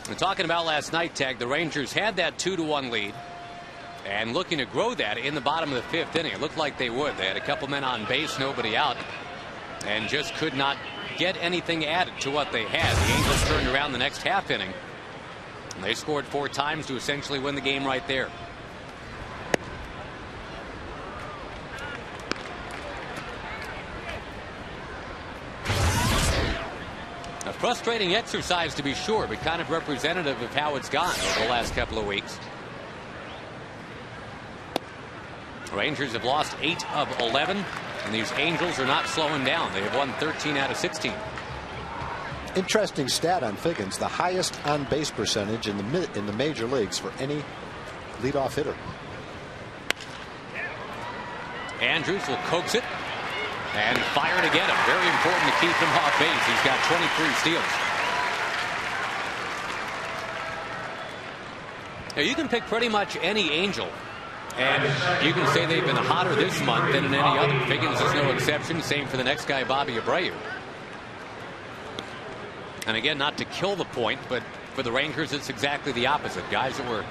We're talking about last night, Tag. The Rangers had that 2-1 lead and looking to grow that in the bottom of the fifth inning. It looked like they would. They had a couple men on base, nobody out, and just could not get anything added to what they had. The Angels turned around the next half inning, and they scored 4 times to essentially win the game right there. A frustrating exercise to be sure, but kind of representative of how it's gone over the last couple of weeks. Rangers have lost 8 of 11, and these Angels are not slowing down. They have won 13 out of 16. Interesting stat on Figgins: the highest on base percentage in the major leagues for any leadoff hitter. Andrews will coax it and fire to get him. Very important to keep him off base. He's got 23 steals. Now you can pick pretty much any Angel, and you can say they've been hotter this month than in any other. Figgins is no exception. Same for the next guy, Bobby Abreu. And again, not to kill the point, but for the Rangers, it's exactly the opposite. Guys that were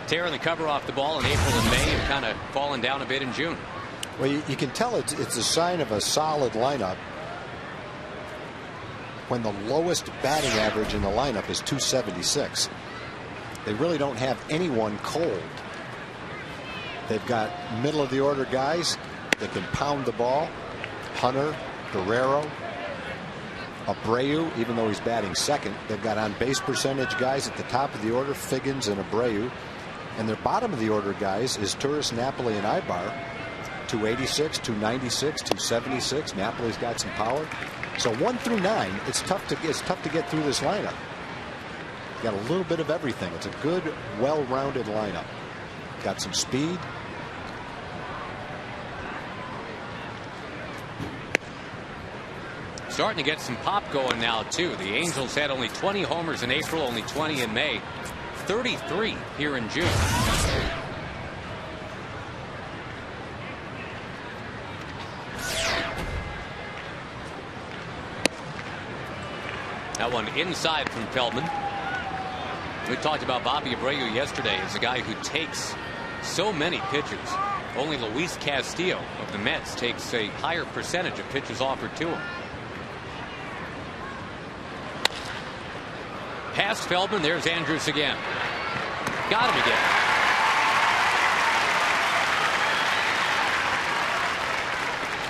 tearing the cover off the ball in April and May have kind of fallen down a bit in June. Well, you can tell it's a sign of a solid lineup when the lowest batting average in the lineup is 276. They really don't have anyone cold. They've got middle of the order guys that can pound the ball. Hunter, Guerrero, Abreu, even though he's batting second. They've got on base percentage guys at the top of the order, Figgins and Abreu. And their bottom of the order guys is Turris, Napoli, and Ibar. 286, 296, 276. Napoli's got some power. So 1 through 9, it's tough to get through this lineup. Got a little bit of everything. It's a good, well-rounded lineup. Got some speed. Starting to get some pop going now too. The Angels had only 20 homers in April, only 20 in May, 33 here in June. That one inside from Feldman. We talked about Bobby Abreu yesterday as a guy who takes so many pitches. Only Luis Castillo of the Mets takes a higher percentage of pitches offered to him. Past Feldman, there's Andrews again. Got him again.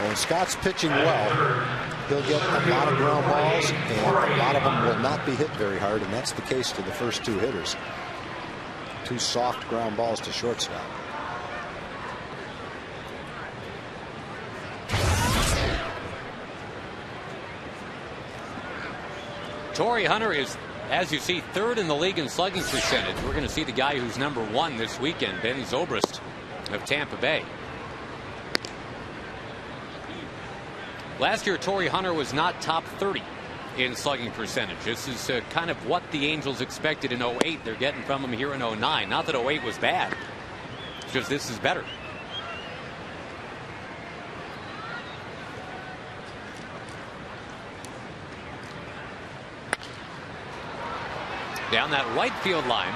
When Scott's pitching well, he'll get a lot of ground balls, and a lot of them will not be hit very hard, and that's the case to the first 2 hitters. 2 soft ground balls to shortstop. Torrey Hunter is, as you see, 3rd in the league in slugging percentage. We're going to see the guy who's number 1 this weekend, Ben Zobrist of Tampa Bay. Last year, Torrey Hunter was not top 30 in slugging percentage. This is kind of what the Angels expected in 08. They're getting from him here in 09. Not that 08 was bad. It's just this is better. Down that right field line.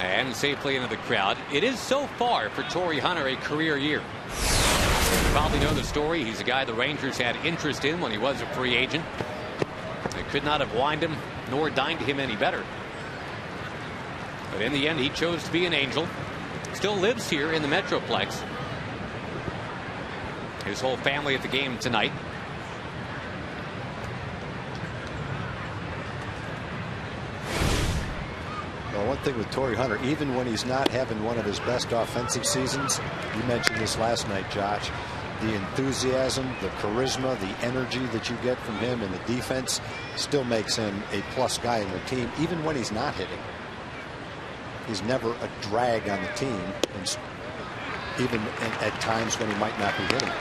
And safely into the crowd. It is so far for Torrey Hunter a career year. You probably know the story. He's a guy the Rangers had interest in when he was a free agent. They could not have wined him nor dined him any better. But in the end, he chose to be an Angel. Still lives here in the Metroplex. His whole family at the game tonight. Well, one thing with Torrey Hunter, even when he's not having one of his best offensive seasons, you mentioned this last night, Josh, the enthusiasm, the charisma, the energy that you get from him in the defense still makes him a plus guy in the team, even when he's not hitting. He's never a drag on the team, and even at times when he might not be hitting.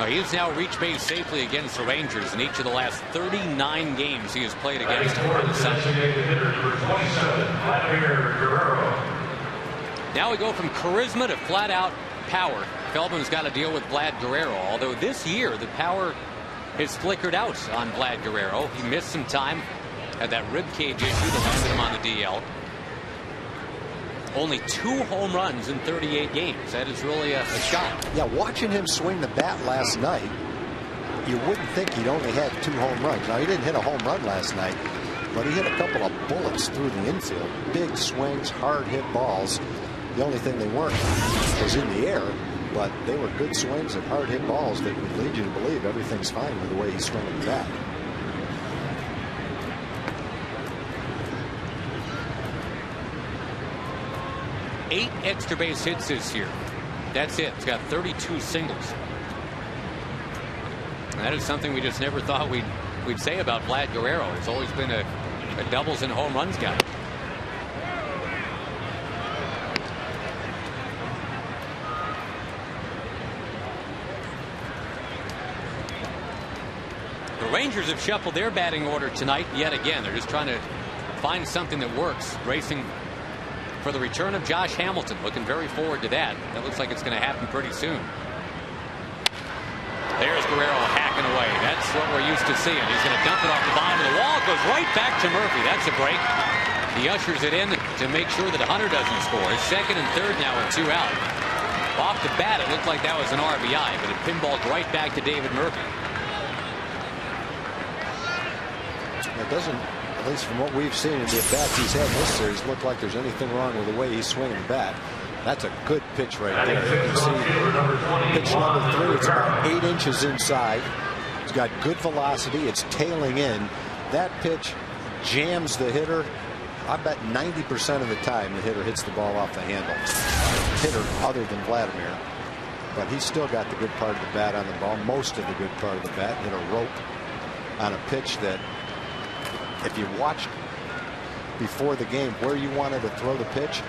He has now reached base safely against the Rangers in each of the last 39 games he has played against them. Now we go from charisma to flat out power. Feldman's got to deal with Vlad Guerrero, although this year the power has flickered out on Vlad Guerrero. He missed some time Had that rib cage issue that landed him on the DL. Only 2 home runs in 38 games. That is really a shot. Yeah, watching him swing the bat last night, you wouldn't think he'd only had 2 home runs. Now, he didn't hit a home run last night, but he hit a couple of bullets through the infield. Big swings, hard hit balls. The only thing they weren't was in the air, but they were good swings and hard hit balls that would lead you to believe everything's fine with the way he's swinging the bat. 8 extra base hits this year. That's it. He's got 32 singles. And that is something we just never thought we'd say about Vlad Guerrero. He's always been a doubles and home runs guy. The Rangers have shuffled their batting order tonight yet again. They're just trying to find something that works. Racing for the return of Josh Hamilton. Looking very forward to that. That looks like it's going to happen pretty soon. There's Guerrero hacking away. That's what we're used to seeing. He's going to dump it off the bottom of the wall. It goes right back to Murphy. That's a break. He ushers it in to make sure that Hunter doesn't score. Second and third now with 2 out. Off the bat, it looked like that was an RBI, but it pinballed right back to David Murphy. It doesn't, at least from what we've seen in the at-bats he's had in this series, look like there's anything wrong with the way he's swinging the bat. That's a good pitch right there. You can see pitch number 3. It's about 8 inches inside. It's got good velocity. It's tailing in. That pitch jams the hitter. I bet 90% of the time the hitter hits the ball off the handle. Hitter other than Vladimir. But he's still got the good part of the bat on the ball. Most of the good part of the bat. Hit a rope on a pitch that, if you watched before the game where you wanted to throw the pitch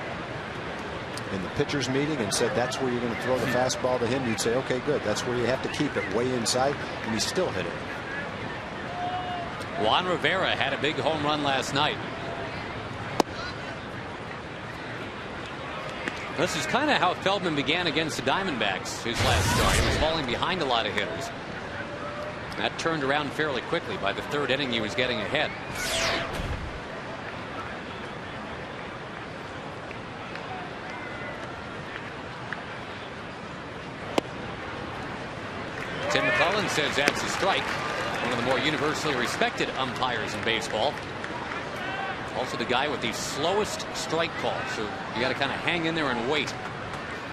in the pitcher's meeting and said that's where you're going to throw the fastball to him, you'd say, okay, good. That's where you have to keep it, way inside, and he still hit it. Juan Rivera had a big home run last night. This is kind of how Feldman began against the Diamondbacks his last start. He was falling behind a lot of hitters. That turned around fairly quickly. By the 3rd inning, he was getting ahead. Tim McClellan says that's a strike. One of the more universally respected umpires in baseball. Also the guy with the slowest strike call. So you got to kind of hang in there and wait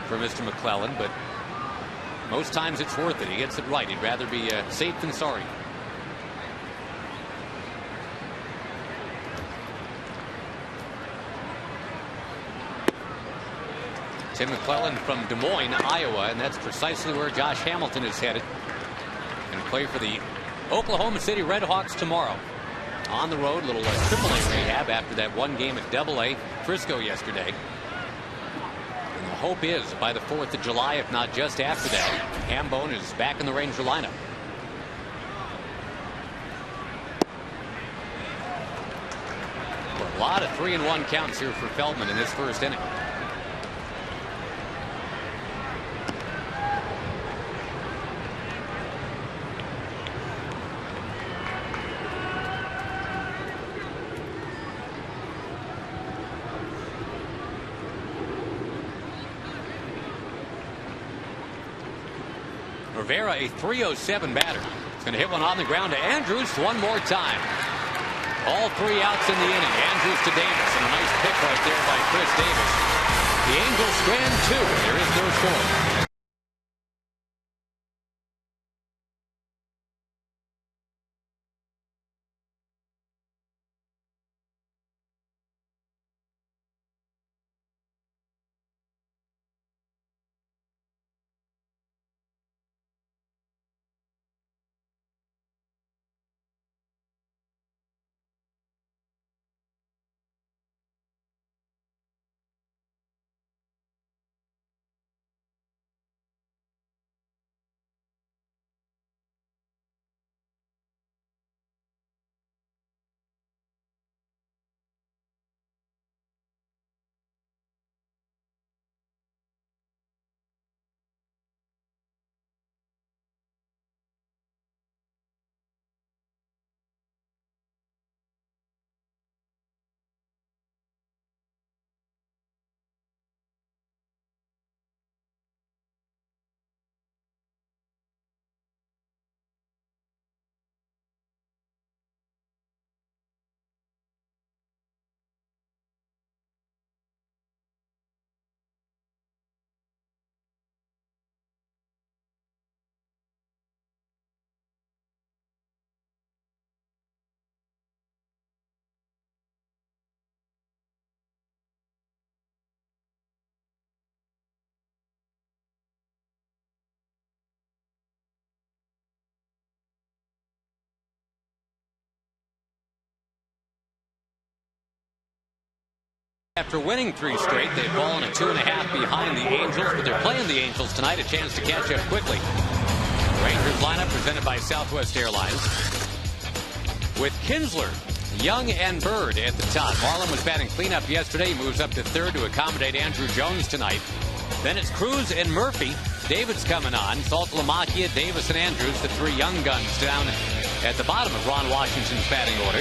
for Mr. McClellan. But most times it's worth it. He gets it right. He'd rather be safe than sorry. Tim McClellan from Des Moines, Iowa, and that's precisely where Josh Hamilton is headed. Going to play for the Oklahoma City Red Hawks tomorrow. On the road, little AAA rehab after that 1 game at AA Frisco yesterday. And the hope is by the 4th of July, if not just after that, Hambone is back in the Ranger lineup. A lot of 3-1 counts here for Feldman in this 1st inning. Rivera, a .307 batter. He's going to hit one on the ground to Andrews one more time. All 3 outs in the inning. Andrews to Davis, and a nice pick right there by Chris Davis. The Angels strand 2. There is no score. After winning 3 straight, they've fallen a 2.5 behind the Angels, but they're playing the Angels tonight. A chance to catch up quickly. Rangers lineup presented by Southwest Airlines. With Kinsler, Young, and Bird at the top. Marlin was batting cleanup yesterday. He moves up to third to accommodate Andrew Jones tonight. Then it's Cruz and Murphy. David's coming on. Saltalamacchia, Davis, and Andrews, the 3 young guns down at the bottom of Ron Washington's batting order.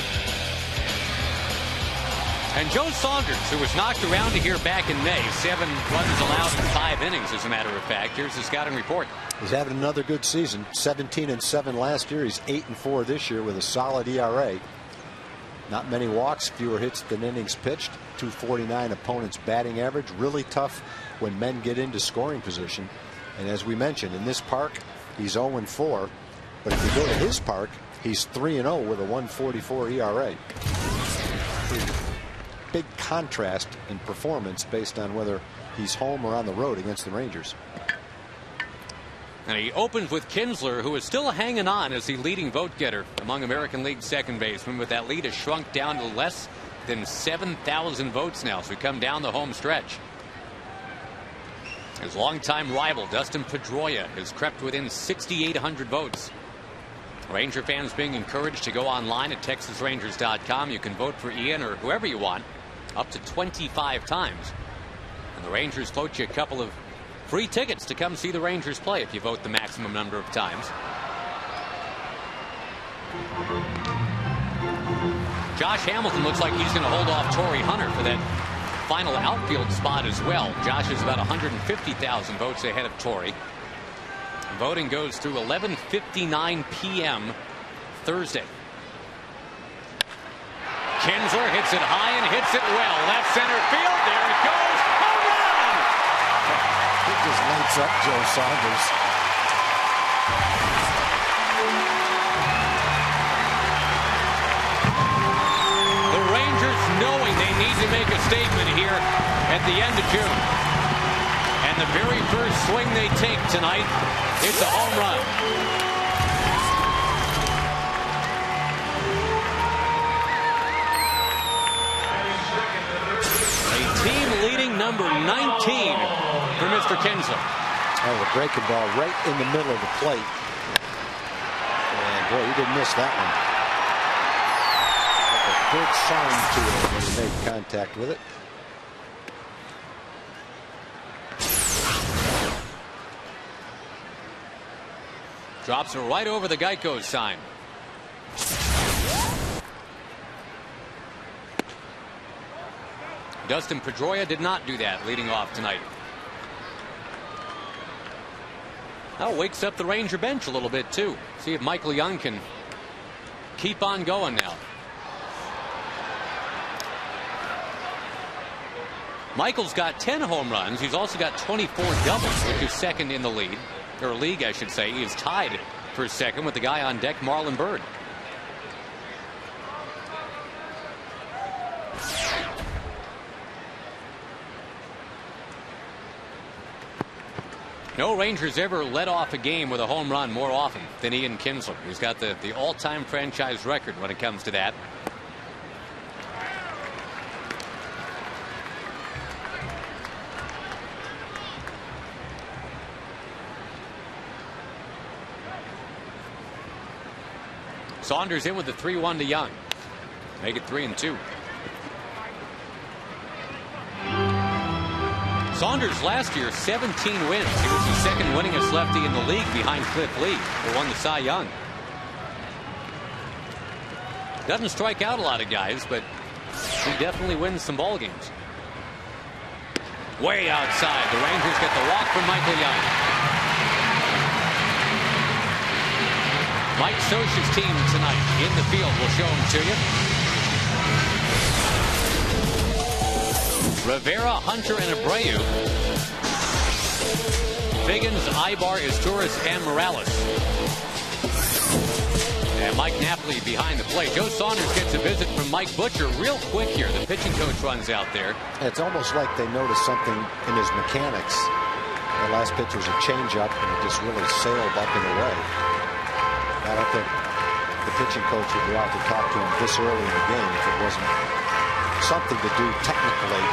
And Joe Saunders, who was knocked around to here back in May. 7 runs allowed in 5 innings, as a matter of fact. Here's the scouting report. He's having another good season. 17-7 last year. He's 8-4 this year with a solid ERA. Not many walks, fewer hits than innings pitched. 249 opponent's batting average. Really tough when men get into scoring position. And as we mentioned, in this park, he's 0-4. But if you go to his park, he's 3-0 with a 144 ERA. Big contrast in performance based on whether he's home or on the road against the Rangers. And he opens with Kinsler, who is still hanging on as the leading vote getter among American League second basemen, but that lead has shrunk down to less than 7,000 votes now, so we come down the home stretch. His longtime rival Dustin Pedroia has crept within 6,800 votes. Ranger fans being encouraged to go online at TexasRangers.com. You can vote for Ian or whoever you want up to 25 times. And the Rangers float you a couple of free tickets to come see the Rangers play if you vote the maximum number of times. Josh Hamilton looks like he's going to hold off Torrey Hunter for that final outfield spot as well. Josh is about 150,000 votes ahead of Torrey. Voting goes through 11:59 p.m. Thursday. Kinsler hits it high and hits it well. Left center field. There it goes. Home run! He just lights up Joe Saunders. The Rangers knowing they need to make a statement here at the end of June. And the very first swing they take tonight, it's a home run. A team-leading number 19 for Mr. Kinsler. Oh, the breaking ball right in the middle of the plate. And boy, he didn't miss that one. A big sign to it when he made contact with it. Drops it right over the Geico sign. Dustin Pedroia did not do that leading off tonight. That wakes up the Ranger bench a little bit too. See if Michael Young can keep on going now. Michael's got 10 home runs. He's also got 24 doubles, which is second in the lead. Or league, I should say. He is tied for second with the guy on deck, Marlon Byrd. No Rangers ever led off a game with a home run more often than Ian Kinsler. He's got the all-time franchise record when it comes to that. Saunders in with the 3-1 to Young. Make it 3-2. Saunders last year 17 wins. He was the second winningest lefty in the league behind Cliff Lee, who won the Cy Young. Doesn't strike out a lot of guys, but he definitely wins some ball games. Way outside. The Rangers get the walk from Michael Young. Mike Socha's team tonight in the field. We'll show them to you. Rivera, Hunter, and Abreu. Figgins, Ibar, Izturis, and Morales. And Mike Napoli behind the plate. Joe Saunders gets a visit from Mike Butcher real quick here. The pitching coach runs out there. It's almost like they noticed something in his mechanics. The last pitch was a changeup, and it just really sailed up and away. I don't think the pitching coach would go out to talk to him this early in the game if it wasn't something to do technically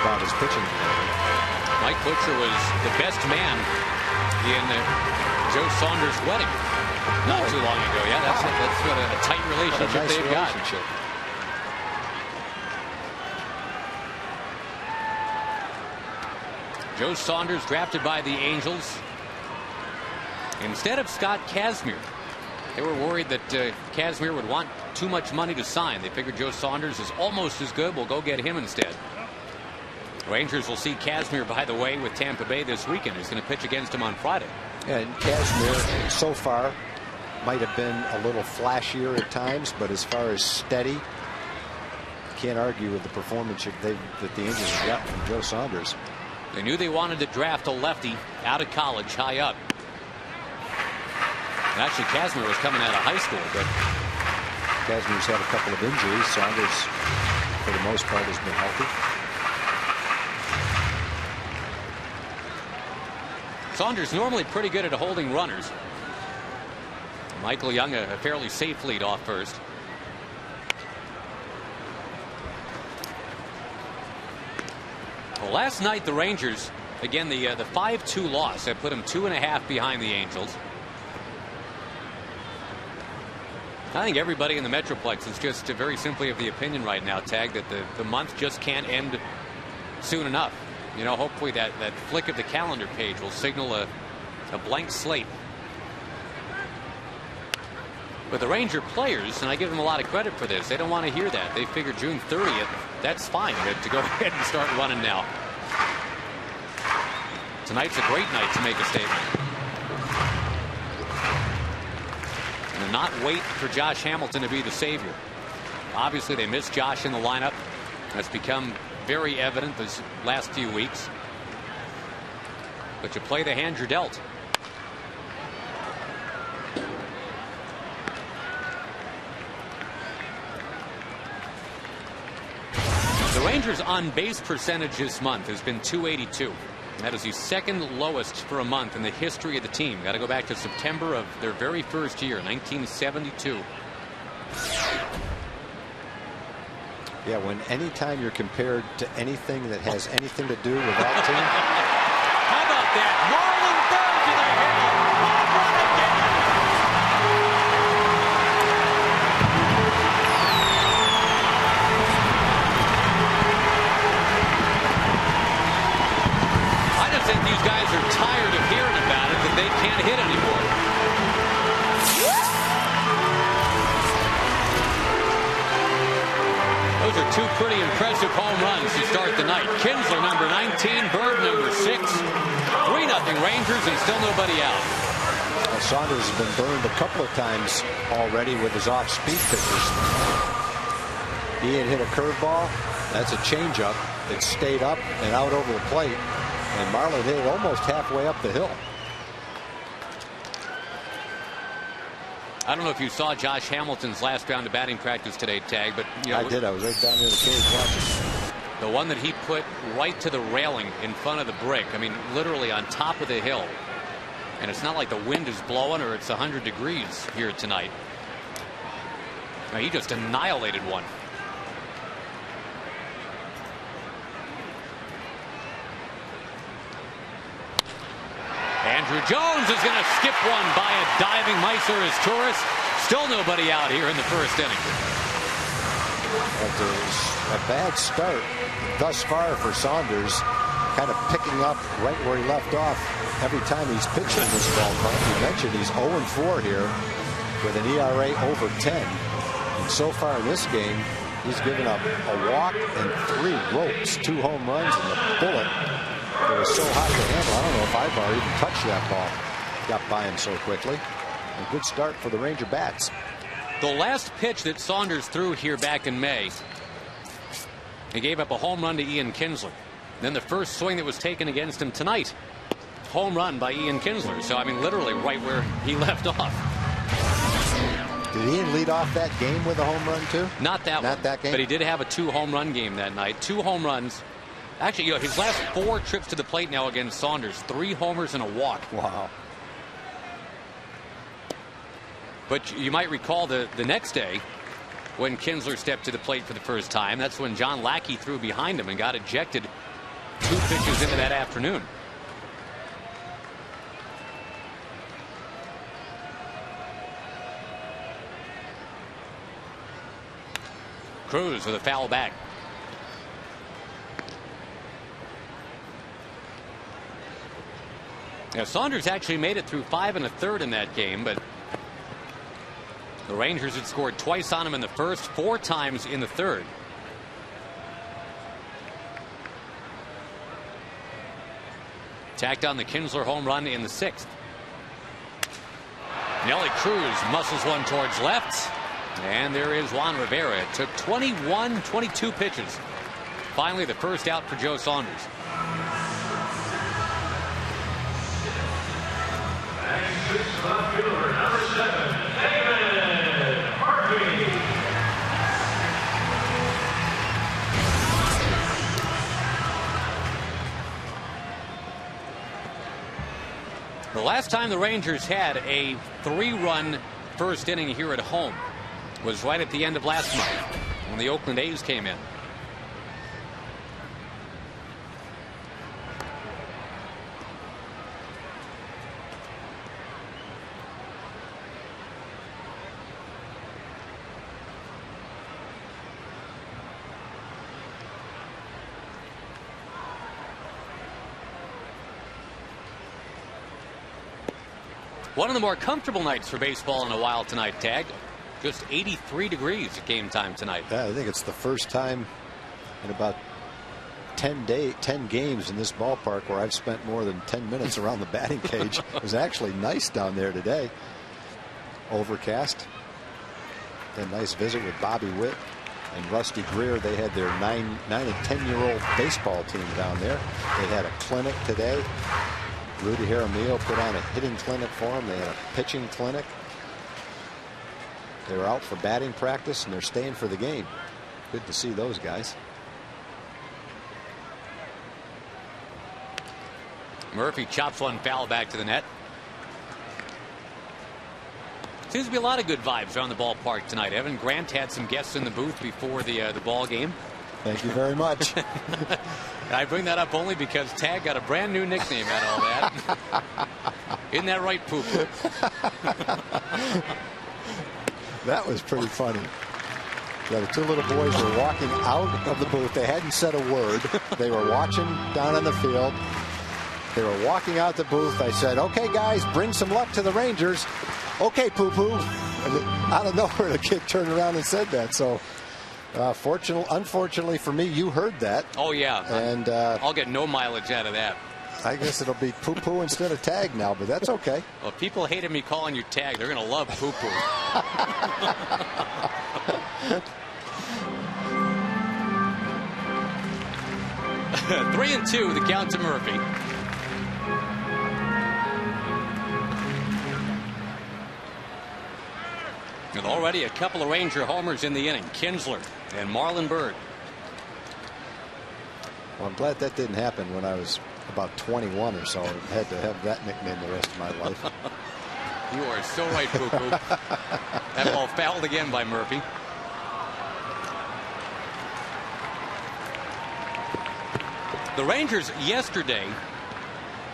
about his pitching ability. Mike Butcher was the best man in Joe Saunders' wedding not too long ago. Yeah, that's what a tight relationship nice they've relationship. got. Joe Saunders drafted by the Angels instead of Scott Kazmir. They were worried that Kazmir would want too much money to sign. They figured Joe Saunders is almost as good. We'll go get him instead. Rangers will see Kazmir, by the way, with Tampa Bay this weekend. He's going to pitch against him on Friday. And Kazmir, so far, might have been a little flashier at times, but as far as steady, can't argue with the performance that the Angels have gotten from Joe Saunders. They knew they wanted to draft a lefty out of college, high up. And actually, Kazmir was coming out of high school, but Kazmir's had a couple of injuries. Saunders, for the most part, has been healthy. Saunders normally pretty good at holding runners. Michael Young, a fairly safe lead off first. Well, last night the Rangers, again the 5-2 loss that put them 2.5 behind the Angels. I think everybody in the Metroplex is just very simply of the opinion right now, Tag, that the month just can't end soon enough. You know, hopefully that flick of the calendar page will signal a blank slate. But the Ranger players, and I give them a lot of credit for this, they don't want to hear that. They figure June 30th, that's fine to go ahead and start running now. Tonight's a great night to make a statement. And not wait for Josh Hamilton to be the savior. Obviously, they missed Josh in the lineup. That's become very evident this last few weeks. But you play the hand you're dealt. The Rangers' on base percentage this month has been .282. That is the second lowest for a month in the history of the team. Got to go back to September of their very first year, 1972. Yeah, when anytime you're compared to anything that has anything to do with that team. How about that? Marlon Bird to the hill. Home run again. I just think these guys are tired of hearing about it, that they can't hit anymore. Those are two pretty impressive home runs to start the night. Kinsler, number 19, Bird, number 6. 3-0 Rangers and still nobody out. Well, Saunders has been burned a couple of times already with his off-speed pitches. He had hit a curveball. That's a changeup. It stayed up and out over the plate. And Marlon hit it almost halfway up the hill. I don't know if you saw Josh Hamilton's last round of batting practice today, Tag, but you know, I did. I was right down near the cage watching. The one that he put right to the railing in front of the brick. I mean, literally on top of the hill. And it's not like the wind is blowing or it's 100 degrees here tonight. Now, he just annihilated one. Andrew Jones is going to skip one by a diving Meiser as tourist. Still nobody out here in the first inning. A bad start thus far for Saunders, kind of picking up right where he left off every time he's pitching this ballpark. You mentioned he's 0-4 here with an ERA over 10. And so far in this game, he's given up a walk and 3 ropes, 2 home runs, and a bullet. It was so hot to handle. I don't know if Ibar even touched that ball. Got by him so quickly. A good start for the Ranger bats. The last pitch that Saunders threw here back in May, he gave up a home run to Ian Kinsler. Then the first swing that was taken against him tonight, home run by Ian Kinsler. So, I mean, literally right where he left off. Did Ian lead off that game with a home run, too? Not that one. Not that game? But he did have a 2 home run game that night. 2 home runs. Actually, you know, his last 4 trips to the plate now against Saunders, 3 homers and a walk. Wow. But you might recall the next day, when Kinsler stepped to the plate for the first time. That's when John Lackey threw behind him and got ejected 2 pitches into that afternoon. Cruz with a foul back. Now, Saunders actually made it through 5 1/3 in that game, but the Rangers had scored twice on him in the first, 4 times in the third. Tacked on the Kinsler home run in the 6th. Nelly Cruz muscles one towards left. And there is Juan Rivera. It took 22 pitches. Finally, the first out for Joe Saunders. Number 7, David Murphy. The last time the Rangers had a 3-run first inning here at home was right at the end of last month when the Oakland A's came in. One of the more comfortable nights for baseball in a while tonight, Tag. Just 83 degrees at game time tonight. Yeah, I think it's the first time in about 10 games in this ballpark where I've spent more than 10 minutes around the batting cage. It was actually nice down there today. Overcast. A nice visit with Bobby Witt and Rusty Greer. They had their 9 and 10-year-old baseball team down there. They had a clinic today. Rudy Jaramillo put on a hitting clinic for them. They had a pitching clinic. They were out for batting practice and they're staying for the game. Good to see those guys. Murphy chops one foul back to the net. Seems to be a lot of good vibes around the ballpark tonight. Evan Grant had some guests in the booth before the ball game. Thank you very much. I bring that up only because Tag got a brand new nickname out of all that. Isn't that right, Poop? That was pretty funny. Yeah, the 2 little boys were walking out of the booth. They hadn't said a word. They were watching down on the field. They were walking out the booth. I said, "Okay, guys, bring some luck to the Rangers." "Okay, Poo-Poo." And out of nowhere, the kid turned around and said that. So, unfortunately for me, you heard that. Oh, yeah. And I'll get no mileage out of that. I guess it'll be Poo-Poo instead of Tag now, but that's okay. Well, if people hated me calling you Tag, they're going to love Poo-Poo. 3-2, the count to Murphy. And already a couple of Ranger homers in the inning. Kinsler and Marlon Byrd. Well, I'm glad that didn't happen when I was about 21 or so. I had to have that nickname the rest of my life. You are so right, Poo-Poo. That ball fouled again by Murphy. The Rangers yesterday,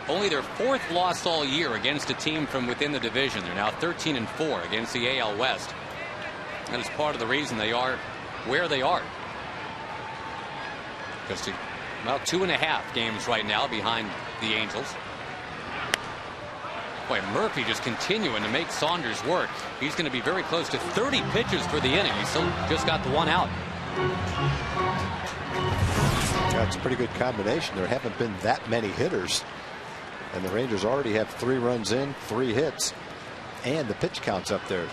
only their 4th loss all year against a team from within the division. They're now 13-4 against the AL West. That is part of the reason they are where they are. Just about 2.5 games right now behind the Angels. Boy, Murphy just continuing to make Saunders work. He's going to be very close to 30 pitches for the inning. He still just got the 1 out. That's a pretty good combination. There haven't been that many hitters. And the Rangers already have 3 runs in, 3 hits. And the pitch count's up there.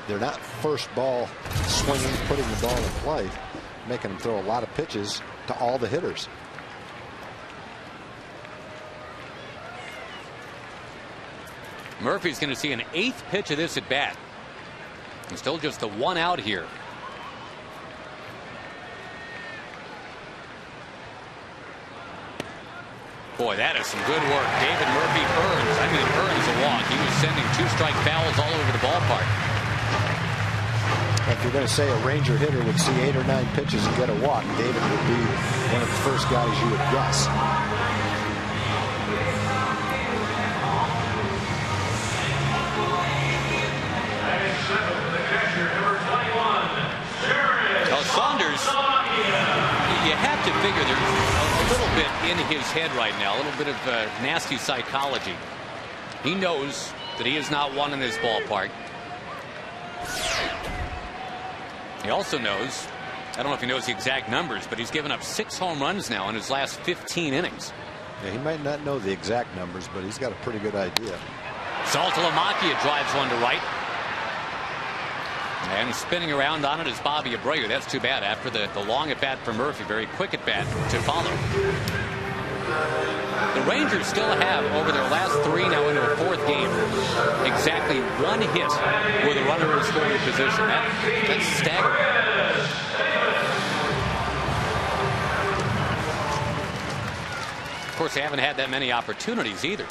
They're not first ball swinging, putting the ball in play, making them throw a lot of pitches to all the hitters. Murphy's going to see an 8th pitch of this at bat. And still just the 1 out here. Boy, that is some good work. David Murphy earns a walk. He was sending 2-strike fouls all over the ballpark. If you're going to say a Ranger hitter would see 8 or 9 pitches and get a walk, David would be one of the first guys you would guess. Now Saunders, you have to figure there's a little bit in his head right now, a little bit of nasty psychology. He knows that he is not one in this ballpark. He also knows, I don't know if he knows the exact numbers, but he's given up 6 home runs now in his last 15 innings. Yeah, he might not know the exact numbers, but he's got a pretty good idea. Saltalamacchia drives one to right. And spinning around on it is Bobby Abreu. That's too bad after the long at bat for Murphy. Very quick at bat to follow. The Rangers still have, over their last 3 now into a 4th game, exactly 1 hit with a runner in scoring position. That's staggering. Of course, they haven't had that many opportunities either.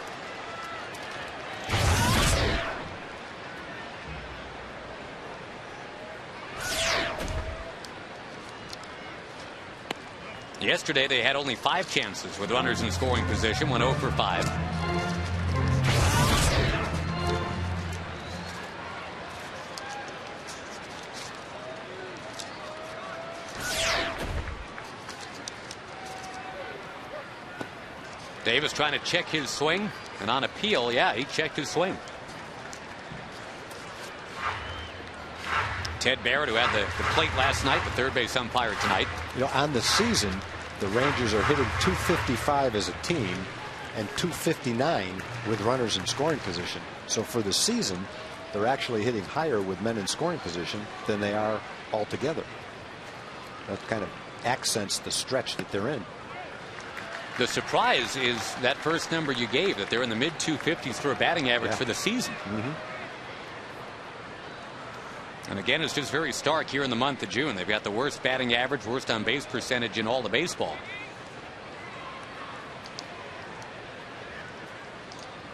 Yesterday, they had only 5 chances with runners in scoring position, went 0 for 5. Davis trying to check his swing, and on appeal, yeah, he checked his swing. Ted Barrett, who had the plate last night, the third base umpire tonight. You know, on the season, the Rangers are hitting .255 as a team and .259 with runners in scoring position. So for the season, they're actually hitting higher with men in scoring position than they are altogether. That kind of accents the stretch that they're in. The surprise is that first number you gave, that they're in the mid 250s for a batting average for the season. And again, it's just very stark here in the month of June. They've got the worst batting average, worst on base percentage in all of baseball.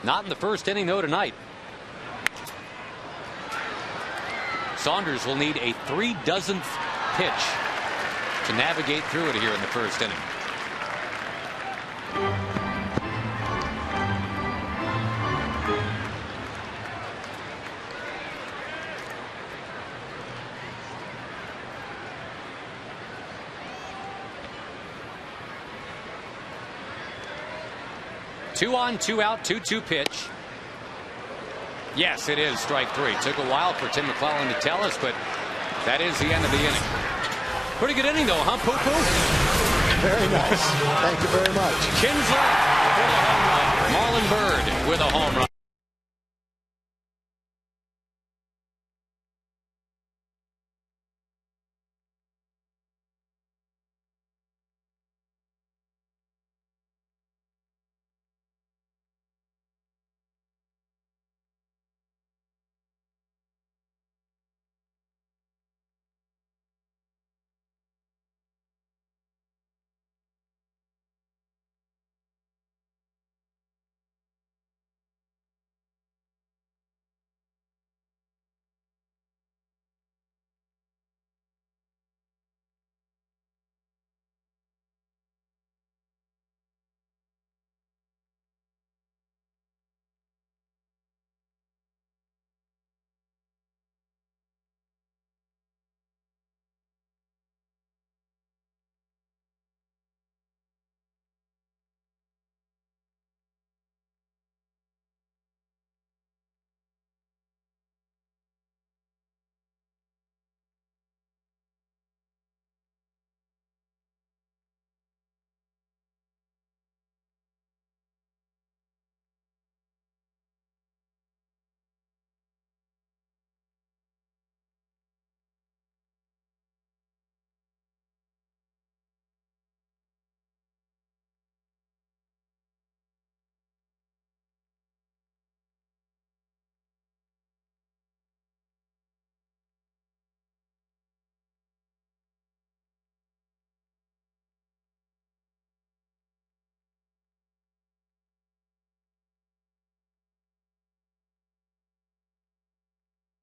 Not in the first inning, though, tonight. Saunders will need a 3-dozenth pitch to navigate through it here in the first inning. Two on, 2 out, 2-2 pitch. Yes, it is strike 3. Took a while for Tim McClellan to tell us, but that is the end of the inning. Pretty good inning, though, huh, Poo-Poo? Very nice. Thank you very much. Kinsler with a home run. Marlon Byrd with a home run.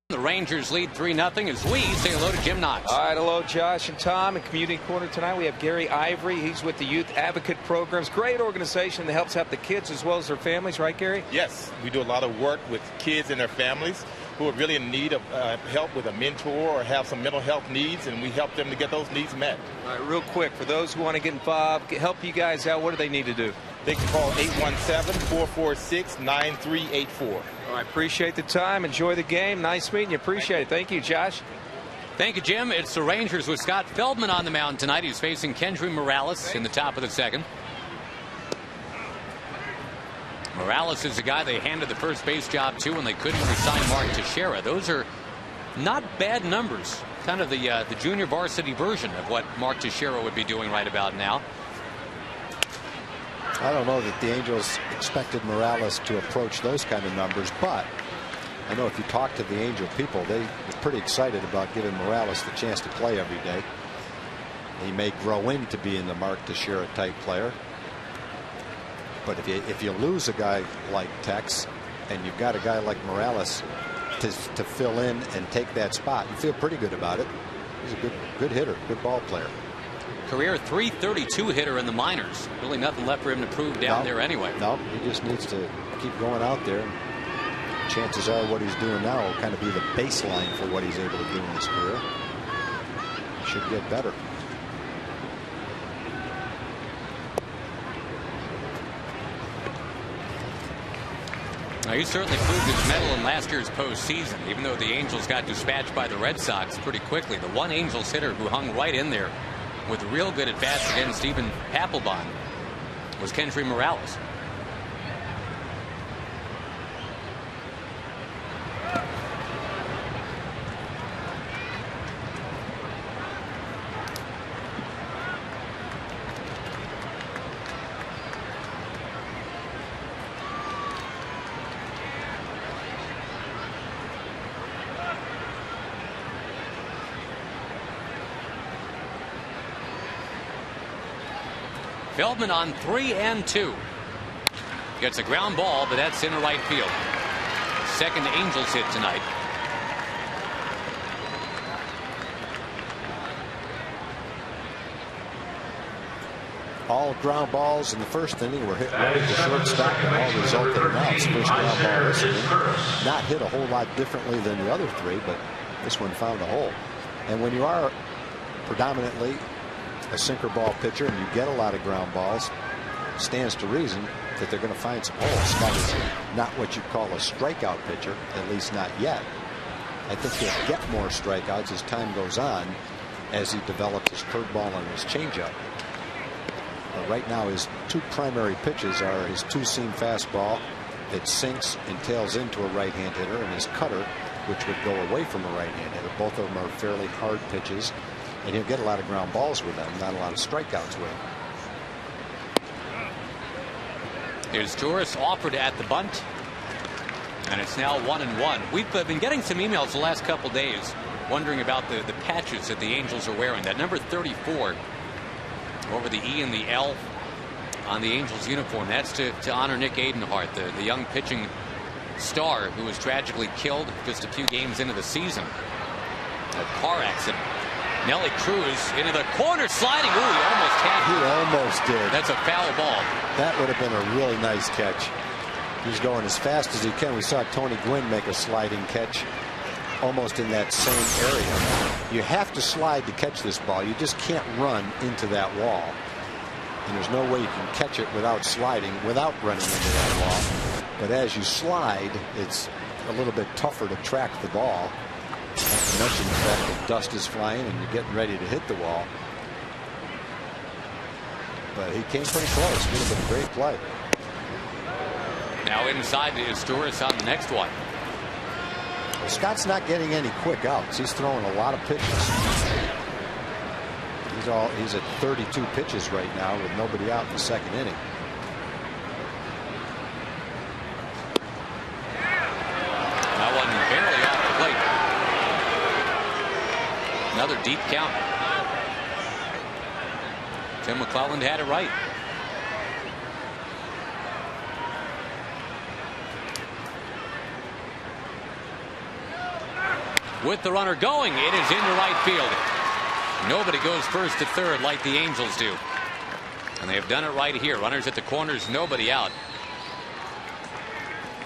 The Rangers lead 3-0 as we say hello to Jim Knox. All right, hello, Josh and Tom. In Community Corner tonight, we have Gary Ivory. He's with the Youth Advocate Programs. Great organization that helps out the kids as well as their families, right, Gary? Yes, we do a lot of work with kids and their families who are really in need of help with a mentor or have some mental health needs, and we help them to get those needs met. All right, real quick, for those who want to get involved, help you guys out, what do they need to do? They can call 817-446-9384. All right, appreciate the time. Enjoy the game. Nice meeting you. Appreciate it. Thank you, Josh. Thank you, Jim. It's the Rangers with Scott Feldman on the mound tonight. He's facing Kendry Morales in the top of the second. Morales is the guy they handed the first base job to when they couldn't resign Mark Teixeira. Those are not bad numbers. Kind of the junior varsity version of what Mark Teixeira would be doing right about now. I don't know that the Angels expected Morales to approach those kind of numbers, but I know if you talk to the Angel people, they were pretty excited about giving Morales the chance to play every day. He may grow into being the Mark Teixeira type player, but if you lose a guy like Tex and you've got a guy like Morales to fill in and take that spot, you feel pretty good about it. He's a good hitter, good ball player. Career .332 hitter in the minors. Really nothing left for him to prove down there anyway. No, he just needs to keep going out there. Chances are what he's doing now will kind of be the baseline for what he's able to do in his career. He should get better. Now, he certainly proved his mettle in last year's postseason, even though the Angels got dispatched by the Red Sox pretty quickly. The one Angels hitter who hung right in there with real good at bats against Stephen Papelbon was Kendry Morales. Feldman on 3-2. Gets a ground ball, but that's in right field. Second Angels hit tonight. All ground balls in the first inning were hit right at the shortstop, and all resulted in outs. First ground ball this inning. Not hit a whole lot differently than the other three, but this one found a hole. And when you are predominantly a sinker ball pitcher and you get a lot of ground balls, stands to reason that they're going to find some holes. Scott is not what you call a strikeout pitcher, at least not yet. I think he'll get more strikeouts as time goes on, as he develops his curveball and his changeup. But right now his two primary pitches are his two-seam fastball that sinks and tails into a right-hand hitter, and his cutter, which would go away from a right-hand hitter. Both of them are fairly hard pitches, and he'll get a lot of ground balls with them, not a lot of strikeouts with them. Here's Torres offered at the bunt, and it's now 1-1. We've been getting some emails the last couple days wondering about the patches that the Angels are wearing. That number 34 over the E and the L on the Angels uniform, that's to honor Nick Adenhart, the young pitching star who was tragically killed just a few games into the season. A car accident. Nelly Cruz into the corner sliding. Ooh, he almost had it. He almost did. That's a foul ball. That would have been a really nice catch. He's going as fast as he can. We saw Tony Gwynn make a sliding catch almost in that same area. You have to slide to catch this ball. You just can't run into that wall. And there's no way you can catch it without sliding, without running into that wall. But as you slide, it's a little bit tougher to track the ball. Not to mention the fact that dust is flying and you're getting ready to hit the wall. But he came pretty close. It would have been a great play. Now inside is Torres on the next one. Well, Scott's not getting any quick outs. He's throwing a lot of pitches. He's at 32 pitches right now with nobody out in the second inning. That one barely off the plate. Another deep count. Tim McClelland had it right. with the runner going. It is into right field. Nobody goes first to third like the Angels do. And they have done it right here. Runners at the corners, nobody out.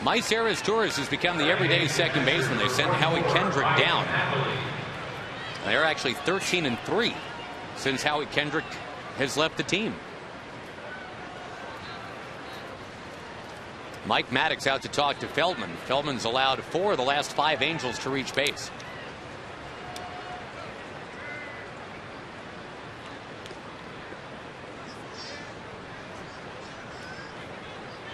Maiceres Torres has become the everyday second baseman. They sent Howie Kendrick down. They're actually 13-3 since Howie Kendrick has left the team. Mike Maddox out to talk to Feldman. Feldman's allowed 4 of the last 5 Angels to reach base.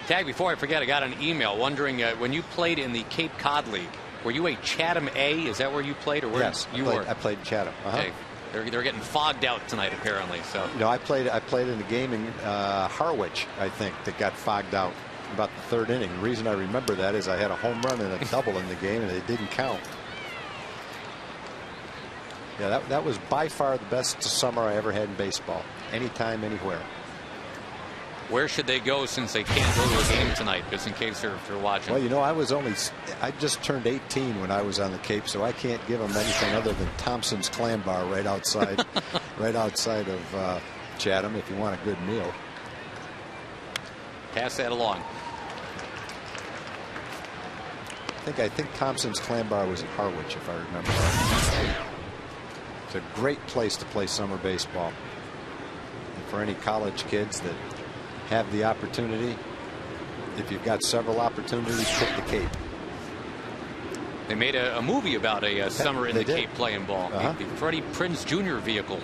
Tag, before I forget, I got an email wondering when you played in the Cape Cod League, were you a Chatham A? Is that where you played, or where yes, you were? I played Chatham. Okay. They're getting fogged out tonight, apparently. So no, I played in a game in Harwich, I think, that got fogged out about the 3rd inning. The reason I remember that is I had a home run and a double in the game, and it didn't count. Yeah, that was by far the best summer I ever had in baseball. Anytime, anywhere. Where should they go since they can't go to a game tonight, just in case they're watching? Well, you know, I just turned 18 when I was on the Cape, so I can't give them anything other than Thompson's Clam Bar right outside of Chatham if you want a good meal. Pass that along. I think Thompson's Clam Bar was at Harwich, if I remember right. It's a great place to play summer baseball. And for any college kids that have the opportunity, if you've got several opportunities, pick the Cape. They made a movie about a summer in the Cape playing ball. The Freddie Prinze Jr. vehicle.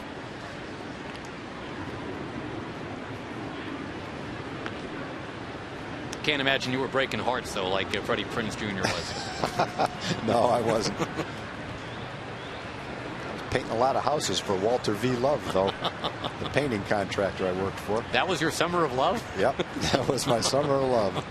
Can't imagine you were breaking hearts, though, like Freddie Prinze Jr. was. No, I wasn't. I was painting a lot of houses for Walter V. Love, though. The painting contractor I worked for. That was your summer of love? Yep, that was my summer of love.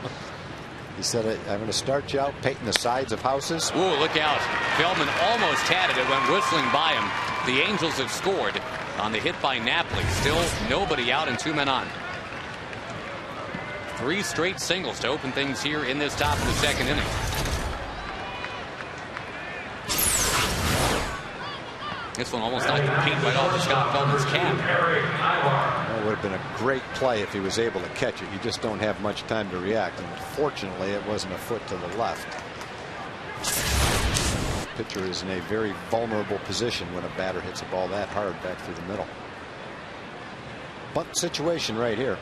He said, I'm going to start you out painting the sides of houses. Ooh, look out. Feldman almost had it. It went whistling by him. The Angels have scored on the hit by Napoli. Still nobody out and 2 men on. 3 straight singles to open things here in this top of the 2nd inning. This one almost knocked the paint right off of Scott Feldman's cap. Well, it would have been a great play if he was able to catch it. You just don't have much time to react. And fortunately, it wasn't a foot to the left. The pitcher is in a very vulnerable position when a batter hits a ball that hard back through the middle. Bunt situation right here.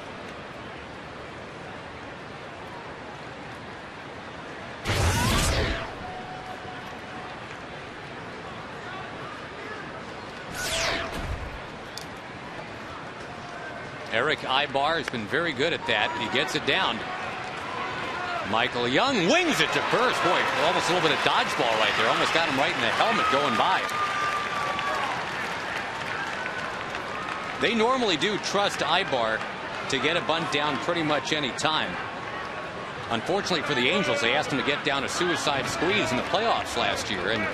Eric Ibar has been very good at that. He gets it down. Michael Young wings it to first. Boy, almost a little bit of dodgeball right there. Almost got him right in the helmet going by. They normally do trust Ibar to get a bunt down pretty much any time. Unfortunately for the Angels, they asked him to get down a suicide squeeze in the playoffs last year. And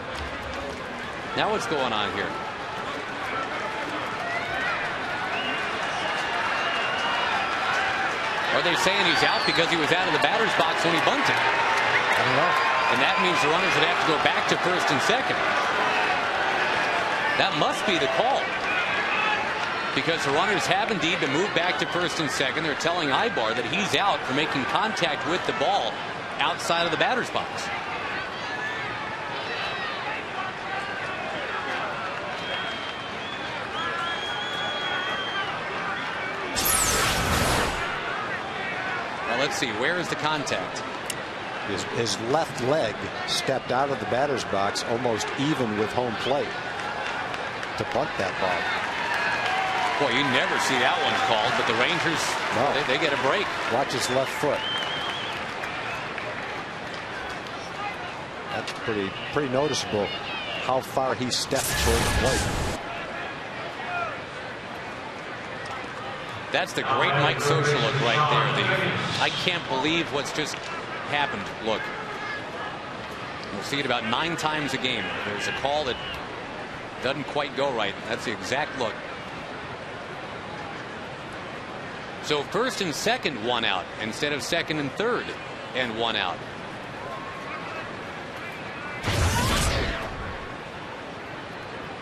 now what's going on here? Are they saying he's out because he was out of the batter's box when he bunted? I don't know. And that means the runners would have to go back to first and second. That must be the call. Because the runners have indeed to move back to first and second. They're telling Ibar that he's out for making contact with the ball outside of the batter's box. Let's see, where is the contact? His left leg stepped out of the batter's box almost even with home plate to bunt that ball. Boy, you never see that one called, but the Rangers, no. they get a break. Watch his left foot. That's pretty noticeable how far he stepped toward the plate. That's the great Mike Social look right there. I can't believe what's just happened look. We'll see it about 9 times a game. There's a call that doesn't quite go right. That's the exact look. So first and second, 1 out, instead of second and third and 1 out.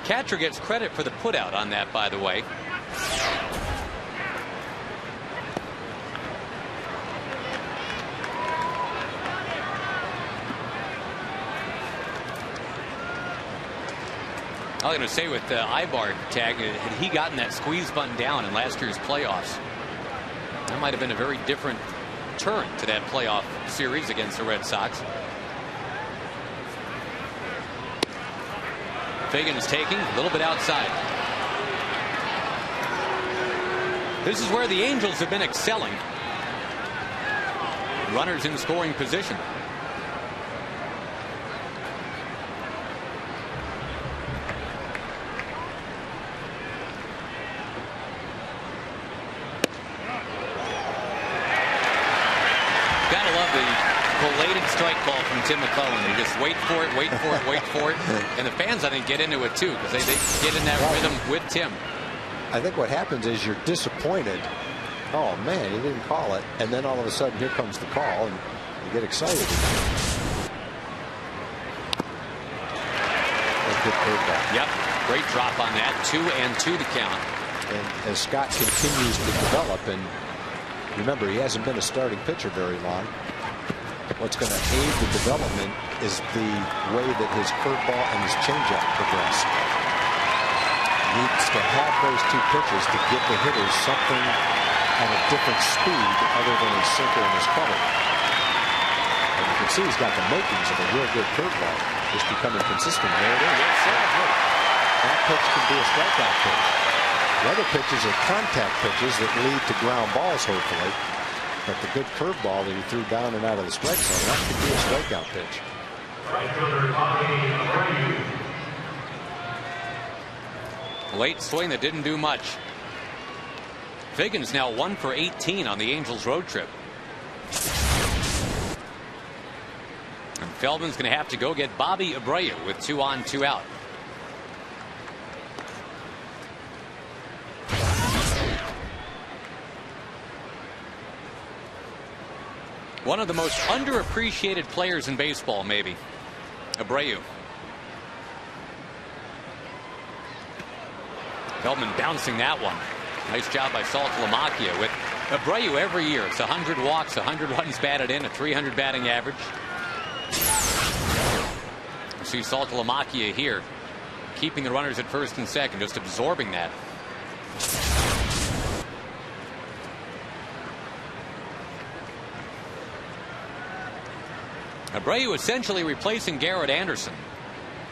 Catcher gets credit for the putout on that, by the way. I was going to say with the Ibar tag, had he gotten that squeeze button down in last year's playoffs, that might have been a very different turn to that playoff series against the Red Sox. Figgins taking a little bit outside. This is where the Angels have been excelling. Runners in scoring position. Belated strike call from Tim McClellan. You just wait for it, wait for it, wait for it. And the fans, I think, get into it too because they get in that rhythm with Tim. I think what happens is you're disappointed. Oh man, he didn't call it, and then all of a sudden here comes the call, and you get excited. A good curveball. Yep, great drop on that. 2-2 the count. And as Scott continues to develop, and remember he hasn't been a starting pitcher very long. What's going to aid the development is the way that his curveball and his changeup progress. Needs to have those two pitches to give the hitters something at a different speed other than his sinker and his cutter. And you can see he's got the makings of a real good curveball. Just becoming consistent. There it is. That pitch could be a strikeout pitch. The other pitches are contact pitches that lead to ground balls, hopefully. But the good curveball that he threw down and out of the strike zone, that could be a strikeout pitch. Late swing that didn't do much. Figgins now 1 for 18 on the Angels road trip. And Feldman's going to have to go get Bobby Abreu with 2 on, 2 out. One of the most underappreciated players in baseball, maybe. Abreu. Feldman bouncing that one. Nice job by Saltalamacchia. With Abreu every year, it's 100 walks, 100 runs batted in, a 300 batting average. You see Saltalamacchia here, keeping the runners at first and second, just absorbing that. Abreu essentially replacing Garrett Anderson,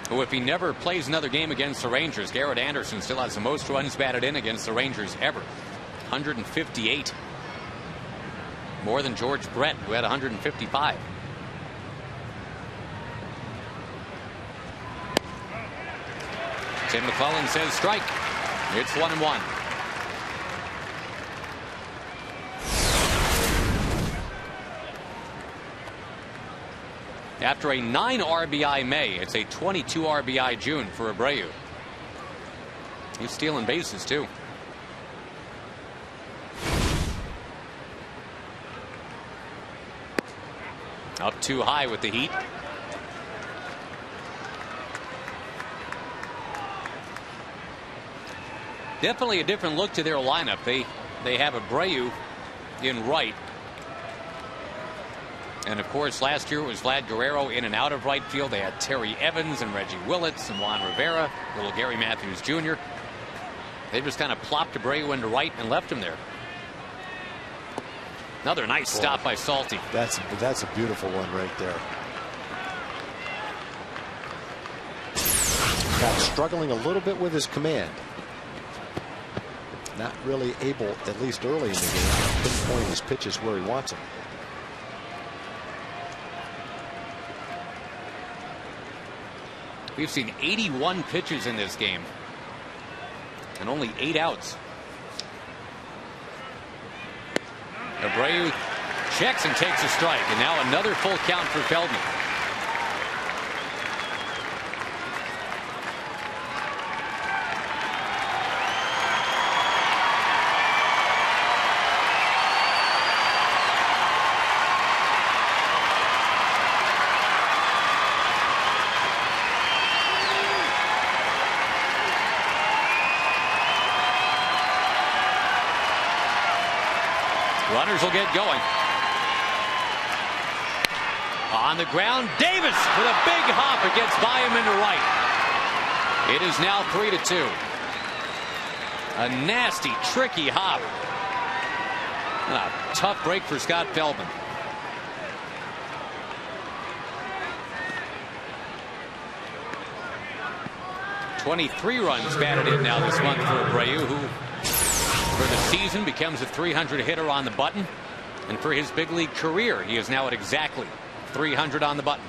who, if he never plays another game against the Rangers, Garrett Anderson still has the most runs batted in against the Rangers ever. 158. More than George Brett, who had 155. Tim McClellan says strike. It's 1-1. After a 9 RBI May, it's a 22 RBI June for Abreu. He's stealing bases too. Up too high with the heat. Definitely a different look to their lineup. They have Abreu in right. And of course, last year it was Vlad Guerrero in and out of right field. They had Terry Evans and Reggie Willits and Juan Rivera, little Gary Matthews Jr. They just kind of plopped Abreu into right and left him there. Another nice stop by Salty. That's a beautiful one right there. Got struggling a little bit with his command. Not really able, at least early in the game, to pinpoint his pitches where he wants them. We've seen 81 pitches in this game and only 8 outs. Abreu checks and takes a strike, and now another full count for Feldman. Runners will get going. On the ground, Davis with a big hop. It gets by him into right. It is now 3-2. A nasty, tricky hop. A tough break for Scott Feldman. $23 runs batted in now this month for Abreu, who for the season becomes a 300 hitter on the button. And for his big league career, he is now at exactly 300 on the button.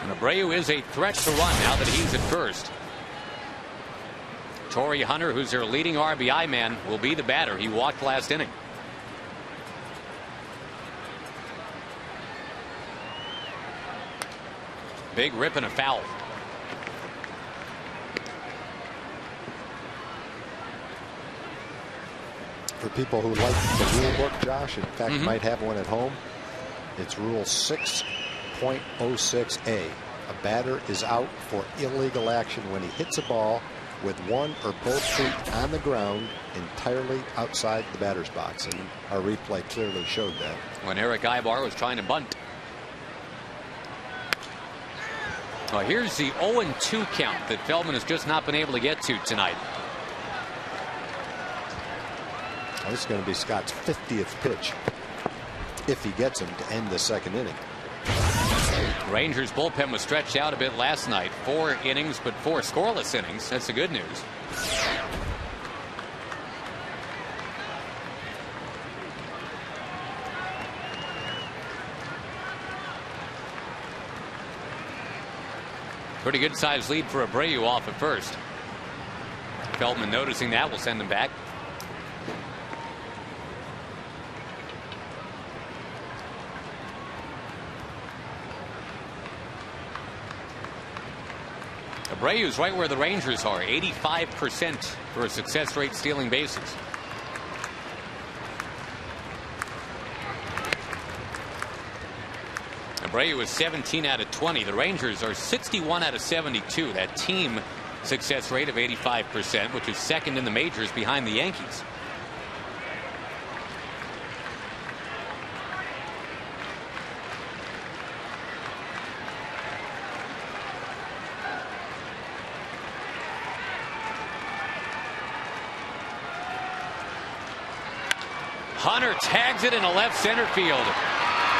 And Abreu is a threat to run now that he's at first. Torrey Hunter, who's their leading RBI man, will be the batter. He walked last inning. Big rip and a foul. For people who like the rule book, Josh, in fact, might have one at home, it's Rule 6.06A. A batter is out for illegal action when he hits a ball with one or both feet on the ground entirely outside the batter's box. And our replay clearly showed that. When Eric Ibar was trying to bunt. Well, here's the 0-2 count that Feldman has just not been able to get to tonight. This is going to be Scott's 50th pitch, if he gets him, to end the second inning. Rangers bullpen was stretched out a bit last night. 4 innings, but 4 scoreless innings. That's the good news. Pretty good sized lead for Abreu off at first. Feldman noticing that will send him back. Abreu's right where the Rangers are, 85% for a success rate stealing bases. Abreu is 17 out of 20. The Rangers are 61 out of 72. That team success rate of 85%, which is second in the majors behind the Yankees. Hunter tags it into left center field.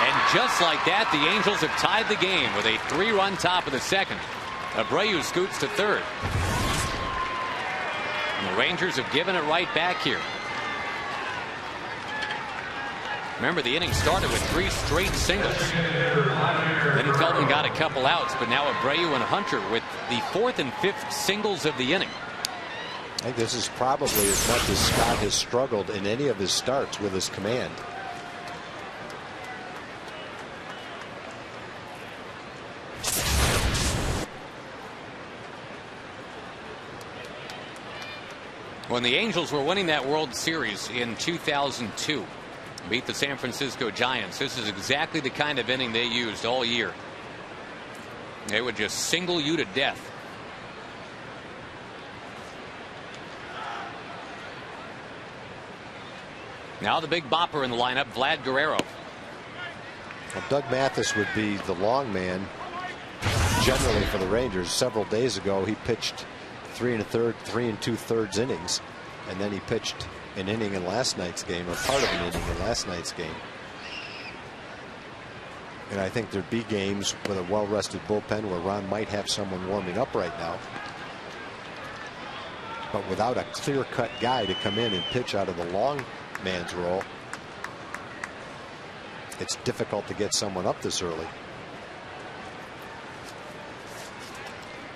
And just like that, the Angels have tied the game with a 3-run top of the second. Abreu scoots to third. And the Rangers have given it right back here. Remember, the inning started with 3 straight singles. Then Feldman got a couple outs, but now Abreu and Hunter with the 4th and 5th singles of the inning. I think this is probably as much as Scott has struggled in any of his starts with his command. When the Angels were winning that World Series in 2002, beat the San Francisco Giants, this is exactly the kind of inning they used all year. They would just single you to death. Now the big bopper in the lineup, Vlad Guerrero. Well, Doug Mathis would be the long man generally for the Rangers. Several days ago, he pitched 3 2/3 innings, and then he pitched an inning in last night's game, or part of an inning in last night's game. And I think there'd be games with a well-rested bullpen where Ron might have someone warming up right now. But without a clear-cut guy to come in and pitch out of the long man's role, it's difficult to get someone up this early.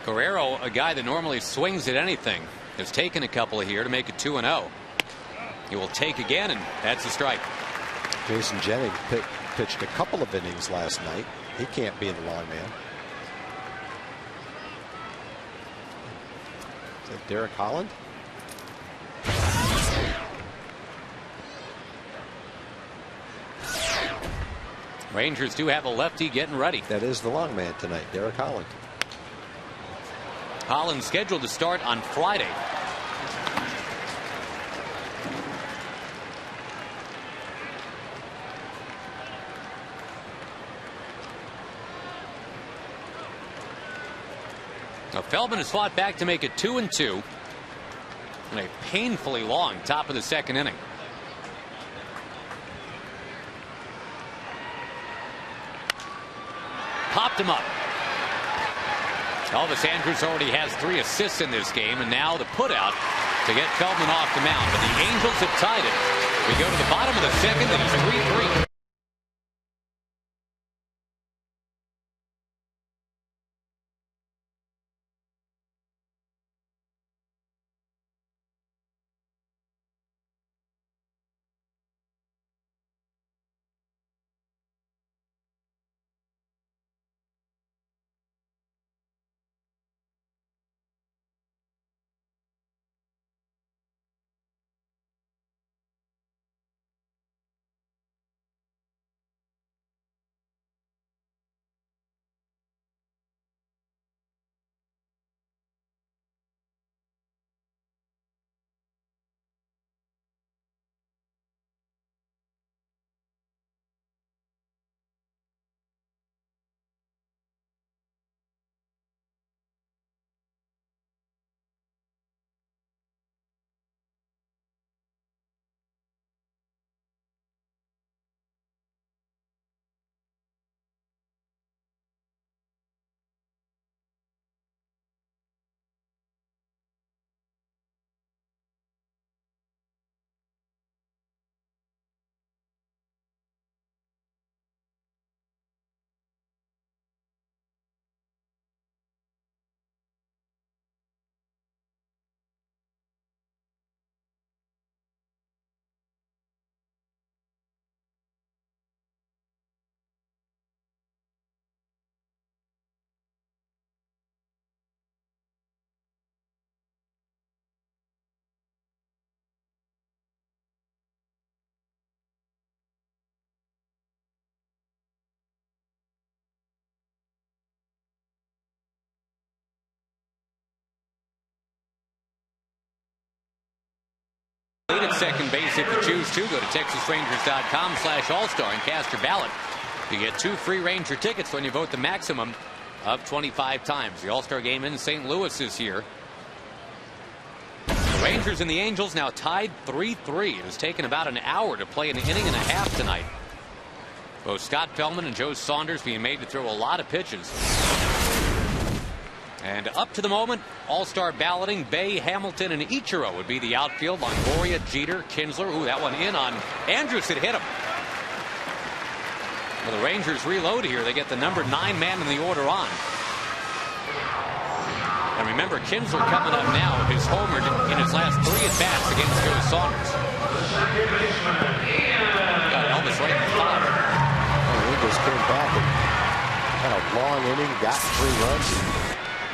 Guerrero, a guy that normally swings at anything, has taken a couple here to make it 2-0. He will take again, and that's a strike. Jason Jennings pitched a couple of innings last night. He can't be the long man. Is that Derek Holland? Rangers do have a lefty getting ready. That is the long man tonight, Derek Holland. Holland scheduled to start on Friday. Now Feldman has fought back to make it 2-2 in a painfully long top of the second inning. Popped him up. Elvis Andrus already has 3 assists in this game, and now the putout to get Feldman off the mound. But the Angels have tied it. We go to the bottom of the second, and it's 3-3. At second base if you choose to. Go to TexasRangers.com/All-Star and cast your ballot. You get 2 free Ranger tickets when you vote the maximum of 25 times. The All-Star game in St. Louis this year. The Rangers and the Angels now tied 3-3. It has taken about an hour to play an inning and a half tonight. Both Scott Feldman and Joe Saunders being made to throw a lot of pitches. And up to the moment, all-star balloting, Bay, Hamilton, and Ichiro would be the outfield. Longoria, Jeter, Kinsler. Ooh, that one in on Andrus. It hit him. Well, the Rangers reload here. They get the number 9 man in the order on. And remember, Kinsler coming up now. His homered in his last 3 at-bats against Joe Saunders. Got Elvis right in the top. Oh, he just came back and had a long inning, got 3 runs.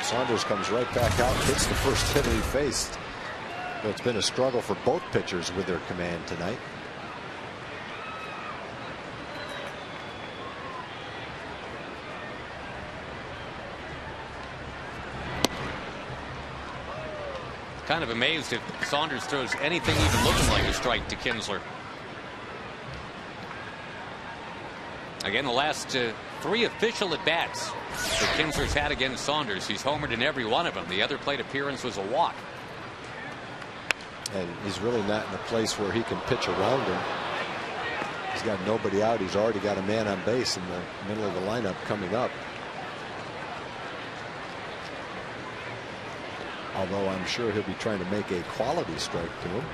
Saunders comes right back out, hits the first hitter he faced. But it's been a struggle for both pitchers with their command tonight. Kind of amazed if Saunders throws anything even looking like a strike to Kinsler. Again, the last 3 official at-bats that Kinsler's had against Saunders. He's homered in every one of them. The other plate appearance was a walk. And he's really not in a place where he can pitch around him. He's got nobody out. He's already got a man on base in the middle of the lineup coming up. Although I'm sure he'll be trying to make a quality strike to him.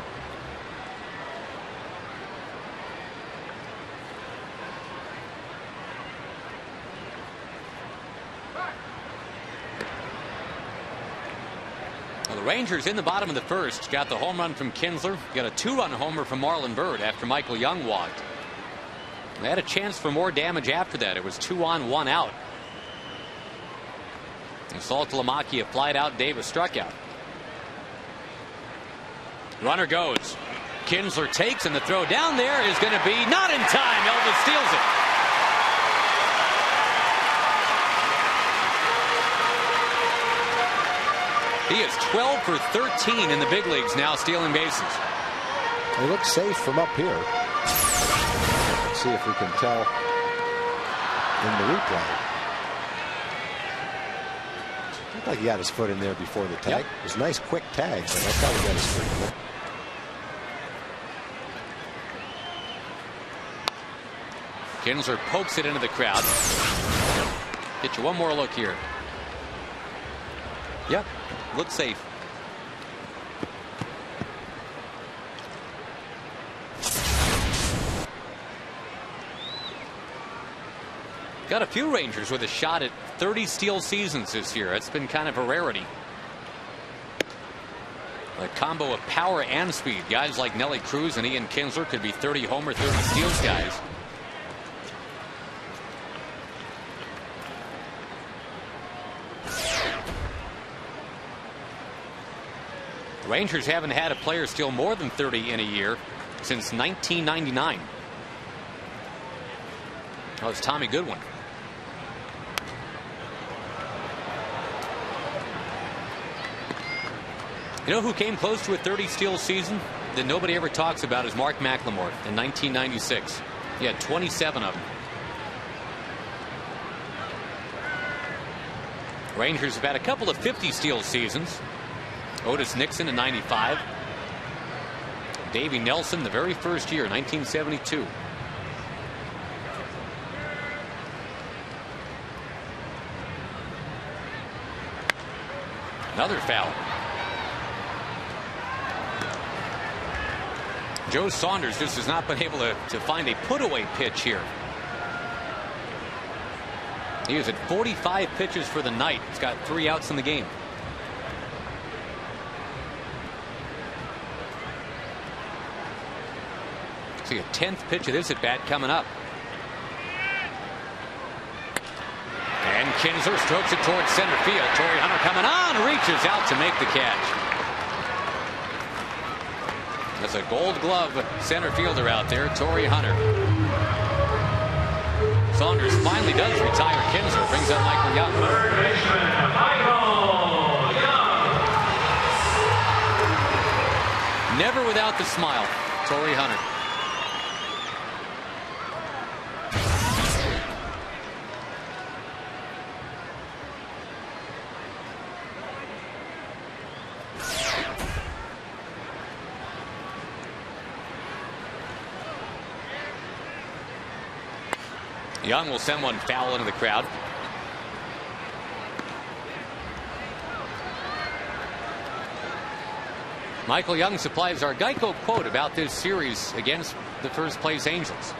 Well, the Rangers in the bottom of the first got the home run from Kinsler. Got a 2-run homer from Marlon Byrd after Michael Young walked. They had a chance for more damage after that. It was 2 on, 1 out. And Saltalamacchia flied out. Davis struck out. Runner goes. Kinsler takes, and the throw down there is going to be not in time. Elvis steals it. He is 12 for 13 in the big leagues now, stealing bases. He looks safe from up here. Let's see if we can tell in the replay. Looked like he got his foot in there before the tag. Yep. It was a nice quick tag, but I thought he got his foot in there. Kinsler pokes it into the crowd. Get you one more look here. Yep, looks safe. Got a few Rangers with a shot at 30 steal seasons this year. It's been kind of a rarity. A combo of power and speed. Guys like Nelly Cruz and Ian Kinsler could be 30 homer, 30 steals guys. The Rangers haven't had a player steal more than 30 in a year since 1999. That was Tommy Goodwin. You know who came close to a 30 steal season that nobody ever talks about is Mark McLemore in 1996. He had 27 of them. Rangers have had a couple of 50 steal seasons. Otis Nixon in 95. Davey Nelson the very first year, 1972. Another foul. Joe Saunders just has not been able to find a put-away pitch here. He was at 45 pitches for the night. He's got 3 outs in the game. See a 10th pitch of this at bat coming up. And Kinsler strokes it towards center field. Torrey Hunter coming on, reaches out to make the catch. That's a Gold Glove center fielder out there, Torrey Hunter. Saunders finally does retire Kinsler, brings up Michael Young. Third baseman, Michael Young. Never without the smile, Torrey Hunter. Young will send one foul into the crowd. Michael Young supplies our Geico quote about this series against the first place Angels.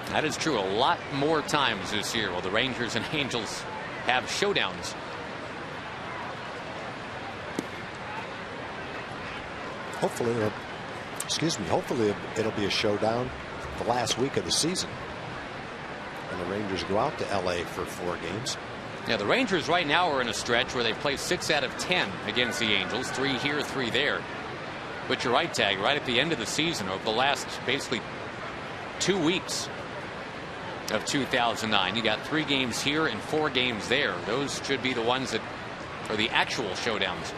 That is true a lot more times this year while the Rangers and Angels have showdowns. Hopefully it'll be a showdown the last week of the season. And the Rangers go out to LA for 4 games. Yeah, the Rangers right now are in a stretch where they play 6 out of 10 against the Angels, 3 here, 3 there. But you're right, Tag, right at the end of the season, over the last basically 2 weeks of 2009, you got 3 games here and 4 games there. Those should be the ones that are the actual showdowns.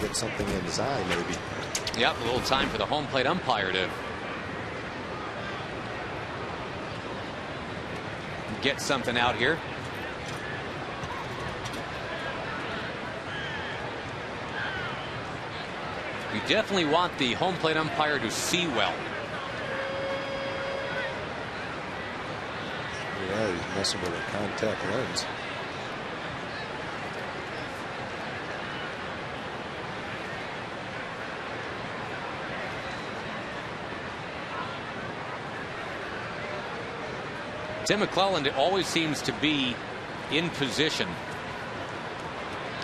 Get something in his eye, maybe. Yep, a little time for the home plate umpire to get something out here. You definitely want the home plate umpire to see well. Yeah, he's messing with a contact lens. Tim McClelland always seems to be in position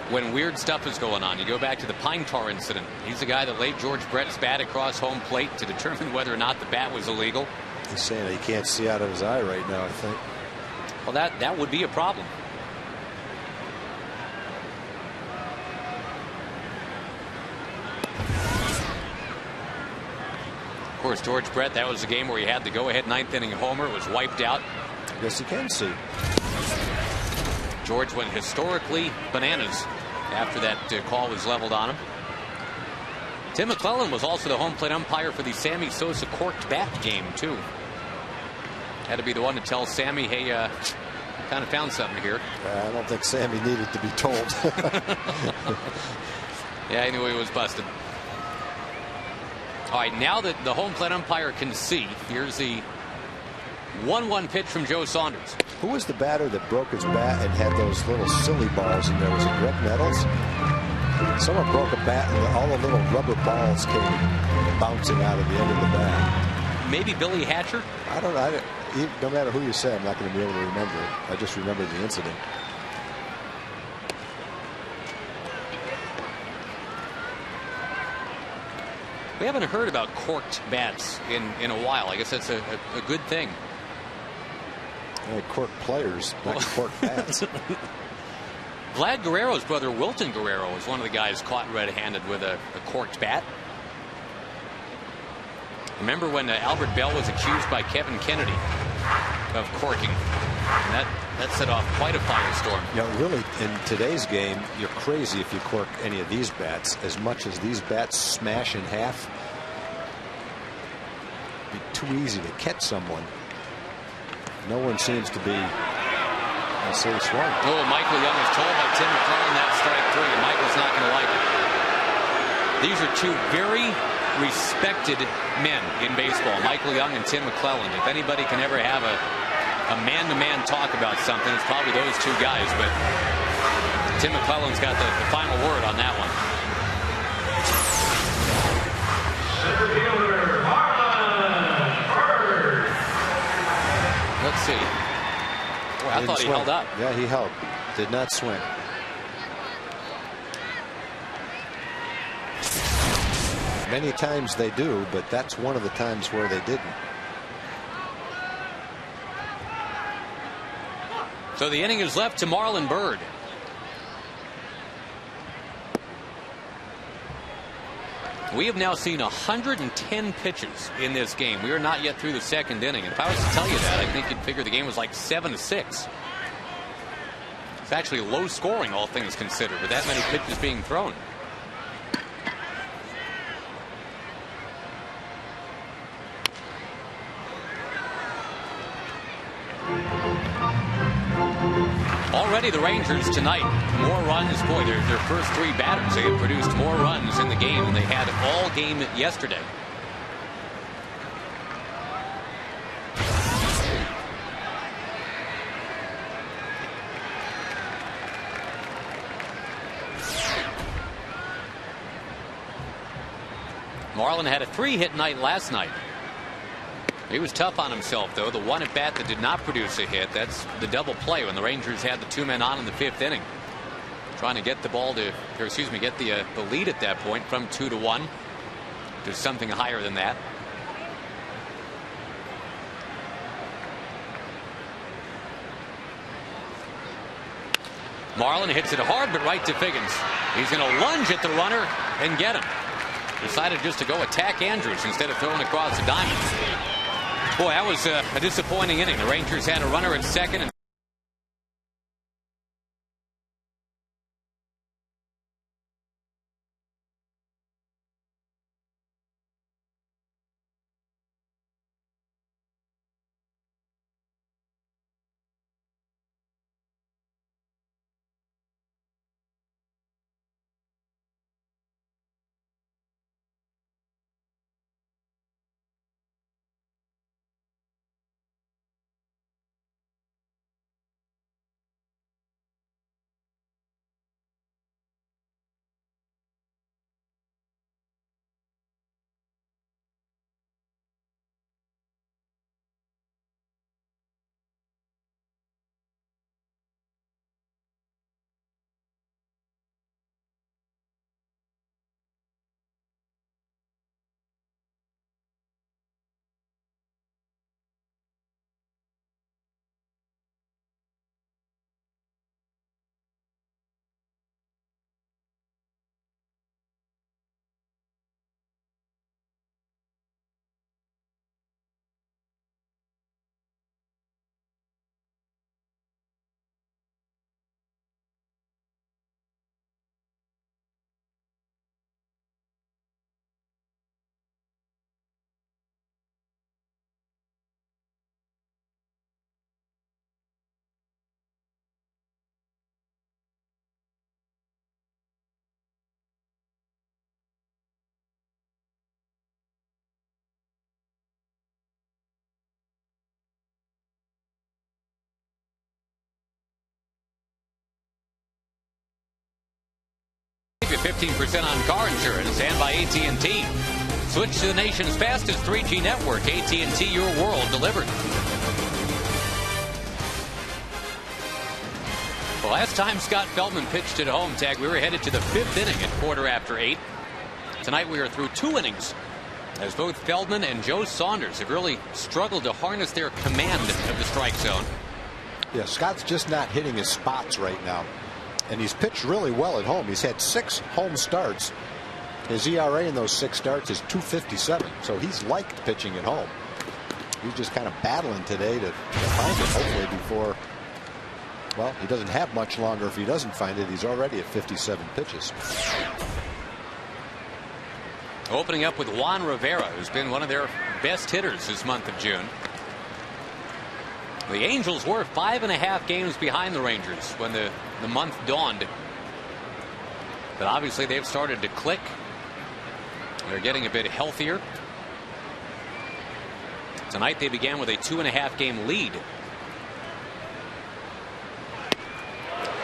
when weird stuff is going on. You go back to the pine tar incident. He's the guy that laid George Brett's bat across home plate to determine whether or not the bat was illegal. He's saying he can't see out of his eye right now, I think. Well, that would be a problem. Of course, George Brett, that was a game where he had the go-ahead ninth inning homer. It was wiped out. Yes, you can see. George went historically bananas after that call was leveled on him. Tim McClellan was also the home plate umpire for the Sammy Sosa corked bat game, too. Had to be the one to tell Sammy, hey, kind of found something here. I don't think Sammy needed to be told. Yeah, he knew he was busted. All right, now that the home plate umpire can see, here's the 1-1 pitch from Joe Saunders. Who was the batter that broke his bat and had those little silly balls in there? Was it Greg Nettles? Someone broke a bat and all the little rubber balls came bouncing out of the end of the bat. Maybe Billy Hatcher? I don't know. No matter who you say, I'm not going to be able to remember it. I just remember the incident. We haven't heard about corked bats in a while. I guess that's a good thing. Yeah, corked players, not corked bats. Vlad Guerrero's brother Wilton Guerrero was one of the guys caught red-handed with a corked bat. Remember when Albert Bell was accused by Kevin Kennedy of corking? And that set off quite a firestorm. Yeah, really, in today's game, you're crazy if you cork any of these bats. As much as these bats smash in half, it'd be too easy to catch someone. No one seems to be. I say swung. Oh, Michael Young was told by Tim McClellan that's strike 3, and Michael's not going to like it. These are two very respected men in baseball, Michael Young and Tim McClellan. If anybody can ever have a man-to-man talk about something, it's probably those two guys, but Tim McClellan's got the final word on that one. Center fielder, Marlon Byrd. Let's see. Boy, I thought he held up. Yeah, he held. Did not swing. Many times they do, but that's one of the times where they didn't. So the inning is left to Marlon Byrd. We have now seen 110 pitches in this game. We are not yet through the second inning. And if I was to tell you that, I think you'd figure the game was like 7-6. It's actually low scoring, all things considered, with that many pitches being thrown. Already the Rangers tonight, more runs. Boy, their first 3 batters, they have produced more runs in the game than they had all game yesterday. Marlon had a 3-hit night last night. He was tough on himself, though. The one at bat that did not produce a hit, that's the double play when the Rangers had the 2 men on in the 5th inning. Trying to get the ball to, or excuse me, get the lead at that point from 2-1 to something higher than that. Marlon hits it hard, but right to Figgins. He's going to lunge at the runner and get him. Decided just to go attack Andrews instead of throwing across the diamond. Boy, that was a disappointing inning. The Rangers had a runner at second. And Save you 15% on car insurance, and by AT&T. Switch to the nation's fastest 3G network. AT&T, your world delivered. The last time Scott Feldman pitched at home, Tag, we were headed to the 5th inning at 8:15. Tonight we are through 2 innings, as both Feldman and Joe Saunders have really struggled to harness their command of the strike zone. Yeah, Scott's just not hitting his spots right now. And he's pitched really well at home. He's had 6 home starts. His ERA in those 6 starts is .257. So he's liked pitching at home. He's just kind of battling today to find it, hopefully before, well, he doesn't have much longer. If he doesn't find it, he's already at 57 pitches. Opening up with Juan Rivera, who's been one of their best hitters this month of June. The Angels were 5.5 games behind the Rangers when the month dawned. But obviously they've started to click. They're getting a bit healthier. Tonight they began with a 2.5 game lead.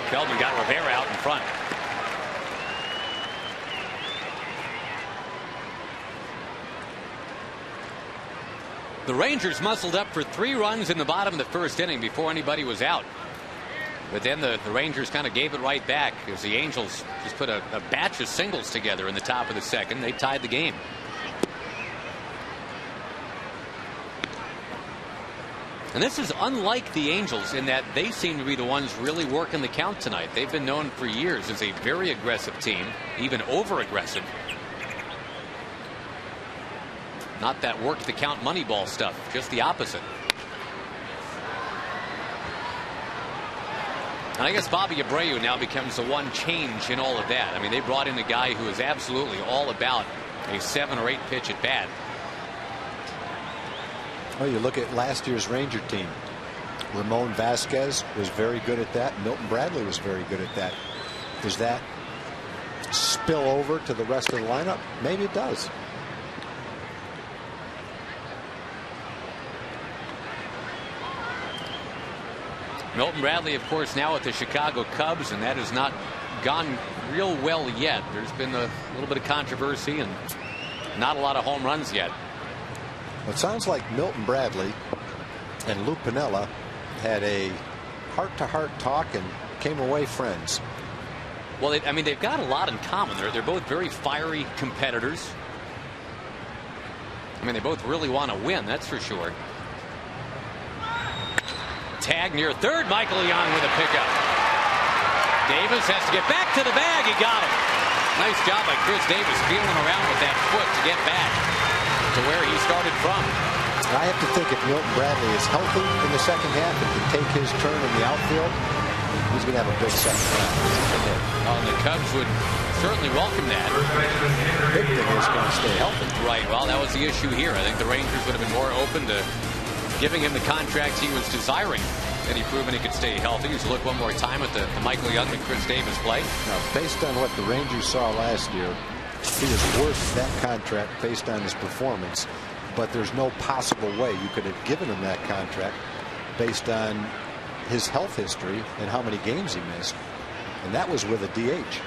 Feldman got Rivera out in front. The Rangers muscled up for 3 runs in the bottom of the 1st inning before anybody was out. But then the Rangers kind of gave it right back as the Angels just put a batch of singles together in the top of the 2nd. They tied the game. And this is unlike the Angels in that they seem to be the ones really working the count tonight. They've been known for years as a very aggressive team, even over-aggressive. Not that work the count Moneyball stuff, just the opposite. And I guess Bobby Abreu now becomes the one change in all of that. I mean, they brought in a guy who is absolutely all about a 7 or 8 pitch at bat. Well, you look at last year's Ranger team. Ramon Vasquez was very good at that. Milton Bradley was very good at that. Does that spill over to the rest of the lineup? Maybe it does. Milton Bradley, of course, now with the Chicago Cubs, and that has not gone real well yet. There's been a little bit of controversy and not a lot of home runs yet. It sounds like Milton Bradley and Lou Piniella had a heart-to-heart talk and came away friends. Well, I mean, they've got a lot in common. They're both very fiery competitors. I mean, they both really want to win, that's for sure. Tag near third. Michael Young with a pickup. Davis has to get back to the bag. He got him. Nice job by Chris Davis feeling around with that foot to get back to where he started from. I have to think if Milton Bradley is healthy in the 2nd half and can take his turn in the outfield, he's going to have a big 2nd half. And the Cubs would certainly welcome that. The big thing is going to stay healthy. Right. Well, that was the issue here. I think the Rangers would have been more open to giving him the contract he was desiring had he proven he could stay healthy. Just look one more time at the Michael Young and Chris Davis play. Now, based on what the Rangers saw last year, he is worth that contract based on his performance. But there's no possible way you could have given him that contract based on his health history and how many games he missed. And that was with a DH.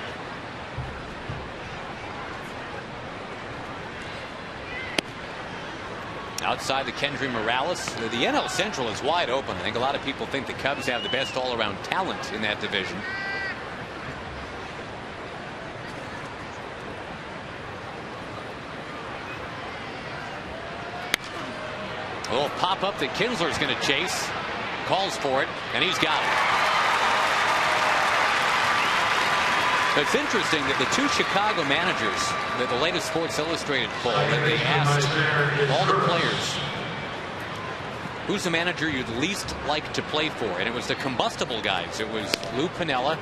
Outside the Kendry Morales, the NL Central is wide open. I think a lot of people think the Cubs have the best all-around talent in that division. A little pop-up that Kinsler's going to chase. Calls for it, and he's got it. It's interesting that the 2 Chicago managers, that the latest Sports Illustrated poll, that they asked all the players, who's the manager you'd least like to play for? And it was the combustible guys. It was Lou Piniella,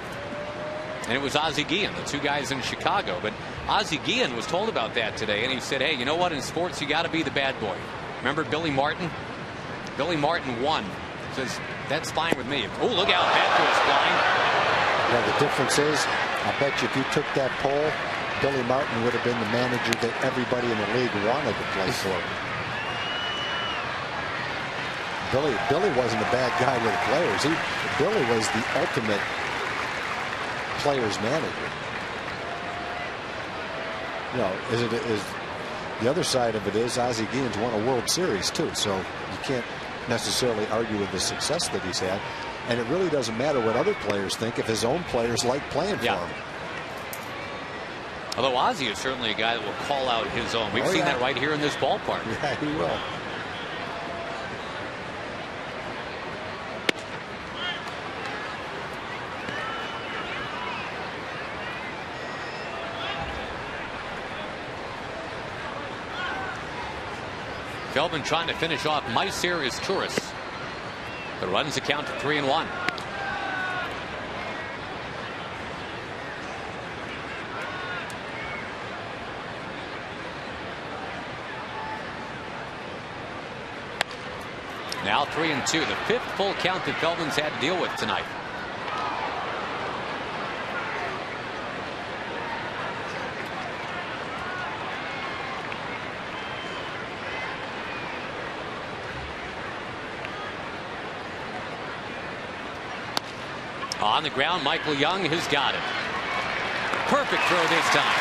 and it was Ozzie Guillen, the 2 guys in Chicago. But Ozzie Guillen was told about that today, and he said, hey, you know what? In sports, you got to be the bad boy. Remember Billy Martin? Billy Martin won. Says, that's fine with me. Oh, look out, that goes flying. Yeah, the difference is, I bet you if you took that poll, Billy Martin would have been the manager that everybody in the league wanted to play for. Billy wasn't a bad guy with players. Billy was the ultimate players manager. you know, is the other side of it is Ozzie Guillen's won a World Series too, so you can't necessarily argue with the success that he's had. And it really doesn't matter what other players think if his own players like playing for him. Although Ozzie is certainly a guy that will call out his own. We've seen that right here in this ballpark. Yeah, he will. Feldman trying to finish off Meiser is Turris. The runs account to 3-1. Now 3-2. The fifth full count that Feldman's had to deal with tonight. On the ground, Michael Young has got it. Perfect throw this time.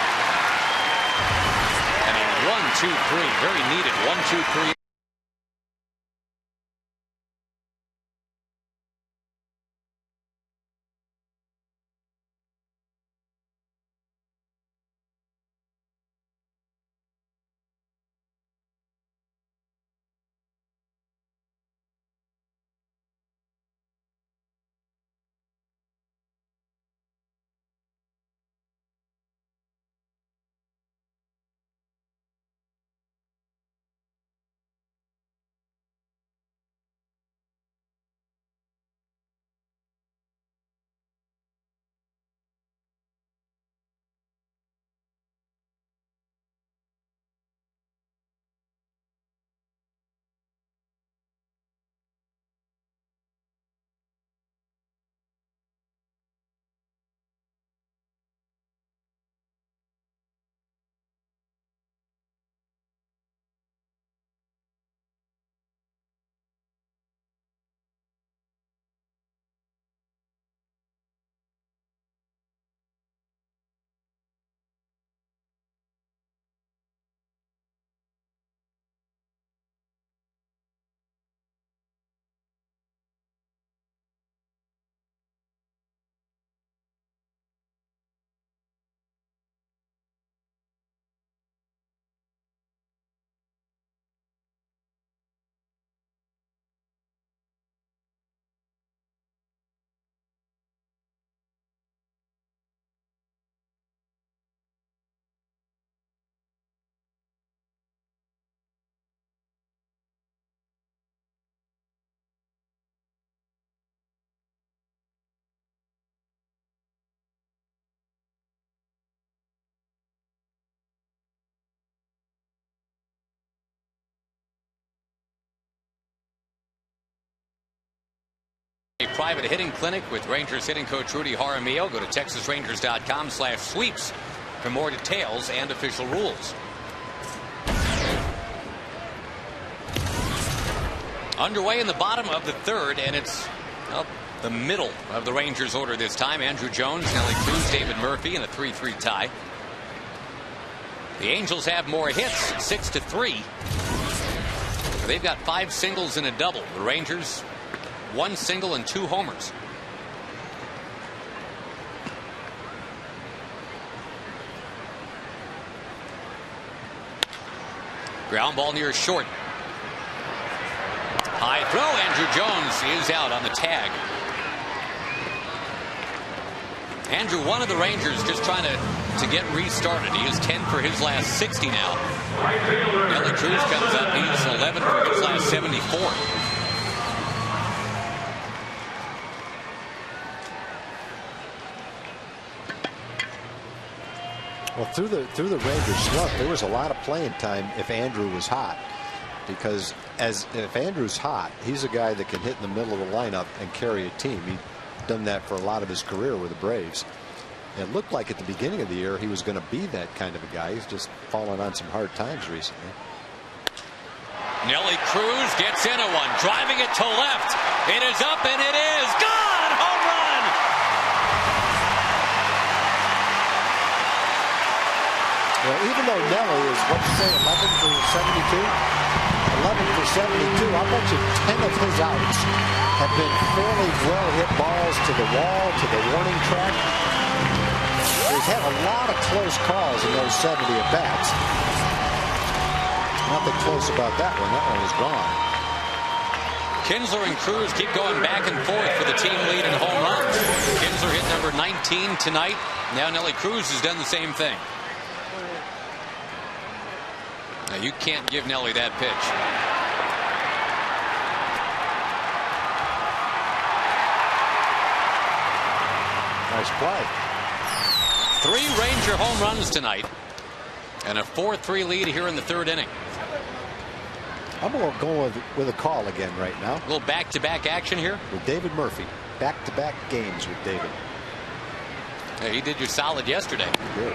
And a 1-2-3. Very needed 1-2-3. A private hitting clinic with Rangers hitting coach Rudy Jaramillo. Go to TexasRangers.com/sweeps for more details and official rules. Underway in the bottom of the third, and it's up the middle of the Rangers order this time. Andrew Jones, Nelly Cruz, David Murphy in a 3-3 tie. The Angels have more hits, 6-3. They've got 5 singles and a double. The Rangers, 1 single and 2 homers. Ground ball near short. High throw. Andrew Jones is out on the tag. Andrew, one of the Rangers just trying to get restarted. He is 10 for his last 60 now. Nelly Cruz comes up. He's 11 for his last 74. Well, through the Rangers slump, there was a lot of playing time if Andrew was hot, because if Andrew's hot, he's a guy that can hit in the middle of the lineup and carry a team. He's done that for a lot of his career with the Braves. It looked like at the beginning of the year he was going to be that kind of a guy. He's just fallen on some hard times recently. Nelly Cruz gets into one, driving it to left. It is up and it is gone. Home run. Well, even though Nelly is, what you say, 11 for 72? 11 for 72, I'll bet you 10 of his outs have been fairly well-hit balls to the wall, to the warning track. He's had a lot of close calls in those 70 at-bats. Nothing close about that one. That one was gone. Kinsler and Cruz keep going back and forth for the team lead in home runs. Kinsler hit number 19 tonight. Now Nelly Cruz has done the same thing. Now you can't give Nelly that pitch. Nice play. 3 Ranger home runs tonight and a 4-3 lead here in the 3rd inning. I'm going to go with a call again right now. A little back-to-back action here with David Murphy. Back-to-back games with David. Hey, he did you solid yesterday. Good.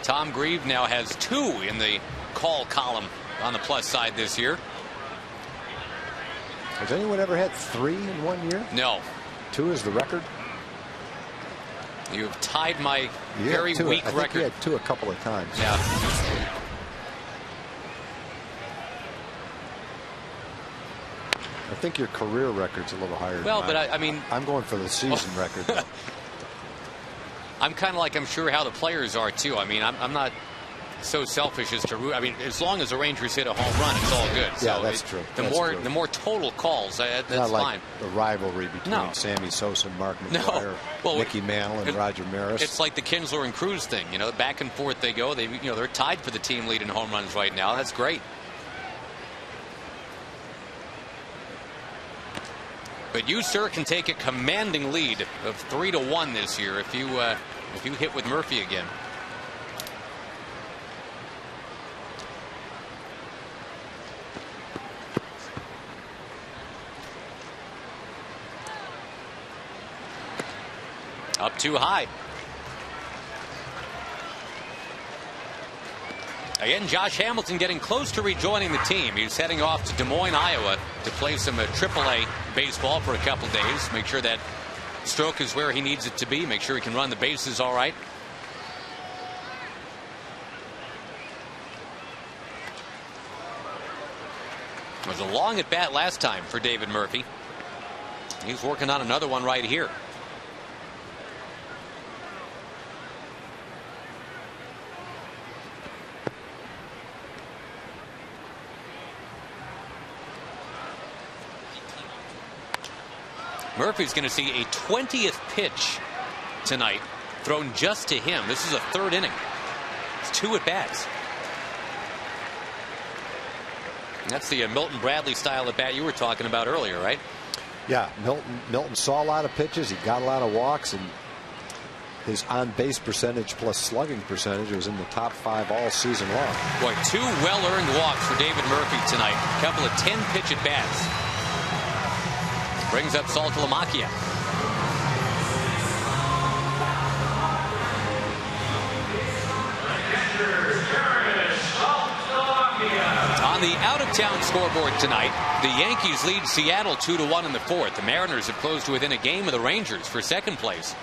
Tom Grieve now has 2 in the call column on the plus side this year. Has anyone ever had 3 in 1 year? No. 2 is the record. You've tied my very weak record. I think you had 2 a couple of times. Yeah. I think your career record's a little higher. Well, than but I mean, I'm going for the season record. Though. I'm kind of like I'm sure how the players are too. I mean, I'm not so selfish as to root. I mean, as long as the Rangers hit a home run, it's all good. Yeah, so that's true. The more total calls, that's not like fine. The rivalry between Sammy Sosa and Mark McGwire, Mickey Mantle and Roger Maris. It's like the Kinsler and Cruz thing. You know, back and forth they go. They're tied for the team lead in home runs right now. That's great. But you, sir, can take a commanding lead of 3-1 this year if you hit with Murphy again. Up too high. Again, Josh Hamilton getting close to rejoining the team. He's heading off to Des Moines, Iowa to play some AAA baseball for a couple days. Make sure that stroke is where he needs it to be. Make sure he can run the bases all right. It was a long at bat last time for David Murphy. He's working on another one right here. Murphy's going to see a 20th pitch tonight thrown just to him. This is a 3rd inning. It's 2 at bats. That's the Milton Bradley style at bat you were talking about earlier, right? Yeah, Milton saw a lot of pitches. He got a lot of walks, and his on-base percentage plus slugging percentage was in the top 5 all season long. Boy, 2 well-earned walks for David Murphy tonight. A couple of 10-pitch at bats. Brings up Saltalamacchia. On the out-of-town scoreboard tonight, the Yankees lead Seattle 2-1 in the 4th. The Mariners have closed to within a game of the Rangers for 2nd place.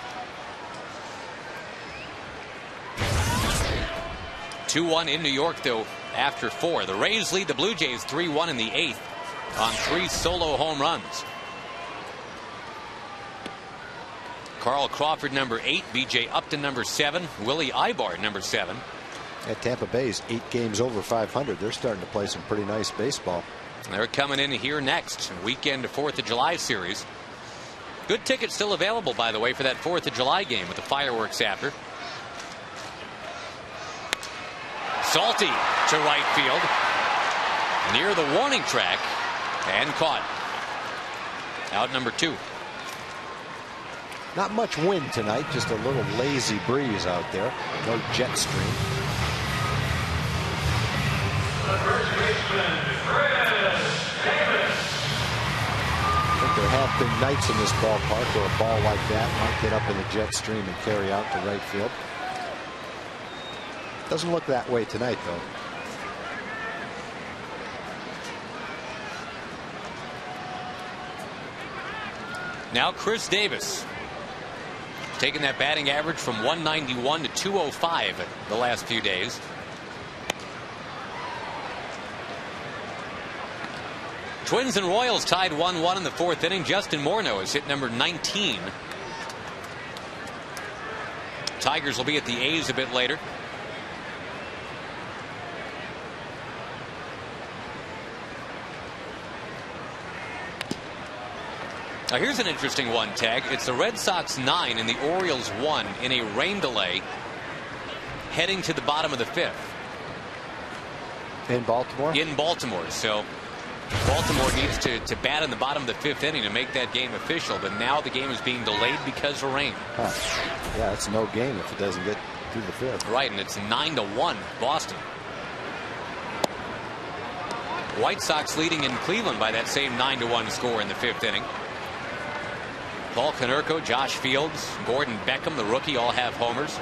2-1 in New York, though, after 4. The Rays lead the Blue Jays 3-1 in the 8th on 3 solo home runs. Carl Crawford, number 8. B.J. Upton, number 7. Willie Ibar, number 7. At Tampa Bay's 8 games over 500. They're starting to play some pretty nice baseball. They're coming in here next. Weekend 4th of July series. Good tickets still available, by the way, for that 4th of July game with the fireworks after. Salty to right field. Near the warning track. And caught. Out number 2. Not much wind tonight, just a little lazy breeze out there. No jet stream. The first baseman, Chris Davis. I think there have been nights in this ballpark where a ball like that might get up in the jet stream and carry out to right field. Doesn't look that way tonight, though. Now Chris Davis. taking that batting average from 191 to 205 the last few days. Twins and Royals tied 1-1 in the 4th inning. Justin Morneau has hit number 19. Tigers will be at the A's a bit later. Now here's an interesting one, Tag. It's the Red Sox 9 and the Orioles 1 in a rain delay heading to the bottom of the 5th. In Baltimore? In Baltimore. So Baltimore needs to bat in the bottom of the 5th inning to make that game official. But now the game is being delayed because of rain. Huh. Yeah, it's no game if it doesn't get through the 5th. Right, and it's 9-1 Boston. White Sox leading in Cleveland by that same 9-1 score in the 5th inning. Paul Konerko, Josh Fields, Gordon Beckham, the rookie, all have homers.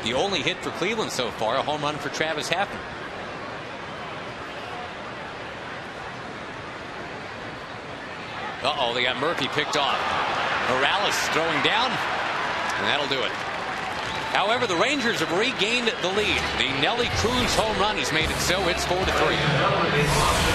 The only hit for Cleveland so far, a home run for Travis Happen. Uh-oh, they got Murphy picked off. Morales throwing down, and that'll do it. However, the Rangers have regained the lead. The Nelly Cruz home run has made it so. It's 4-3.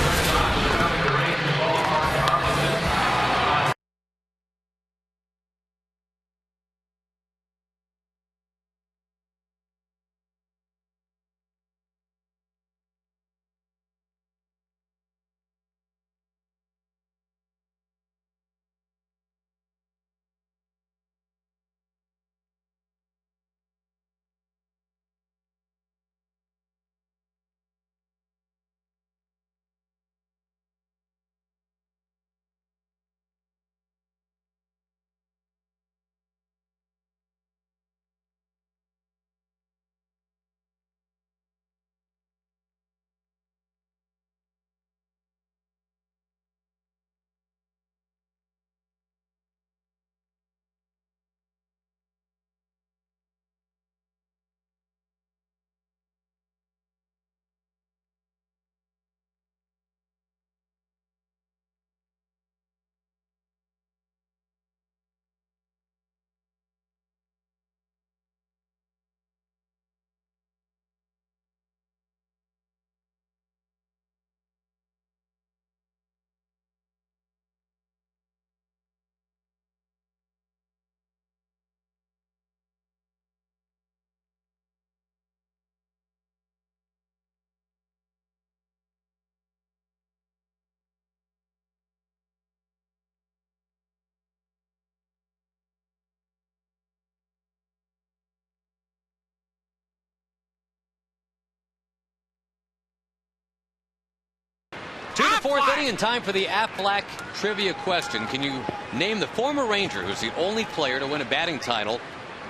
To the 4th inning, in time for the Aflac trivia question. Can you name the former Ranger who's the only player to win a batting title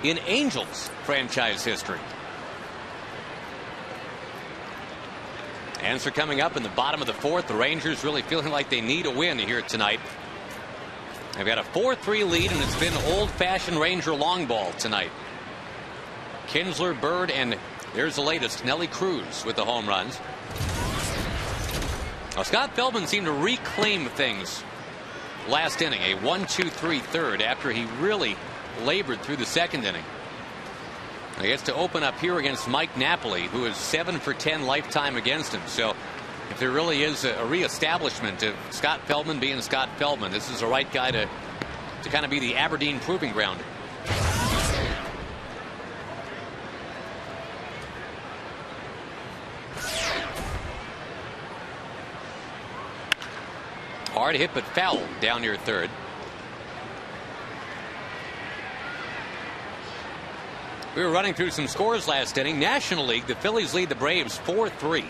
in Angels franchise history? Answer coming up in the bottom of the 4th. The Rangers really feeling like they need a win here tonight. They've got a 4-3 lead, and it's been old-fashioned Ranger long ball tonight. Kinsler, Bird, and there's the latest, Nelly Cruz with the home runs. Well, Scott Feldman seemed to reclaim things last inning, a 1-2-3 third after he really labored through the 2nd inning. He gets to open up here against Mike Napoli, who is 7 for 10 lifetime against him. So if there really is a reestablishment of Scott Feldman being Scott Feldman, this is the right guy to kind of be the Aberdeen proving ground. Hard hit, but foul down near 3rd. We were running through some scores last inning. National League, the Phillies lead the Braves 4-3.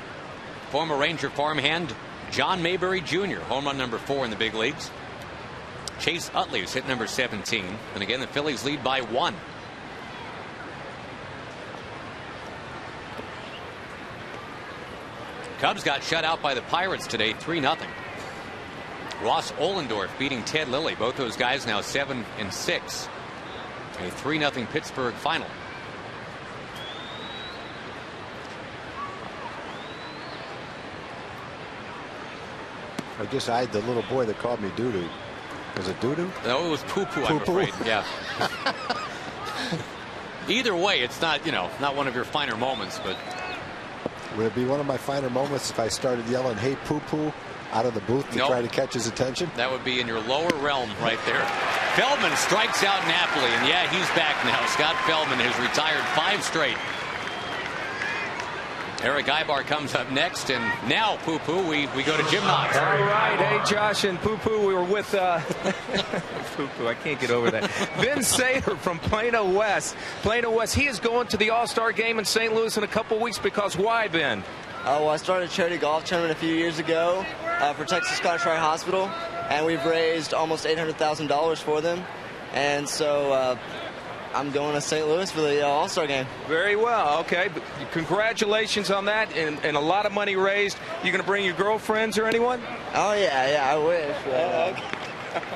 Former Ranger farmhand John Mayberry Jr., home run number 4 in the big leagues. Chase Utley's hit number 17. And again, the Phillies lead by 1. Cubs got shut out by the Pirates today, 3-0. Ross Ohlendorf beating Ted Lilly. Both those guys now 7-6. A 3-0 Pittsburgh final. I just eyed the little boy that called me doo-doo. Was it doo-doo? No, it was poo-poo, I'm afraid. Yeah. Either way, it's not, not one of your finer moments, but Would it be one of my finer moments if I started yelling, "Hey, poo-poo," out of the booth to try to catch his attention? that would be in your lower realm right there. Feldman strikes out Napoli, and yeah, he's back now. Scott Feldman has retired 5 straight. Eric Ibar comes up next, and now, Poo-Poo, we go to Jim Knox. All right. Hey, Josh and Poo-Poo, we were with Poo-Poo, I can't get over that. Ben Sater from Plano West. Plano West, he is going to the All-Star game in St. Louis in a couple weeks because why, Ben? Well, I started a charity golf tournament a few years ago for Texas Scottish Rite Hospital, and we've raised almost $800,000 for them. And so I'm going to St. Louis for the All-Star game. Very well. Okay. Congratulations on that, and a lot of money raised. You going to bring your girlfriends or anyone? Oh, yeah, I wish.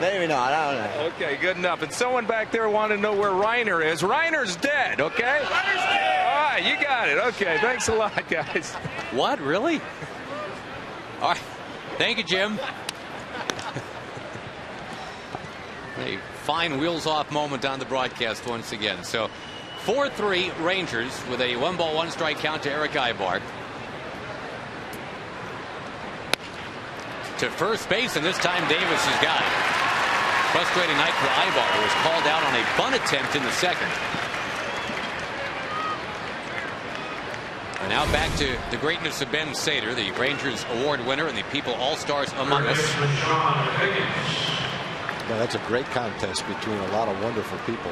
Maybe not. I don't know. Okay, good enough. And someone back there wanted to know where Reiner is. Reiner's dead, okay? Reiner's dead. All right, you got it. Okay, thanks a lot, guys. What, really? All right. Thank you, Jim. A fine wheels-off moment on the broadcast once again. So 4-3 Rangers with a 1-ball, 1-strike count to Eric Ibar. To first base, and this time Davis has got it. Frustrating night for Ibar, who was called out on a bunt attempt in the second. And now back to the greatness of Ben Sater, the Rangers award winner and the People All-Stars among us. Yeah, that's a great contest between a lot of wonderful people.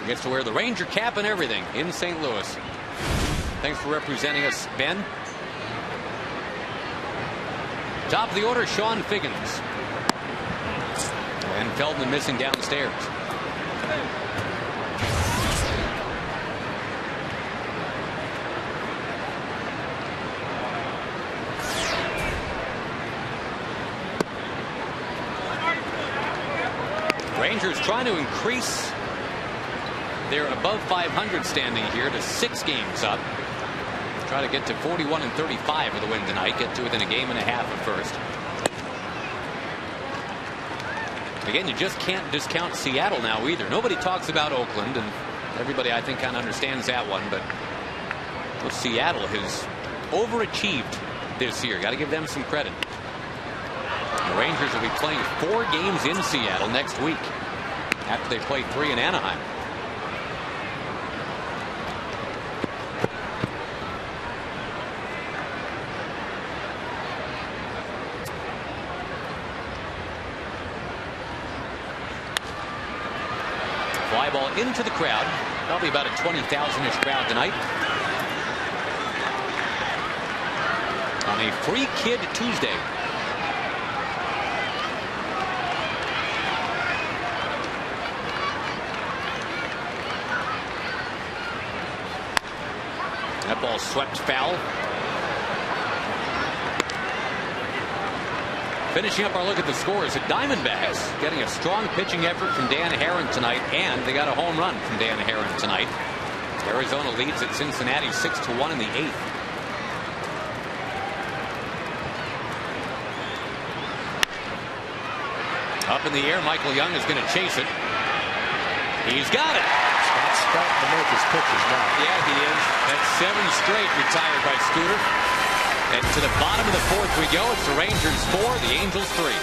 He gets to wear the Ranger cap and everything in St. Louis. Thanks for representing us, Ben. Top of the order, Sean Figgins. And Feldman missing downstairs. Rangers trying to increase their above 500 standing here to 6 games up. Try to get to 41 and 35 with a win tonight. Get to within a game and a half of first. Again, you just can't discount Seattle now either. Nobody talks about Oakland, and everybody I think kind of understands that one. But well, Seattle has overachieved this year. Got to give them some credit. The Rangers will be playing 4 games in Seattle next week after they play 3 in Anaheim. Fly ball into the crowd. Probably about a 20,000-ish crowd tonight. On a Free Kid Tuesday. That ball swept foul. Finishing up our look at the scores, the Diamondbacks getting a strong pitching effort from Dan Herron tonight, and they got a home run from Dan Herron tonight. Arizona leads at Cincinnati 6-1 in the 8th. Up in the air, Michael Young is going to chase it. He's got it. Scott's starting to make his pitches now. Yeah, he is. That's 7 straight retired by Scooter. And to the bottom of the 4th we go. It's the Rangers 4, the Angels 3.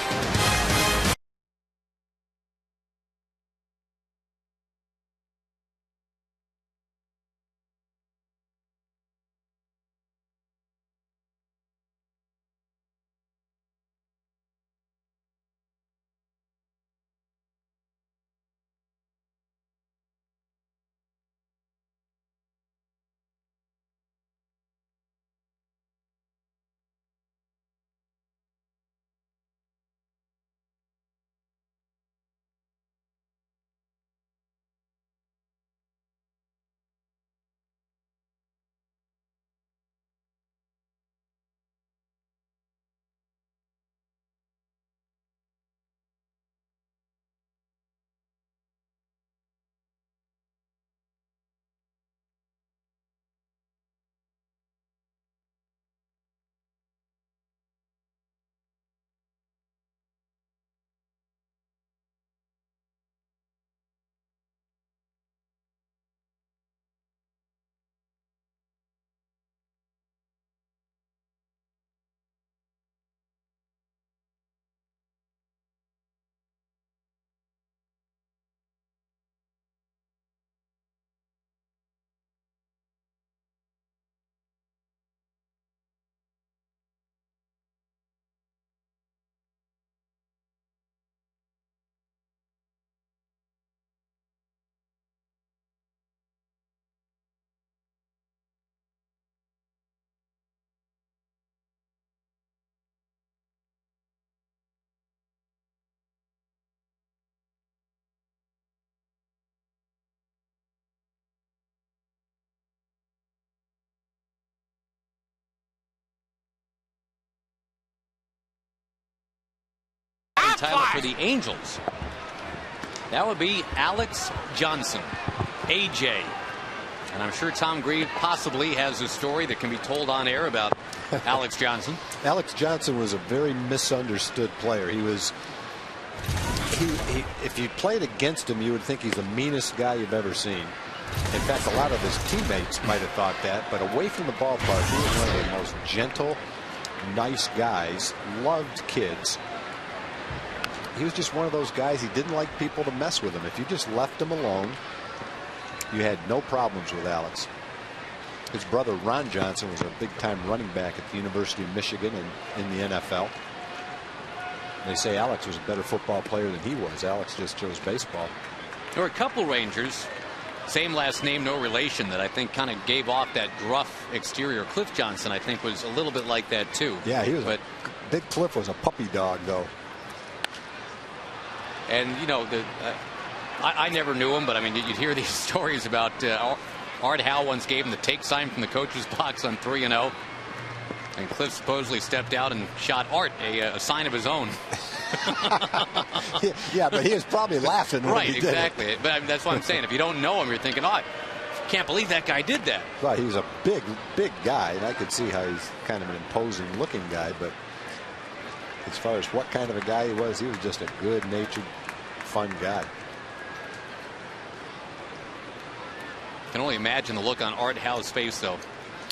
title for the Angels. That would be Alex Johnson, AJ. And I'm sure Tom Grieve possibly has a story that can be told on air about Alex Johnson. Alex Johnson was a very misunderstood player. He was. If you played against him, you would think he's the meanest guy you've ever seen. In fact, a lot of his teammates might have thought that, but away from the ballpark, he was one of the most gentle, nice guys, loved kids. He was just one of those guys, he didn't like people to mess with him. If you just left him alone, you had no problems with Alex. His brother Ron Johnson was a big-time running back at the University of Michigan and in the NFL. They say Alex was a better football player than he was. Alex just chose baseball. There were a couple Rangers, same last name, no relation, that I think kind of gave off that gruff exterior. Cliff Johnson, I think, was a little bit like that too. Yeah, he was. But Big Cliff was a puppy dog, though. And you know, I never knew him, but I mean, you'd hear these stories about Art Howe once gave him the take sign from the coach's box on 3-0. And Cliff supposedly stepped out and shot Art a sign of his own. Yeah, but he was probably laughing when right, he did exactly. it. But I mean, that's what I'm saying. If you don't know him, you're thinking, oh, I can't believe that guy did that. Right, he was a big guy, and I could see how he's kind of an imposing-looking guy. But as far as what kind of a guy he was just a good-natured, fun guy. I can only imagine the look on Art Howe's face, though,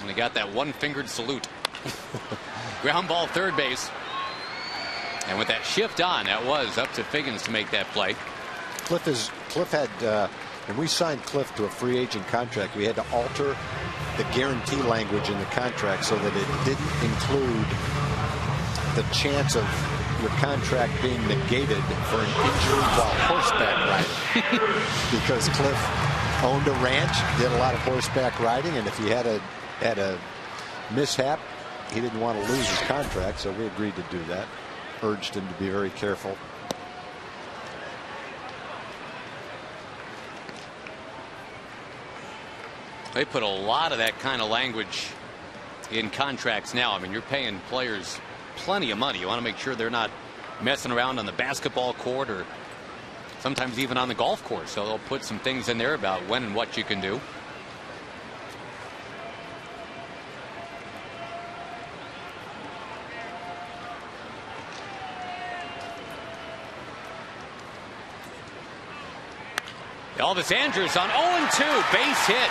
when he got that one-fingered salute. Ground ball, third base. And with that shift on, that was up to Figgins to make that play. Cliff had when we signed Cliff to a free agent contract, we had to alter the guarantee language in the contract so that it didn't include the chance of your contract being negated for an injury while horseback riding. Because Cliff owned a ranch, did a lot of horseback riding, and if he had a mishap, he didn't want to lose his contract, so we agreed to do that. Urged him to be very careful. They put a lot of that kind of language in contracts now. I mean, you're paying players plenty of money. You want to make sure they're not messing around on the basketball court or sometimes even on the golf course. So they'll put some things in there about when and what you can do. Elvis Andrus on 0-2, base hit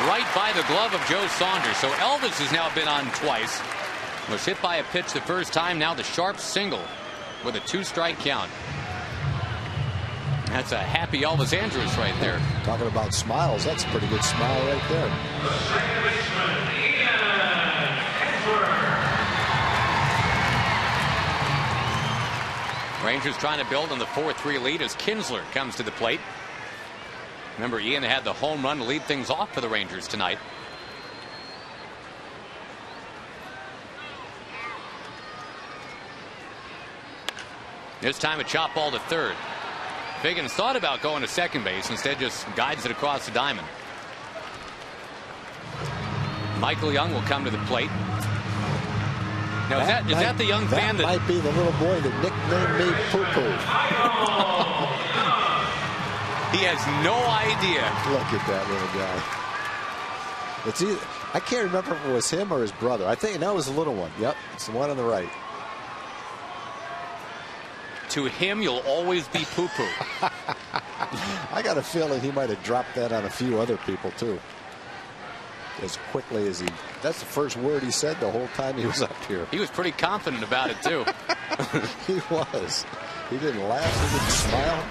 right by the glove of Joe Saunders. So Elvis has now been on twice. Was hit by a pitch the first time. Now the sharp single with a 2-strike count. That's a happy Elvis Andrus right there. Talking about smiles, that's a pretty good smile right there. The second baseman, Ian Kinsler. Rangers trying to build on the 4-3 lead as Kinsler comes to the plate. Remember, Ian had the home run to lead things off for the Rangers tonight. This time a chop ball to third. Figgins thought about going to second base, instead just guides it across the diamond. Michael Young will come to the plate. Now, is that the young fan that might be the little boy that nicknamed me Poo Poo? he has no idea. Look at that little guy. It's either, I can't remember if it was him or his brother. I think that was the little one. Yep, it's the one on the right. To him, you'll always be Poo Poo. I got a feeling he might have dropped that on a few other people too. As quickly as that's the first word he said the whole time he was up here. He was pretty confident about it too. He was. He didn't laugh. He didn't smile.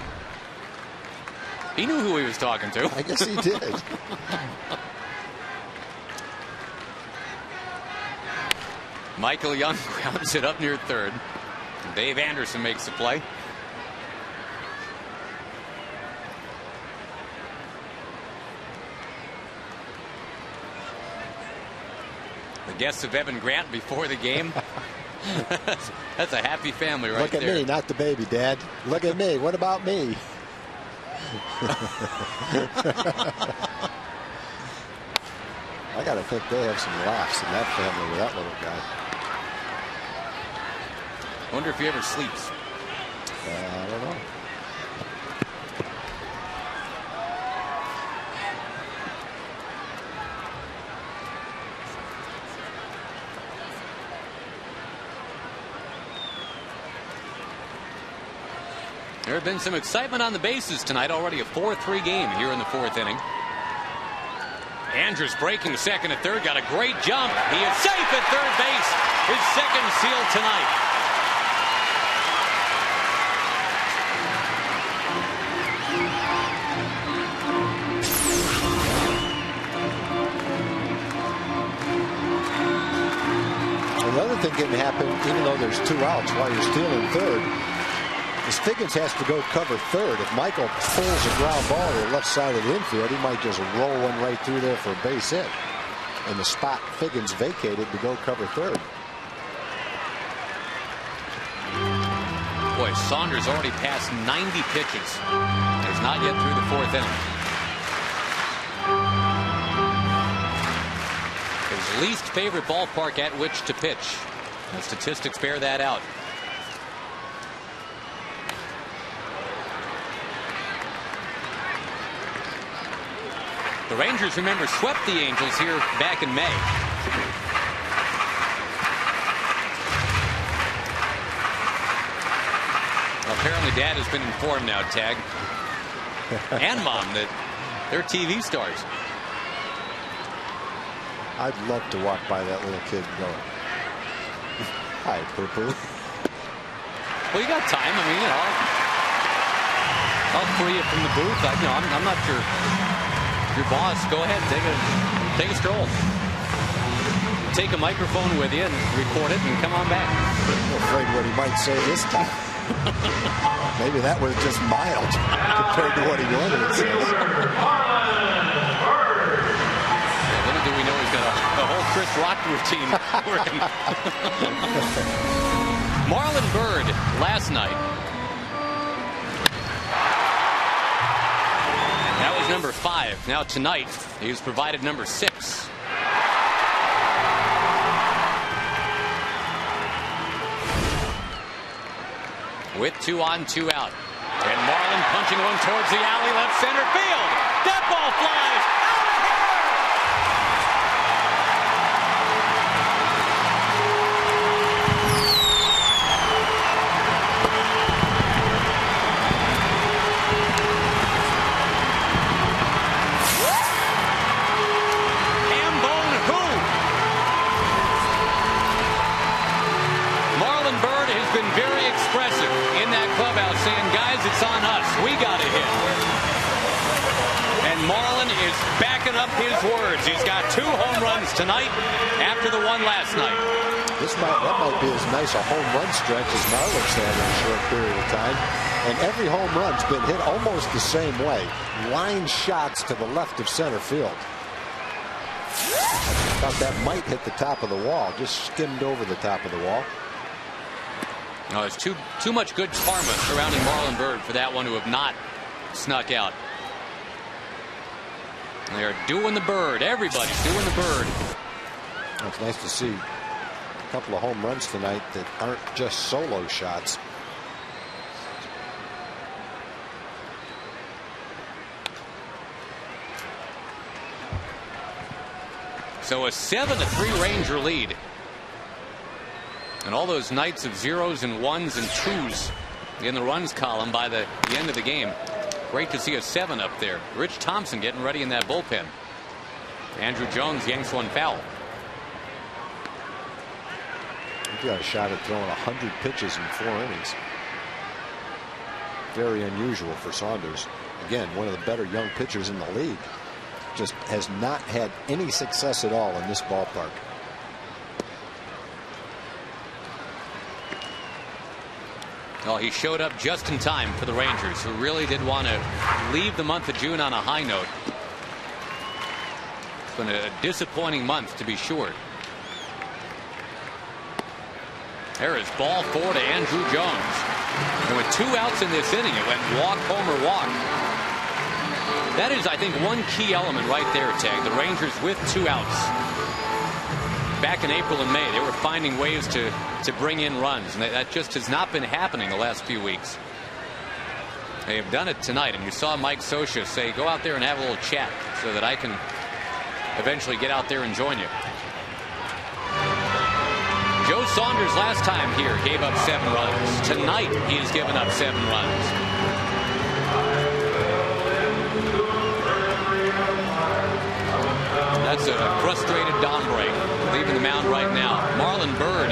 He knew who he was talking to. I guess he did. Michael Young grounds it up near third. Dave Anderson makes the play. The guests of Evan Grant before the game. That's a happy family right Look at there. me, not the baby, Dad. Look at me. What about me? I got to think they have some laughs in that family with that little guy. Wonder if he ever sleeps. I don't know. There have been some excitement on the bases tonight. Already a 4-3 game here in the 4th inning. Andrews breaking second and third. Got a great jump. He is safe at third base. His second steal tonight. The other thing can happen, even though there's 2 outs while you're stealing third, is Figgins has to go cover third. If Michael pulls a ground ball to the left side of the infield, he might just roll one right through there for a base hit. And the spot Figgins vacated to go cover third. Boy, Saunders already passed 90 pitches. He's not yet through the 4th inning. His least favorite ballpark at which to pitch. The statistics bear that out. The Rangers, remember, swept the Angels here back in May. Apparently Dad has been informed now, Tag, and Mom, that they're TV stars. I'd love to walk by that little kid and go, "Hi, Poo-Poo." Well, you got time. I mean, you know, I'll free you from the booth. I'm not your boss. Go ahead, take a stroll. Take a microphone with you and record it and come on back. I'm afraid what he might say this time. Maybe that was just mild compared to what he normally says. Little do we know he's got a whole Chris Rock routine working. Marlon Byrd last night. That was number 5. Now tonight, he's provided number 6. With 2 on, 2 out. And Marlin punching one towards the alley, left center field. That ball flies out of Hambone who? Marlon Byrd has been very expressive in that clubhouse, saying, guys, it's on us. We got to hit. And Marlon is backing up his words. He's got 2 home runs tonight after the one last night. That might be as nice a home run stretch as Marlon's had in a short period of time. And every home run's been hit almost the same way. Line shots to the left of center field. I thought that might hit the top of the wall. Just skimmed over the top of the wall. No, there's too much good karma surrounding Marlon Byrd for that one to have not snuck out. They're doing the Bird. Everybody's doing the Bird. It's nice to see a couple of home runs tonight that aren't just solo shots. So a 7-3 Ranger lead. And all those nights of 0s and 1s and 2s in the runs column by the end of the game. Great to see a 7 up there. Rich Thompson getting ready in that bullpen. Andrew Jones yanks one foul. He got a shot at throwing 100 pitches in 4 innings. Very unusual for Saunders. Again, one of the better young pitchers in the league. Just has not had any success at all in this ballpark. Well, he showed up just in time for the Rangers, who really did want to leave the month of June on a high note. It's been a disappointing month, to be sure. There is ball 4 to Andrew Jones. And with 2 outs in this inning, it went walk, homer, walk. That is, I think, one key element right there, Tag. The Rangers with 2 outs. Back in April and May, they were finding ways to bring in runs, and that just has not been happening the last few weeks. They have done it tonight, and you saw Mike Scioscia say, go out there and have a little chat so that I can eventually get out there and join you. Joe Saunders last time here gave up 7 runs. Tonight he has given up 7 runs. That's a frustrated Dombre leaving the mound right now. Marlon Byrd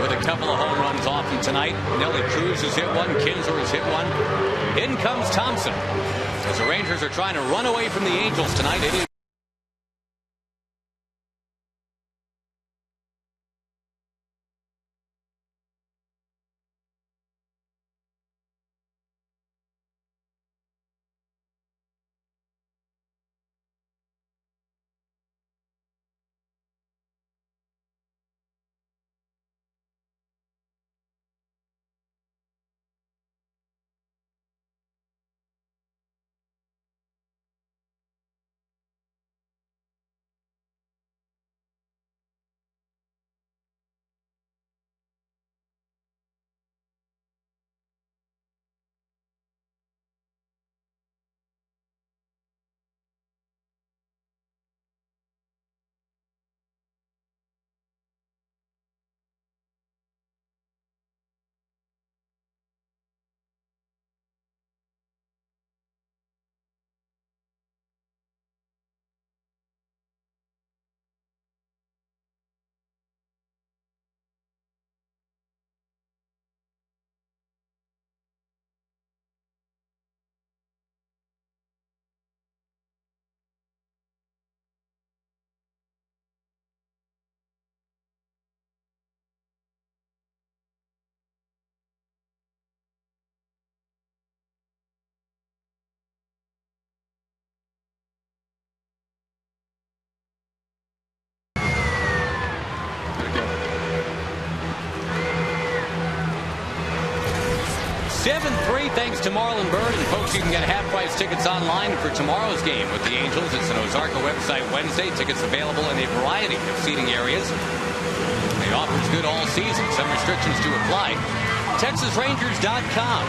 with a couple of home runs off him tonight. Nelly Cruz has hit one. Kinsler has hit one. In comes Thompson. As the Rangers are trying to run away from the Angels tonight. It is $7-3 thanks to Marlon Byrd. And folks, you can get half-price tickets online for tomorrow's game with the Angels. It's an Ozarka website Wednesday. Tickets available in a variety of seating areas. The offer's good all season. Some restrictions to apply. TexasRangers.com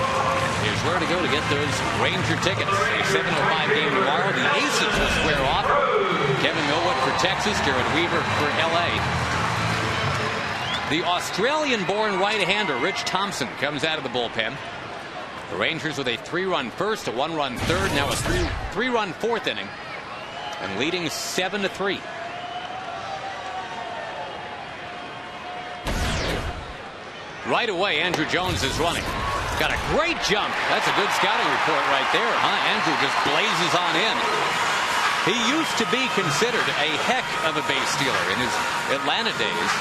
is where to go to get those Ranger tickets. A 7:05 game tomorrow. The Aces will square off. Kevin Millwood for Texas. Jared Weaver for L.A. The Australian-born right-hander Rich Thompson comes out of the bullpen. The Rangers with a 3-run first, a 1-run third, now a 3-run fourth inning, and leading 7-3. Right away, Andrew Jones is running. Got a great jump. That's a good scouting report right there, huh? Andrew just blazes on in. He used to be considered a heck of a base stealer in his Atlanta days.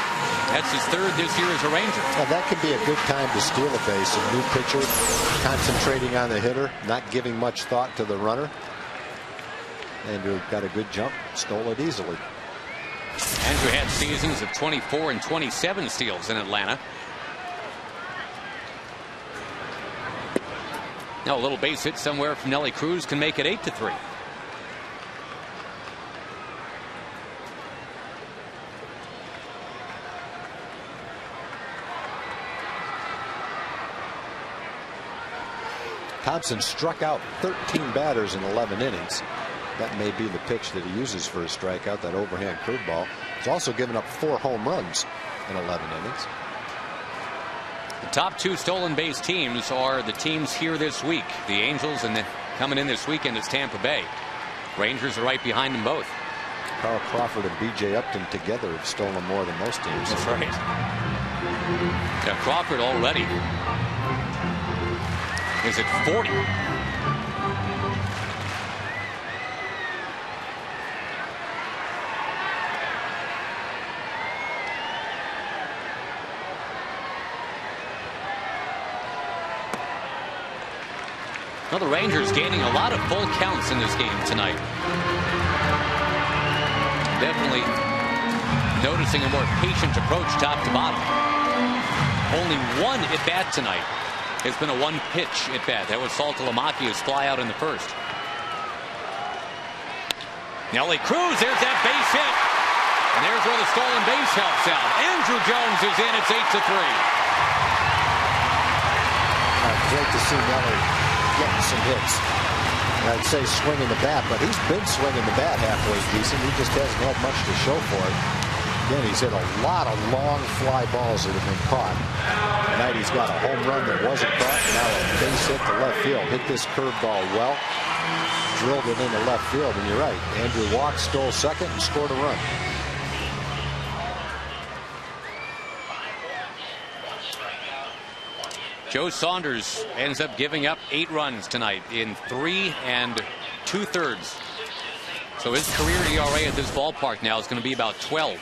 That's his 3rd this year as a Ranger. Well, that could be a good time to steal a base. A new pitcher concentrating on the hitter, not giving much thought to the runner. Andrew got a good jump, stole it easily. Andrew had seasons of 24 and 27 steals in Atlanta. Now a little base hit somewhere from Nelly Cruz can make it 8-3. Thompson struck out 13 batters in 11 innings. That may be the pitch that he uses for his strikeout, that overhand curveball. He's also given up 4 home runs in 11 innings. The top 2 stolen base teams are the teams here this week. The Angels, and then coming in this weekend is Tampa Bay. Rangers are right behind them both. Carl Crawford and B.J. Upton together have stolen more than most teams. That's right. Yeah, Crawford already is at 40. Well, the Rangers gaining a lot of full counts in this game tonight. Definitely noticing a more patient approach top to bottom. Only 1 at bat tonight has been a 1-pitch at bat. That was Saltalamacchia's fly out in the first. Nelly Cruz, there's that base hit. And there's where the stolen base helps out. Andrew Jones is in. It's 8-3. Great to see Nelly getting some hits. And I'd say swinging the bat, but he's been swinging the bat halfway decent. He just hasn't had much to show for it. Again, he's hit a lot of long fly balls that have been caught. Tonight he's got a home run that wasn't caught. Now a base hit to left field. Hit this curveball well. Drilled it into left field, and you're right. Andrew Walk stole second and scored a run. Joe Saunders ends up giving up 8 runs tonight in 3 2/3. So his career ERA at this ballpark now is going to be about 12.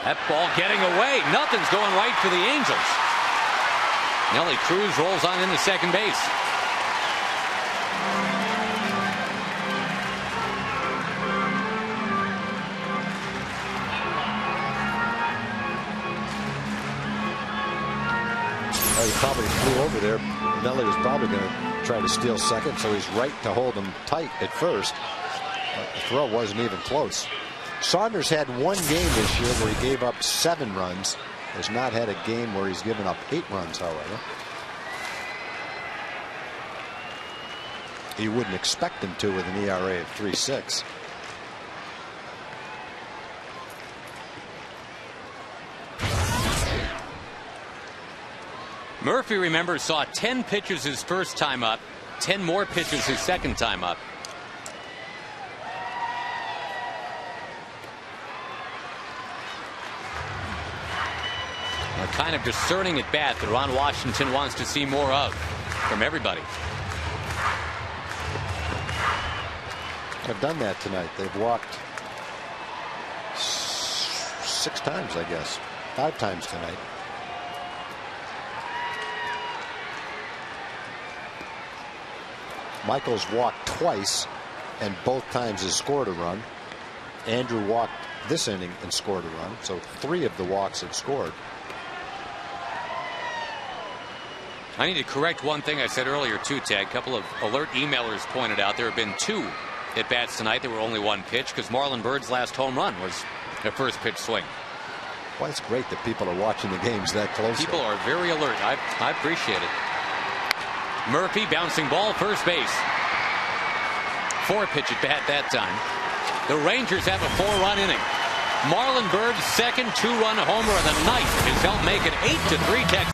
That ball getting away. Nothing's going right for the Angels. Nelly Cruz rolls on into second base. He probably flew over there. Nelly was probably going to try to steal second, so he's right to hold him tight at first. But the throw wasn't even close. Saunders had one game this year where he gave up 7 runs. Has not had a game where he's given up 8 runs, however. You wouldn't expect him to with an ERA of 3.6. Murphy, remember, saw 10 pitches his first time up, 10 more pitches his second time up. A kind of discerning at bat that Ron Washington wants to see more of from everybody. Have done that tonight. They've walked 6 times, I guess. 5 times tonight. Michaels walked twice, and both times has scored a run. Andrew walked this inning and scored a run, so 3 of the walks have scored. I need to correct one thing I said earlier too, Ted. A couple of alert emailers pointed out there have been 2 at bats tonight. There were only 1 pitch because Marlon Byrd's last home run was a first pitch swing. Well, it's great that people are watching the games that closely. People are very alert. I appreciate it. Murphy bouncing ball first base. 4 pitch at bat that time. The Rangers have a 4-run inning. Marlon Byrd's second 2-run homer of the night has helped make it 8-3 Texas.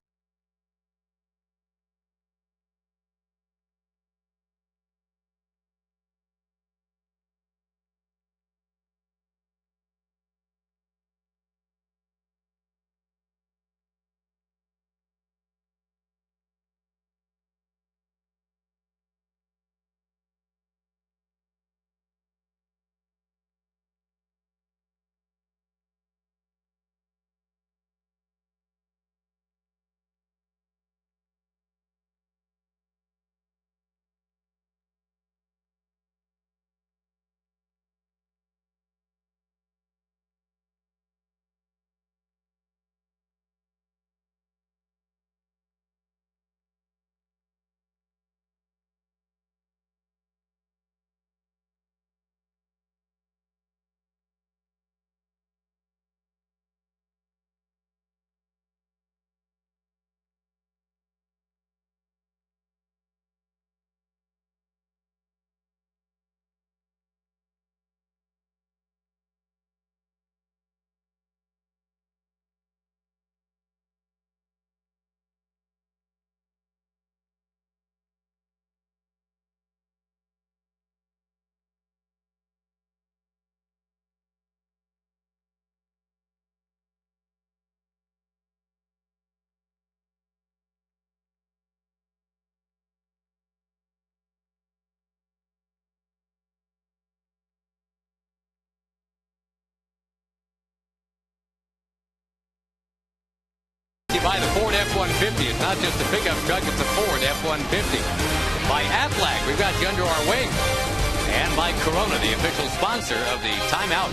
By the Ford F-150. It's not just a pickup truck, it's a Ford F-150. By Aflac, we've got you under our wing. And by Corona, the official sponsor of the timeout.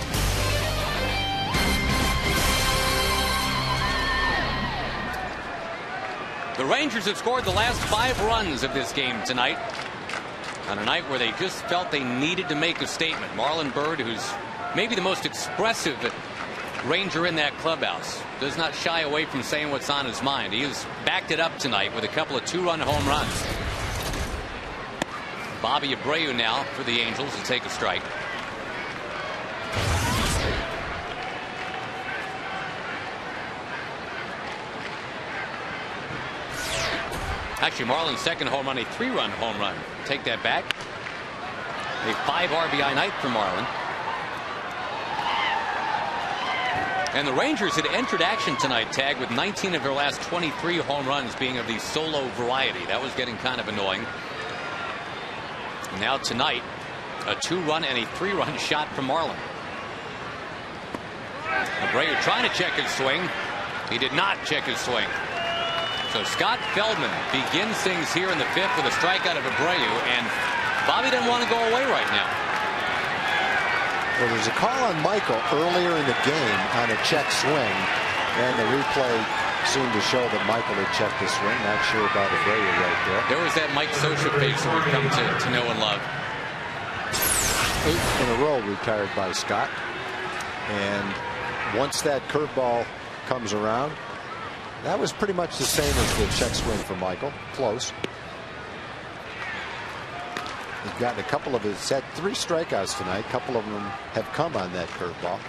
The Rangers have scored the last 5 runs of this game tonight. On a night where they just felt they needed to make a statement. Marlon Byrd, who's maybe the most expressive Ranger in that clubhouse. Does not shy away from saying what's on his mind. He has backed it up tonight with a couple of 2-run home runs. Bobby Abreu now for the Angels to take a strike. Actually, Marlin's second home run, a 3-run home run. Take that back. A 5 RBI night for Marlin. And the Rangers had entered action tonight, Tag, with 19 of their last 23 home runs being of the solo variety. That was getting kind of annoying. And now tonight, a 2-run and a 3-run shot from Marlin. Abreu trying to check his swing. He did not check his swing. So Scott Feldman begins things here in the 5th with a strikeout of Abreu, and Bobby doesn't want to go away right now. Well, there's a call on Michael earlier in the game on a check swing, and the replay seemed to show that Michael had checked his swing. Not sure about Abreu right there. There was that Mike Scioscia face that we've come to know and love. 8 in a row retired by Scott, and once that curveball comes around, that was pretty much the same as the check swing for Michael. Close. He's gotten a couple of his, had 3 strikeouts tonight. A couple of them have come on that curveball.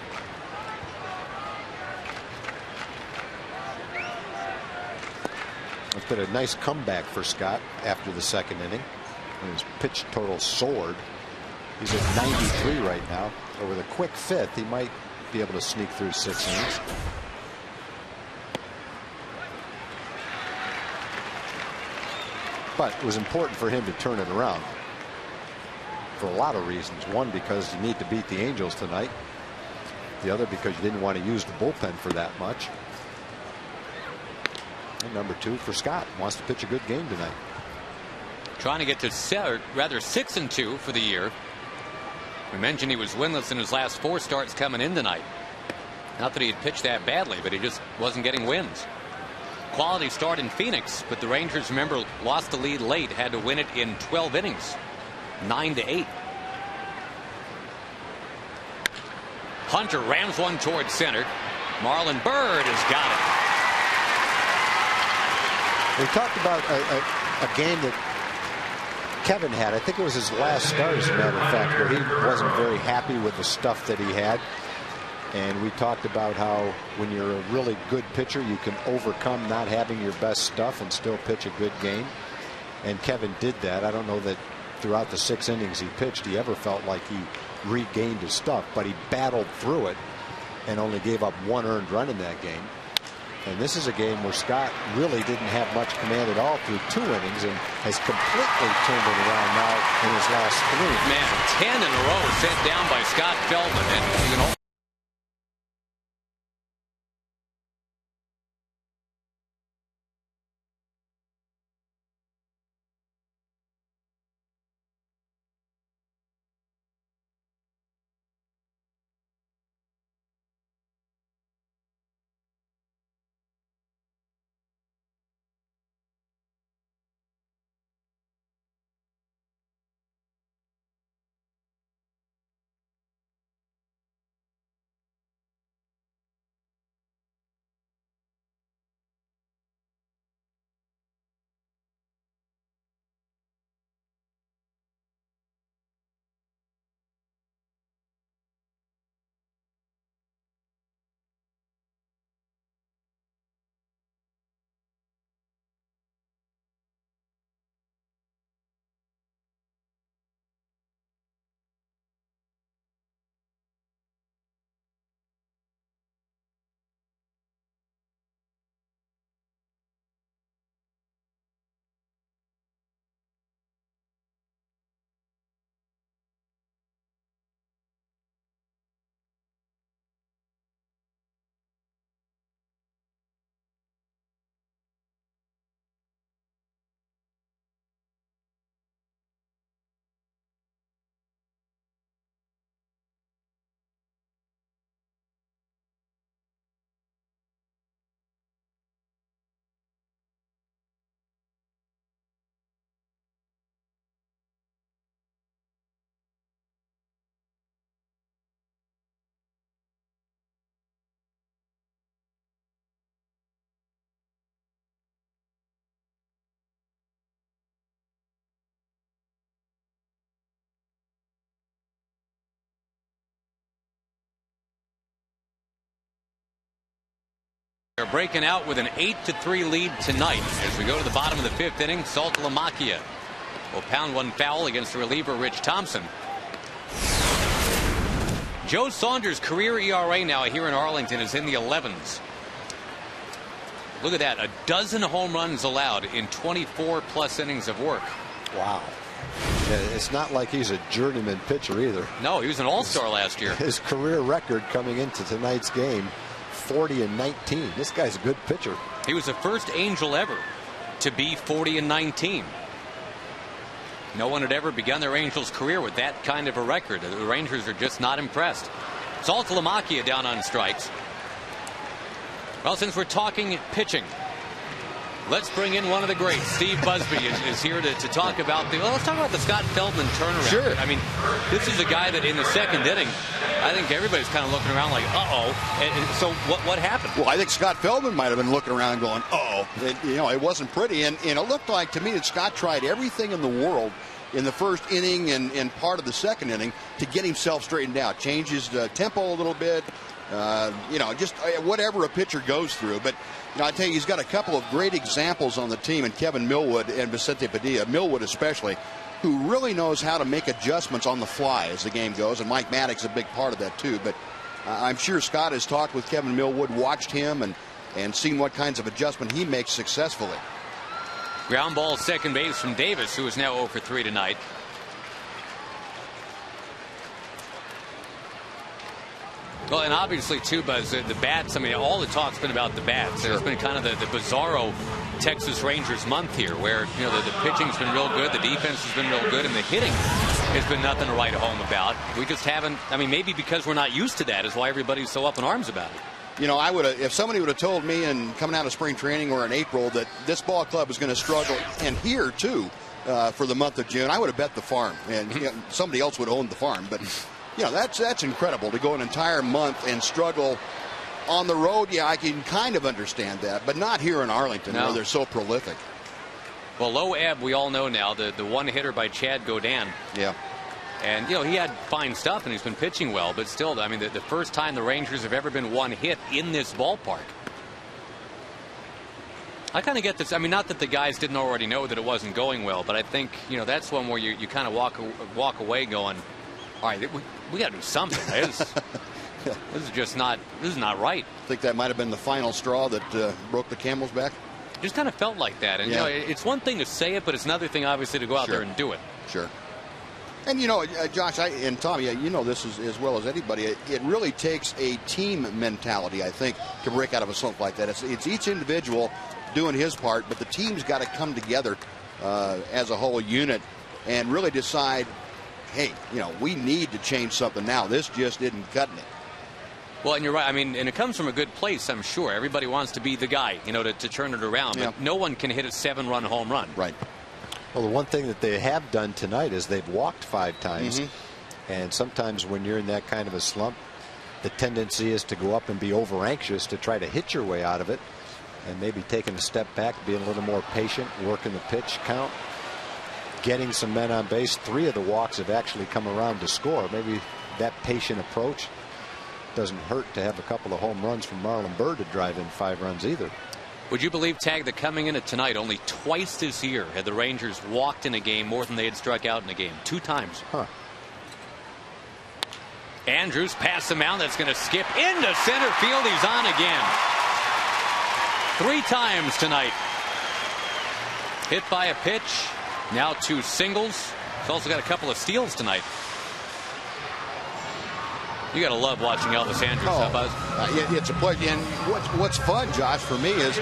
It's been a nice comeback for Scott after the 2nd inning. And his pitch total soared. He's at 93 right now. So with a quick 5th, he might be able to sneak through 6 innings. But it was important for him to turn it around for a lot of reasons. One, because you need to beat the Angels tonight. The other, because you didn't want to use the bullpen for that much. And number 2, for Scott, wants to pitch a good game tonight. Trying to get to 6-2 for the year. We mentioned he was winless in his last 4 starts coming in tonight. Not that he had pitched that badly, but he just wasn't getting wins. Quality start in Phoenix, but the Rangers, remember, lost the lead late, had to win it in 12 innings, 9-8. Hunter rams one towards center. Marlon Byrd has got it. We talked about a game that Kevin had. I think it was his last start, as a matter of fact, where he wasn't very happy with the stuff that he had. And we talked about how when you're a really good pitcher, you can overcome not having your best stuff and still pitch a good game. And Kevin did that. I don't know that throughout the 6 innings he pitched, he ever felt like he regained his stuff, but he battled through it and only gave up 1 earned run in that game. And this is a game where Scott really didn't have much command at all through 2 innings and has completely turned it around now in his last 3. Man, 10 in a row sent down by Scott Feldman, and you can They're breaking out with an 8-3 lead tonight as we go to the bottom of the 5th inning. Saltalamacchia will pound one foul against the reliever Rich Thompson. Joe Saunders' career ERA now here in Arlington is in the 11s. Look at that, a dozen home runs allowed in 24 plus innings of work. Wow. Yeah, it's not like he's a journeyman pitcher either. No, he was an all-star last year. His career record coming into tonight's game, 40-19. This guy's a good pitcher. He was the first Angel ever to be 40-19. No one had ever begun their Angels career with that kind of a record. The Rangers are just not impressed. Saltalamacchia down on strikes. Well, since we're talking pitching, let's bring in one of the greats. Steve Busby is here to talk about the. Well, let's talk about the Scott Feldman turnaround. Sure. I mean, this is a guy that in the 2nd inning, I think everybody's kind of looking around like, uh-oh. And so what happened? Well, I think Scott Feldman might have been looking around going, uh-oh. It wasn't pretty. And it looked like to me that Scott tried everything in the world in the 1st inning and part of the 2nd inning to get himself straightened out. Change his tempo a little bit. Just whatever a pitcher goes through. But I tell you, he's got a couple of great examples on the team, and Kevin Millwood and Vicente Padilla, Millwood especially, who really knows how to make adjustments on the fly as the game goes. And Mike Maddox a big part of that too. But I'm sure Scott has talked with Kevin Millwood, watched him, and seen what kinds of adjustment he makes successfully. Ground ball 2nd base from Davis, who is now 0 for 3 tonight. Well, and obviously, too, Buzz, the bats, I mean, all the talk's been about the bats. Sure. It's been kind of the bizarro Texas Rangers month here where, the pitching's been real good, the defense has been real good, and the hitting has been nothing to write home about. We just haven't, I mean, maybe because we're not used to that is why everybody's so up in arms about it. I would have, if somebody would have told me coming out of spring training or in April that this ball club was going to struggle, and here, too, for the month of June, I would have bet the farm. And somebody else would have owned the farm. But that's incredible to go an entire month and struggle on the road. Yeah, I can kind of understand that, but not here in Arlington where they're so prolific. Well, low ebb, we all know now, the one hitter by Chad Godin. Yeah. And, he had fine stuff and he's been pitching well, but still, I mean, the first time the Rangers have ever been one hit in this ballpark. I kind of get this. I mean, not that the guys didn't already know that it wasn't going well, but I think, that's one where you kind of walk away going, all right, we got to do something. This is just not right. I think that might have been the final straw that broke the camel's back. It just kind of felt like that. And, it's one thing to say it, but it's another thing, obviously, to go out there and do it. Sure. And, Josh and Tom, this as well as anybody. It really takes a team mentality, I think, to break out of a slump like that. It's each individual doing his part, but the team's got to come together as a whole unit and really decide, hey, we need to change something now. This just isn't cutting it. Well, and you're right. I mean, and it comes from a good place, I'm sure. Everybody wants to be the guy, to turn it around. But no one can hit a 7-run home run. Right. Well, the one thing that they have done tonight is they've walked 5 times. And sometimes when you're in that kind of a slump, the tendency is to go up and be over anxious to try to hit your way out of it, and maybe taking a step back, being a little more patient, working the pitch count, getting some men on base. 3 of the walks have actually come around to score. Maybe that patient approach doesn't hurt to have a couple of home runs from Marlon Byrd to drive in 5 runs either. Would you believe, Tag, that coming in at tonight, only twice this year had the Rangers walked in a game more than they had struck out in a game? 2 times. Andrews past the mound. That's going to skip into center field. He's on again. 3 times tonight. Hit by a pitch. Now 2 singles. He's also got a couple of steals tonight. You got to love watching Elvis Andrews, huh, Buzz? It's a pleasure. And what's fun, Josh, for me is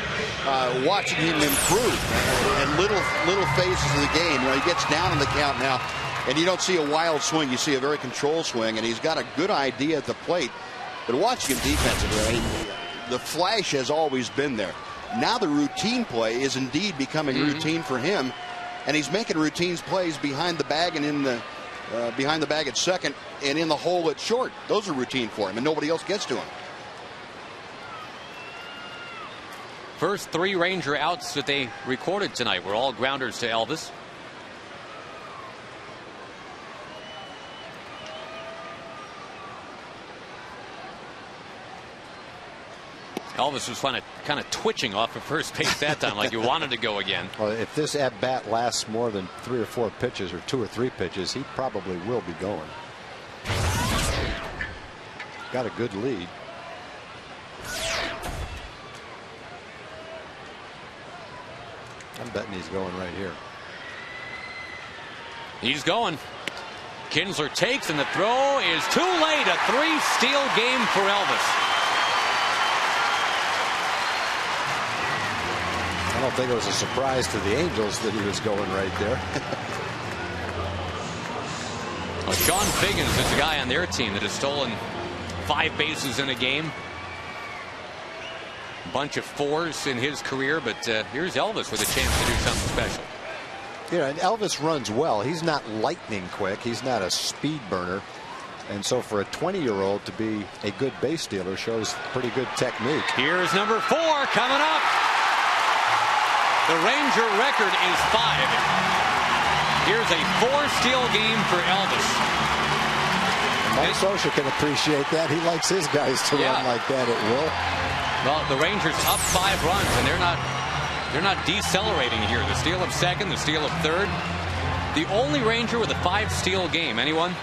watching him improve and little phases of the game. He gets down in the count now, and you don't see a wild swing. You see a very controlled swing, and he's got a good idea at the plate. But watching him defensively, the flash has always been there. Now the routine play is indeed becoming routine for him, and he's making routine plays behind the bag and in the behind the bag at second and in the hole at short. Those are routine for him, and nobody else gets to him. First 3 Ranger outs that they recorded tonight were all grounders to Elvis. Elvis was kind of twitching off of first base that time, like he wanted to go again. Well, if this at bat lasts more than 3 or 4 pitches or 2 or 3 pitches, he probably will be going. Got a good lead. I'm betting he's going right here. He's going. Kinsler takes, and the throw is too late. A 3-steal game for Elvis. I don't think it was a surprise to the Angels that he was going right there. Well, Sean Figgins is the guy on their team that has stolen 5 bases in a game. A bunch of 4s in his career, but here's Elvis with a chance to do something special. You know, and Elvis runs well. He's not lightning quick. He's not a speed burner. And so for a 20-year-old to be a good base stealer shows pretty good technique. Here's number 4 coming up. The Ranger record is 5. Here's a 4-steal game for Elvis. Mike Scioscia can appreciate that. He likes his guys to run like that at will. Well, the Rangers up 5 runs, and they're not decelerating here. The steal of second, the steal of third. The only Ranger with a 5-steal game. Anyone?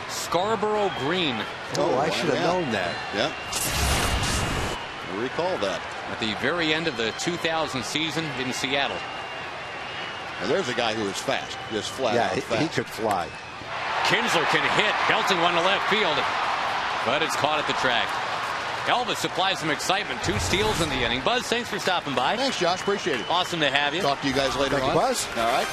Scarborough Green. Oh, I should have known that. Yeah. I recall that. At the very end of the 2000 season in Seattle. And there's a guy who is fast, just flat out fast. He could fly. Kinsler can hit, belting one to left field, but it's caught at the track. Elvis supplies some excitement. 2 steals in the inning. Buzz, thanks for stopping by. Thanks, Josh. Appreciate it. Awesome to have you. Talk to you guys later on. Thank you, Buzz. All right.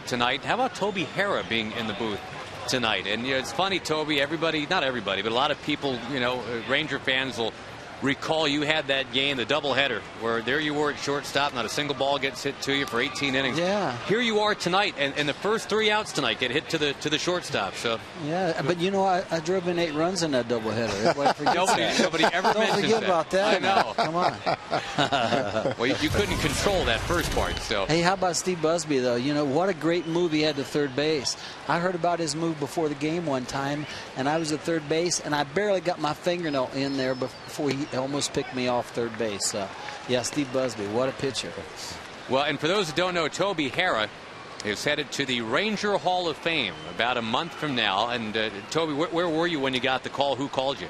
Tonight, how about Toby Harrah being in the booth tonight? And you know, it's funny, Toby, everybody, not everybody, but a lot of people, you know, Ranger fans will recall you had that game, the doubleheader, where there you were at shortstop, not a single ball gets hit to you for 18 innings. Yeah. Here you are tonight, and the first 3 outs tonight get hit to the shortstop. So yeah, but you know, I drove in 8 runs in that doubleheader. Nobody ever Don't mentions forget that. about that. I know. Come on. Well, you couldn't control that first part. So Hey, how about Steve Busby, though? You know, what a great move he had to third base. I heard about his move before the game one time, and I was at third base, and I barely got my fingernail in there before he almost picked me off third base. Yeah, Steve Busby, what a pitcher. Well, and for those who don't know, Toby Harrah is headed to the Ranger Hall of Fame about a month from now. And Toby, where were you when you got the call? Who called you?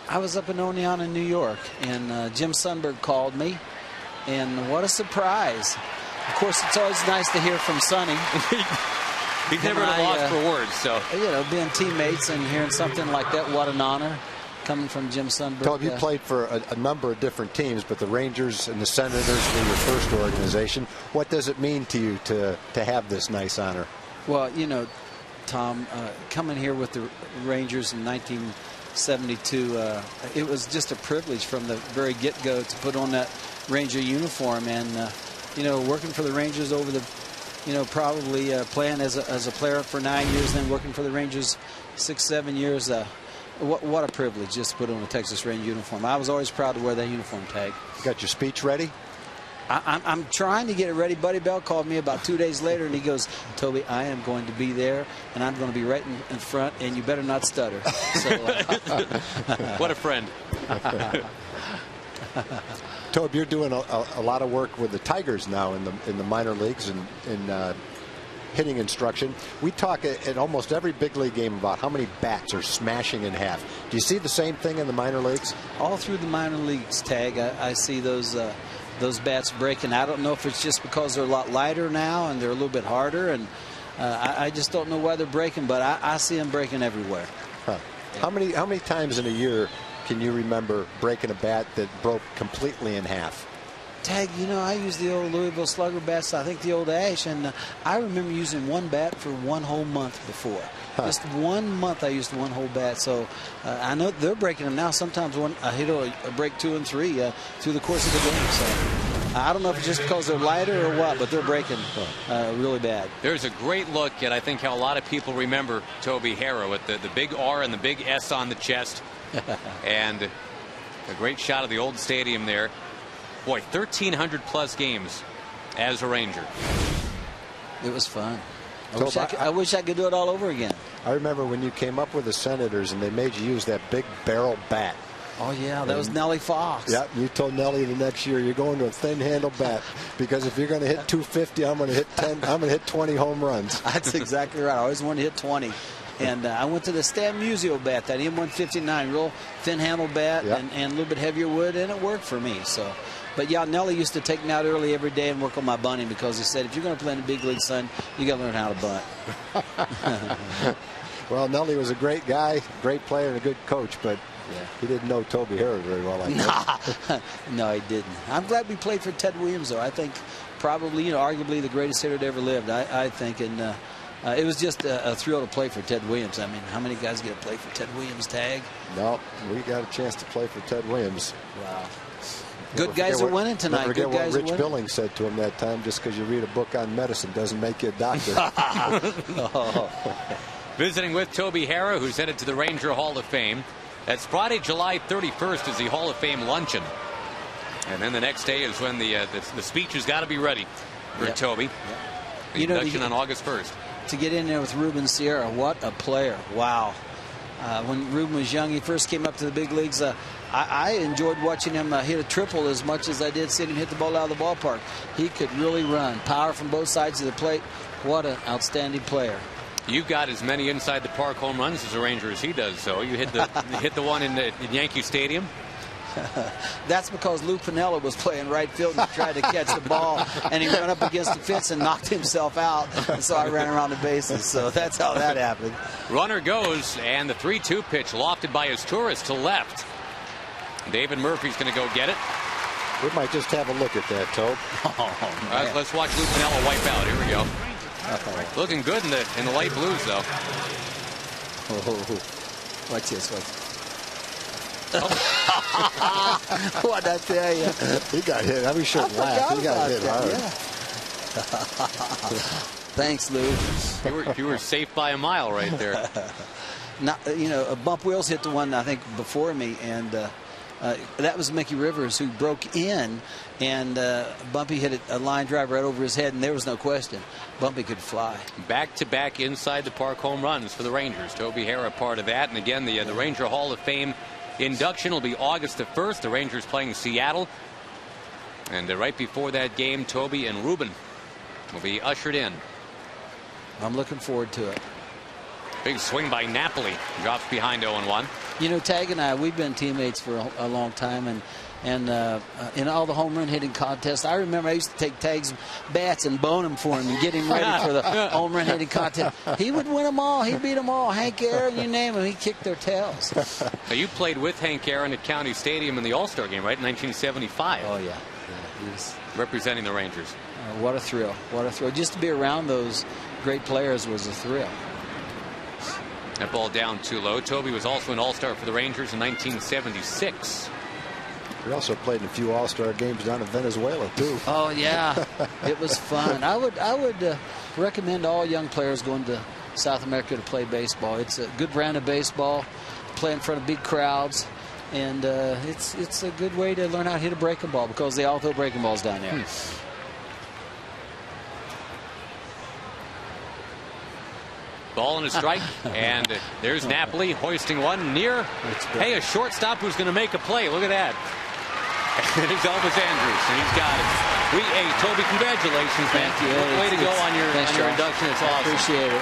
I was up in Oneonta, New York, and Jim Sundberg called me, and what a surprise. Of course, it's always nice to hear from Sonny. He's never at a loss for words. So, you know, being teammates and hearing something like that, what an honor. coming from Jim Sundberg. Toby, you played for a number of different teams, but the Rangers and the Senators were your first organization. What does it mean to you to have this nice honor? Well, you know, Tom, coming here with the Rangers in 1972, it was just a privilege from the very get-go to put on that Ranger uniform. And, you know, working for the Rangers over the, you know, probably playing as a player for 9 years, then working for the Rangers 6-7 years. What a privilege just to put on a Texas Ranger uniform. I was always proud to wear that uniform tag. You got your speech ready? I'm trying to get it ready. Buddy Bell called me about 2 days later, and he goes, Toby, I am going to be there, and I'm going to be right in front, and you better not stutter. So, what a friend. Toby, you're doing a lot of work with the Tigers now in the minor leagues and in hitting instruction. We talk at almost every big league game about how many bats are smashing in half. Do you see the same thing in the minor leagues? All through the minor leagues, Tag, I see those bats breaking. I don't know if it's just because they're a lot lighter now and they're a little bit harder, and I just don't know why they're breaking, but I see them breaking everywhere. Huh. How many times in a year can you remember breaking a bat that broke completely in half? Tag, you know, I use the old Louisville Slugger bats, I think the old Ash, and I remember using one bat for one whole month before. Huh. Just 1 month I used one whole bat, so I know they're breaking them now. Sometimes I hit a break 2 and 3 through the course of the game. So I don't know if it's just because they're lighter or what, but they're breaking really bad. There's a great look at, I think, how a lot of people remember Toby Harrow with the big R and the big S on the chest. And a great shot of the old stadium there. Boy, 1,300 plus games as a Ranger. It was fun. I wish I could do it all over again. I remember when you came up with the Senators and they made you use that big barrel bat. Oh, yeah, that was Nellie Fox. Yeah, you told Nellie the next year you're going to a thin handle bat because if you're going to hit 250, I'm going to hit 10. I'm going to hit 20 home runs. That's exactly right. I always wanted to hit 20. And I went to the Stan Musial bat, that M159, real thin handle bat, and a little bit heavier wood, and it worked for me. So, but yeah, Nellie used to take me out early every day and work on my bunting because he said, if you're going to play in the big league, son, you got to learn how to bunt. Well, Nellie was a great guy, great player, and a good coach, but he didn't know Toby Harrow very well. No, he didn't. I'm glad we played for Ted Williams, though. I think probably, you know, arguably the greatest hitter that ever lived, I think. And it was just a thrill to play for Ted Williams. I mean, how many guys get to play for Ted Williams, Tag? No, we got a chance to play for Ted Williams. Wow. Good guys are winning tonight. Forget what Rich Billings said to him that time. Just because you read a book on medicine doesn't make you a doctor. Visiting with Toby Harrow, who's headed to the Ranger Hall of Fame. That's Friday, July 31st is the Hall of Fame luncheon. And then the next day is when the speech has got to be ready for Toby. The induction on August 1st. To get in there with Ruben Sierra, what a player. Wow. When Ruben was young, he first came up to the big leagues. I enjoyed watching him hit a triple as much as I did seeing him hit the ball out of the ballpark. He could really run. Power from both sides of the plate. What an outstanding player. You've got as many inside the park home runs as a Ranger as he does, so you hit the one in Yankee Stadium. That's because Lou Piniella was playing right field and tried to catch the ball, and he ran up against the fence and knocked himself out, and so I ran around the bases. So that's how that happened. Runner goes, and the 3-2 pitch lofted by his tourist to left. David Murphy's going to go get it. We might just have a look at that, Tobe. Let's watch Lou Piniella wipe out. Here we go. Looking good in the light blues, though. Watch this. What'd I tell you? He got hit. I mean, shouldn't laugh. He got hit hard. Thanks, Lou. You were safe by a mile right there. Now, you know, Bump Wills hit the one, I think, before me, and that was Mickey Rivers who broke in, and Bumpy hit a line drive right over his head, and there was no question. Bumpy could fly. Back-to-back inside the park home runs for the Rangers. Toby Harrow part of that, and again, the Ranger Hall of Fame induction will be August the 1st. The Rangers playing Seattle. And right before that game, Toby and Ruben will be ushered in. I'm looking forward to it. Big swing by Napoli. Drops behind 0-1. You know, Tag and I, we've been teammates for a long time, and in all the home run hitting contests, I remember I used to take Tag's bats and bone them for him and get him ready for the home run hitting contest. He would win them all. He'd beat them all. Hank Aaron, you name him, he kicked their tails. Now, you played with Hank Aaron at County Stadium in the All-Star game, right, in 1975. Oh, yeah. He's representing the Rangers. What a thrill. What a thrill. Just to be around those great players was a thrill. That ball down too low. Toby was also an All-Star for the Rangers in 1976. We also played in a few All-Star games down in Venezuela, too. Oh, yeah. It was fun. I would recommend all young players going to South America to play baseball. It's a good brand of baseball, play in front of big crowds, and it's a good way to learn how to hit a breaking ball because they all throw breaking balls down there. Ball and a strike, and there's Napoli hoisting one near. Hey, a shortstop who's going to make a play. Look at that. And it's Elvis Andrews, and he's got it. Hey, Toby, congratulations, man. Thank you. Way to go on your induction. It's awesome. I appreciate it.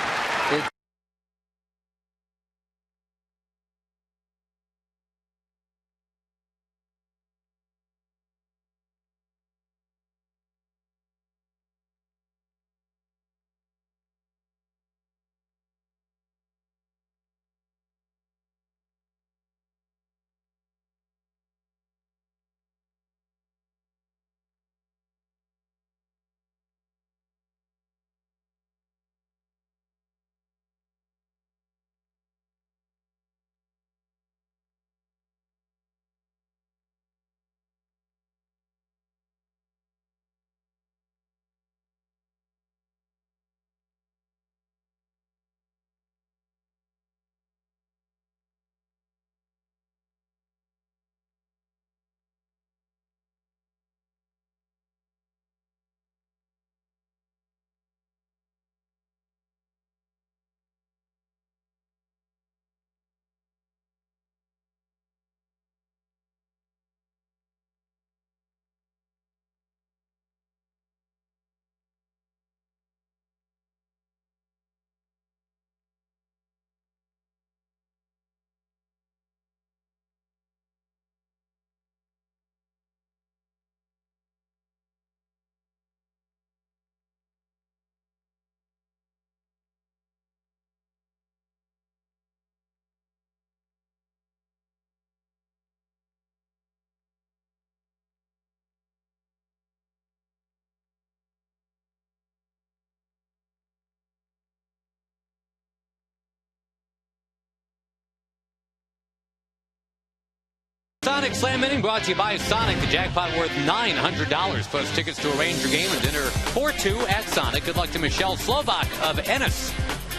Sonic Slam Inning brought to you by Sonic. The jackpot worth $900 plus tickets to a Ranger game and dinner for two at Sonic. Good luck to Michelle Slovak of Ennis.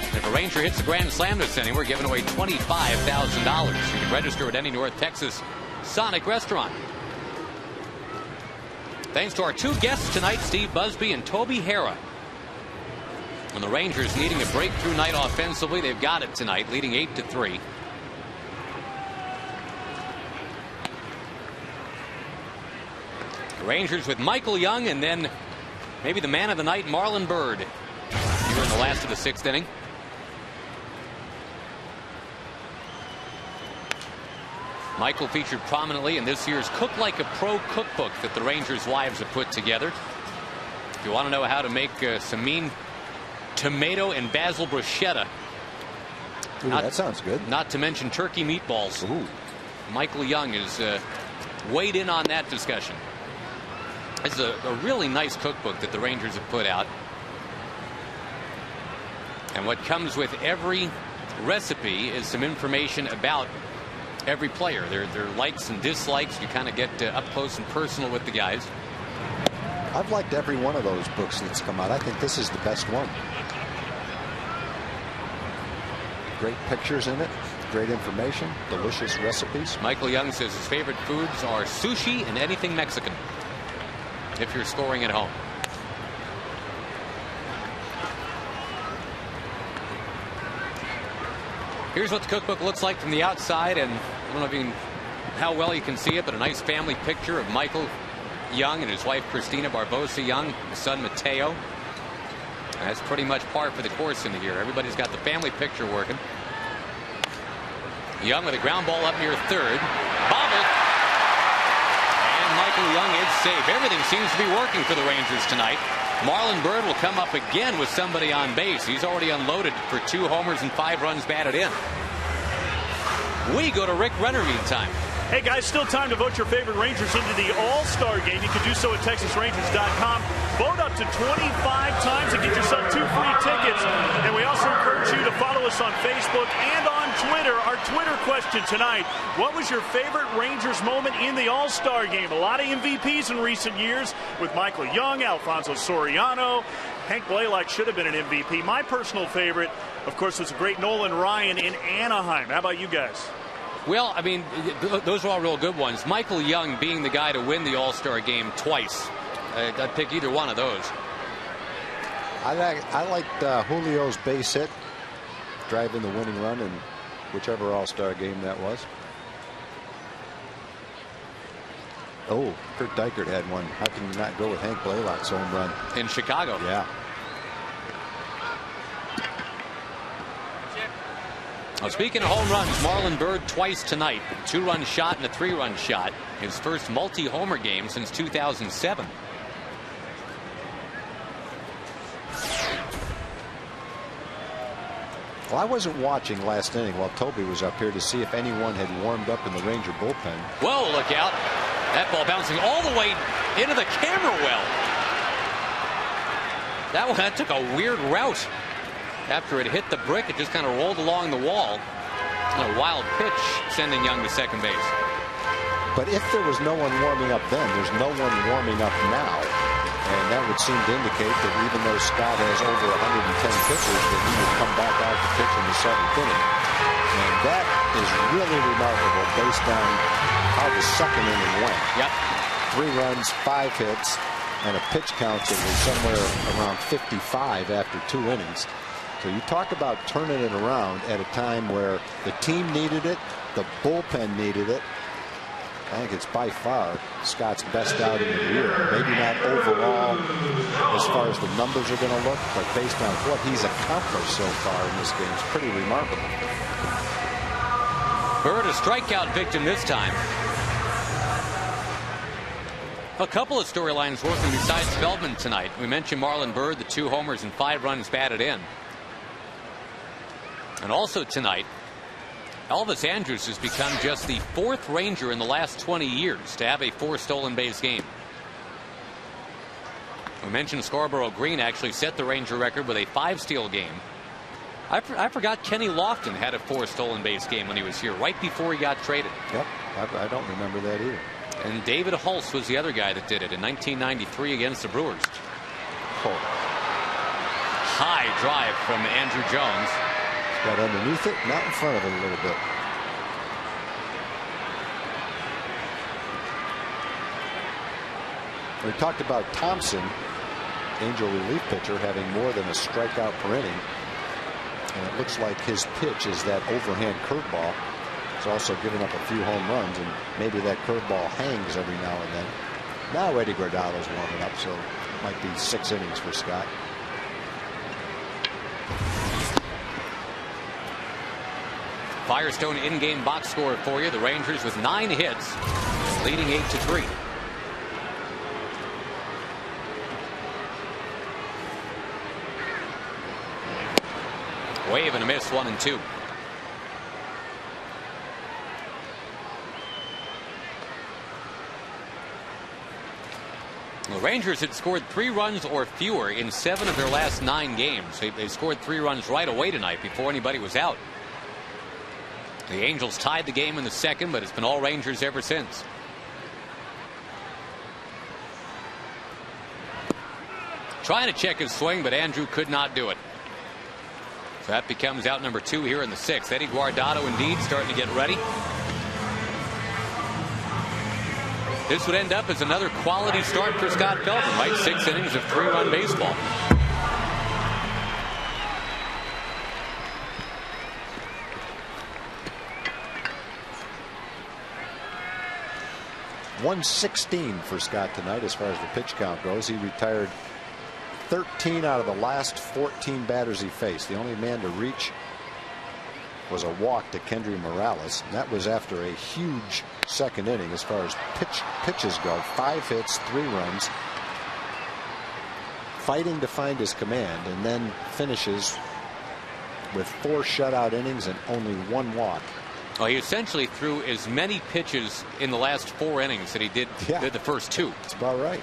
And if a Ranger hits the Grand Slam this inning, we're giving away $25,000. You can register at any North Texas Sonic restaurant. Thanks to our two guests tonight, Steve Busby and Toby Hara. And the Rangers needing a breakthrough night offensively. They've got it tonight, leading 8-3. The Rangers with Michael Young and then maybe the man of the night, Marlon Byrd, here in the last of the sixth inning. Michael featured prominently in this year's Cook Like a Pro cookbook that the Rangers' wives have put together. If you want to know how to make some mean tomato and basil bruschetta. Ooh, that sounds good. Not to mention turkey meatballs. Ooh. Michael Young is weighed in on that discussion. It's a really nice cookbook that the Rangers have put out. And what comes with every recipe is some information about every player, their likes and dislikes. You kind of get up close and personal with the guys. I've liked every one of those books that's come out. I think this is the best one. Great pictures in it, great information, delicious recipes. Michael Young says his favorite foods are sushi and anything Mexican, if you're scoring at home. Here's what the cookbook looks like from the outside, and I don't know if you can, how well you can see it, but a nice family picture of Michael Young and his wife Christina Barbosa Young, his son Mateo. And that's pretty much par for the course in here. Everybody's got the family picture working. Young with a ground ball up near third. Bobbled. And Michael Young is safe. Everything seems to be working for the Rangers tonight. Marlon Byrd will come up again with somebody on base. He's already unloaded for 2 homers and 5 runs batted in. We go to Rick Renner meantime. Hey guys, still time to vote your favorite Rangers into the All-Star Game. You can do so at TexasRangers.com. Vote up to 25 times and get yourself 2 free tickets. And we also encourage you to follow us on Facebook and on Twitter. Our Twitter question tonight: what was your favorite Rangers moment in the All-Star Game? A lot of MVPs in recent years with Michael Young, Alfonso Soriano. Hank Blaylock should have been an MVP. My personal favorite, of course, was the great Nolan Ryan in Anaheim. How about you guys? Well, I mean, those are all real good ones. Michael Young being the guy to win the All-Star Game twice. I'd pick either one of those. I liked Julio's base hit, driving the winning run in whichever All-Star Game that was. Oh, Kurt Dykert had one. How can you not go with Hank Blaylock's home run? In Chicago. Yeah. Well, speaking of home runs, Marlon Byrd twice tonight. 2-run shot and a 3-run shot. His first multi-homer game since 2007. Well, I wasn't watching last inning while Toby was up here to see if anyone had warmed up in the Ranger bullpen. Whoa, look out. That ball bouncing all the way into the camera well. That took a weird route. After it hit the brick, it just kind of rolled along the wall. A wild pitch sending Young to second base. But if there was no one warming up then, there's no one warming up now. And that would seem to indicate that even though Scott has over 110 pitches, that he would come back out to pitch in the 7th inning. And that is really remarkable based on how the second inning went. Yep. 3 runs, 5 hits, and a pitch count that was somewhere around 55 after 2 innings. So you talk about turning it around at a time where the team needed it, the bullpen needed it. I think it's by far Scott's best outing of the year. Maybe not overall as far as the numbers are going to look, but based on what he's accomplished so far in this game, it's pretty remarkable. Byrd a strikeout victim this time. A couple of storylines working besides Feldman tonight. We mentioned Marlon Byrd, the 2 homers and 5 runs batted in. And also tonight, Elvis Andrus has become just the 4th Ranger in the last 20 years to have a 4 stolen base game. We mentioned Scarborough Green actually set the Ranger record with a 5-steal game. I forgot Kenny Lofton had a 4 stolen base game when he was here, right before he got traded. Yep, I don't remember that either. And David Hulse was the other guy that did it in 1993 against the Brewers. Oh. High drive from Andrew Jones. Got underneath it, not in front of it a little bit. We talked about Thompson, Angel relief pitcher, having more than a strikeout per inning. And it looks like his pitch is that overhand curveball. He's also giving up a few home runs, and maybe that curveball hangs every now and then. Now Eddie Guardado's warming up, so it might be 6 innings for Scott. Firestone in-game box score for you. The Rangers with 9 hits, leading 8-3. Wave and a miss, 1-2. The Rangers had scored 3 runs or fewer in 7 of their last 9 games. They scored 3 runs right away tonight before anybody was out. The Angels tied the game in the 2nd, but it's been all Rangers ever since. Trying to check his swing, but Andrew could not do it. So that becomes out number 2 here in the 6th. Eddie Guardado indeed starting to get ready. This would end up as another quality start for Scott Feldman, right? 6 innings of 3-run baseball. .116 for Scott tonight as far as the pitch count goes. He retired 13 out of the last 14 batters he faced. The only man to reach was a walk to Kendry Morales. That was after a huge second inning as far as pitches go. 5 hits, 3 runs, fighting to find his command, and then finishes with 4 shutout innings and only 1 walk. Well, he essentially threw as many pitches in the last 4 innings that he did the first 2. That's about right.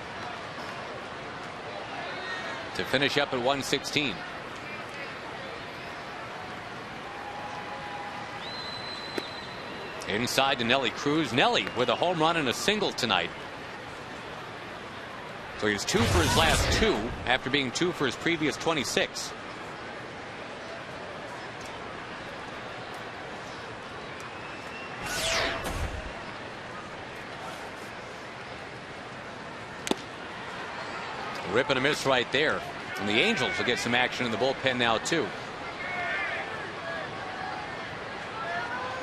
To finish up at 116. Inside to Nelly Cruz. Nelly with a home run and a single tonight. So he's 2 for his last 2 after being 2 for his previous 26. Rip and a miss right there. And the Angels will get some action in the bullpen now too.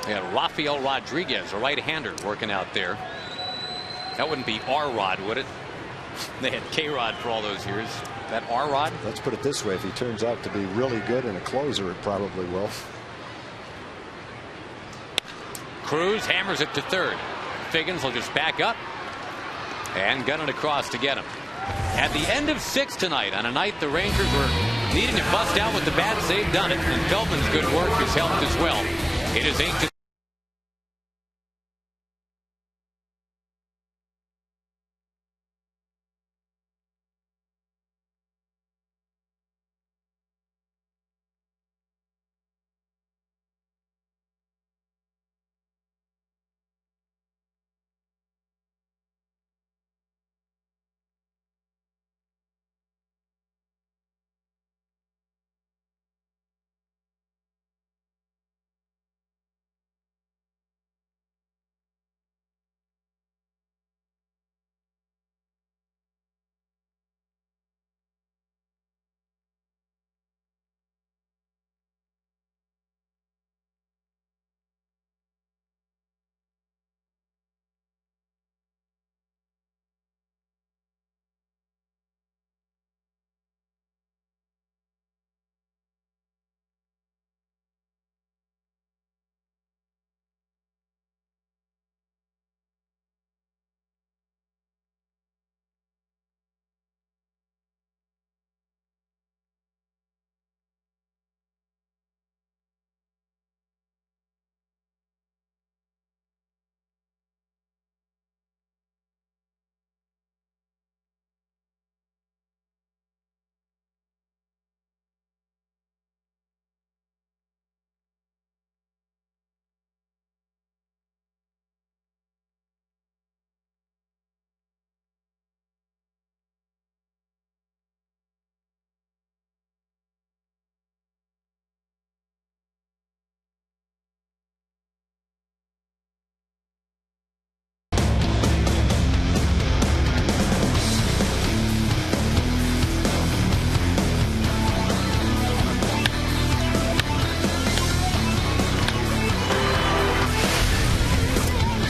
They got Rafael Rodriguez, a right-hander, working out there. That wouldn't be R-Rod, would it? They had K-Rod for all those years. That R-Rod? Let's put it this way. If he turns out to be really good and a closer, it probably will. Cruz hammers it to third. Figgins will just back up and gun it across to get him. At the end of 6 tonight, on a night the Rangers were needing to bust out with the bats, they've done it. And Feldman's good work has helped as well. It is 8-3.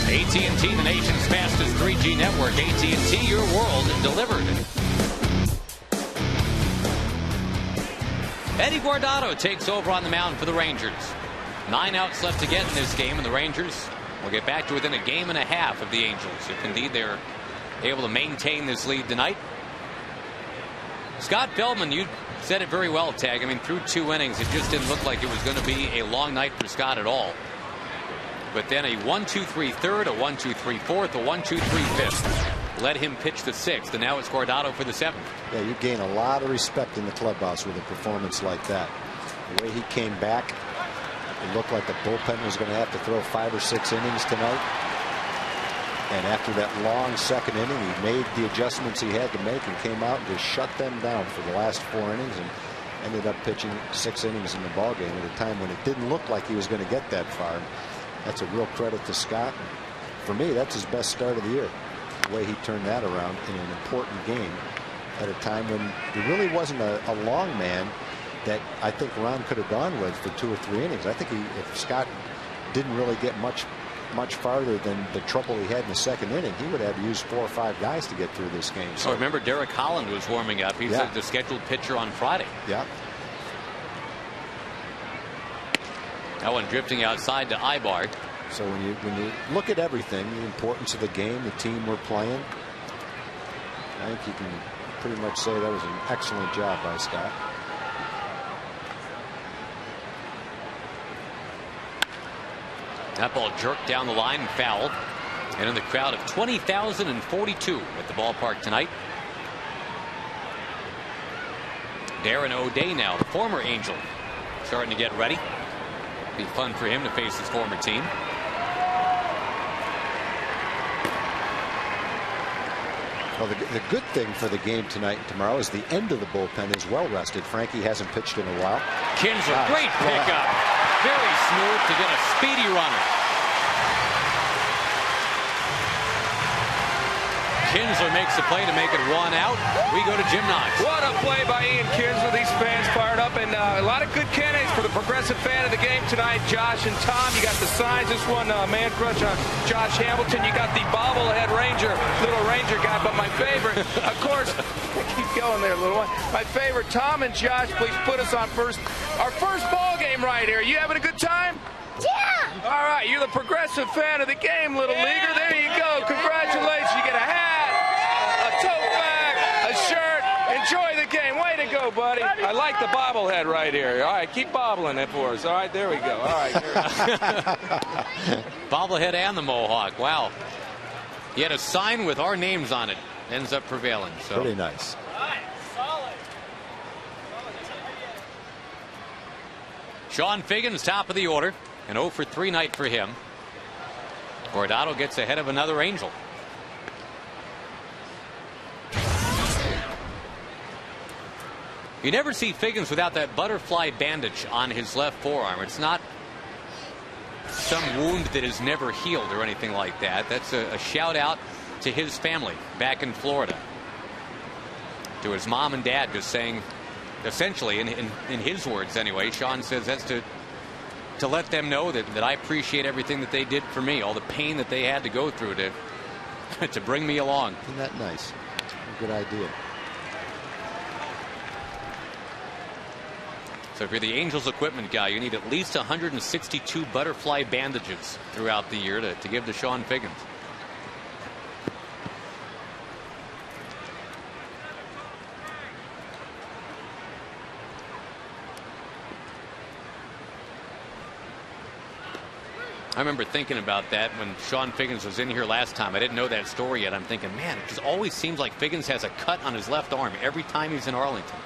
AT&T, the nation's fastest 3G network. AT&T, your world delivered. Eddie Guardado takes over on the mound for the Rangers. 9 outs left to get in this game, and the Rangers will get back to within a game and a half of the Angels, if indeed they're able to maintain this lead tonight. Scott Feldman, you said it very well, Tag. I mean, through 2 innings, it just didn't look like it was going to be a long night for Scott at all. But then a 1-2-3 third, a 1-2-3 fourth, a 1-2-3 fifth. Let him pitch the 6th, and now it's Guardado for the 7th. Yeah, you gain a lot of respect in the clubhouse with a performance like that. The way he came back, it looked like the bullpen was going to have to throw 5 or 6 innings tonight. And after that long second inning, he made the adjustments he had to make and came out and just shut them down for the last 4 innings and ended up pitching 6 innings in the ballgame at a time when it didn't look like he was going to get that far. That's a real credit to Scott. For me, that's his best start of the year. The way he turned that around in an important game at a time when there really wasn't a long man that I think Ron could have gone with for 2 or 3 innings. I think if Scott didn't really get much farther than the trouble he had in the second inning, he would have used 4 or 5 guys to get through this game. So remember, Derek Holland was warming up. He's the scheduled pitcher on Friday. Yeah. That one drifting outside to Ibar. So when you look at everything, the importance of the game, the team we're playing, I think you can pretty much say that was an excellent job by Scott. That ball jerked down the line and fouled. And in the crowd of 20,042 at the ballpark tonight, Darren O'Day now, the former Angel, starting to get ready. Be fun for him to face his former team. Well, the good thing for the game tonight and tomorrow is the end of the bullpen is well rested. Frankie hasn't pitched in a while. Kinsler, great pickup. Very smooth to get a speedy runner. Kinsler makes the play to make it 1 out. We go to Jim Knox. What a play by Ian Kinsler. These fans fired up, and a lot of good candidates for the progressive fan of the game tonight. Josh and Tom, you got the signs. This one, man crush on Josh Hamilton. You got the bobblehead Ranger, little Ranger guy. But my favorite, of course, keep going there, little one. My favorite, Tom and Josh, please put us on our first ball game right here. You having a good time? Yeah! All right, you're the progressive fan of the game, little leaguer. There you go. Congratulations. You get a hat, a tote bag, a shirt. Enjoy the game. Way to go, buddy. I like the bobblehead right here. All right, keep bobbling it for us. All right, there we go. All right. Bobblehead and the Mohawk. Wow. He had a sign with our names on it. Ends up prevailing. So. Pretty nice. Sean Figgins, top of the order. An 0 for 3 night for him. Guardado gets ahead of another Angel. You never see Figgins without that butterfly bandage on his left forearm. It's not some wound that is never healed or anything like that. That's a shout out to his family back in Florida. To his mom and dad, just saying, essentially, in his words anyway, Sean says that's to let them know that I appreciate everything that they did for me, all the pain that they had to go through to bring me along. Isn't that nice? A good idea. So if you're the Angels equipment guy, you need at least 162 butterfly bandages throughout the year to give to Sean Figgins. I remember thinking about that when Sean Figgins was in here last time. I didn't know that story yet. I'm thinking, man, it just always seems like Figgins has a cut on his left arm every time he's in Arlington.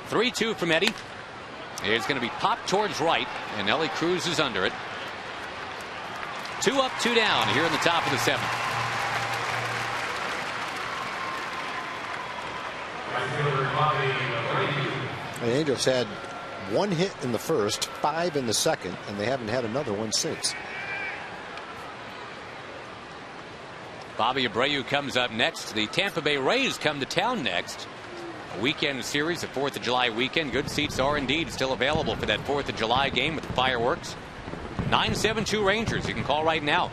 Three-2 from Eddie. It's going to be popped towards right, and Ellie Cruz is under it. 2 up, 2 down here in the top of the 7th. The Angels had 1 hit in the first, 5 in the second, and they haven't had another one since. Bobby Abreu comes up next. The Tampa Bay Rays come to town next. A weekend series, a 4th of July weekend. Good seats are indeed still available for that 4th of July game with the fireworks. 972 Rangers. You can call right now.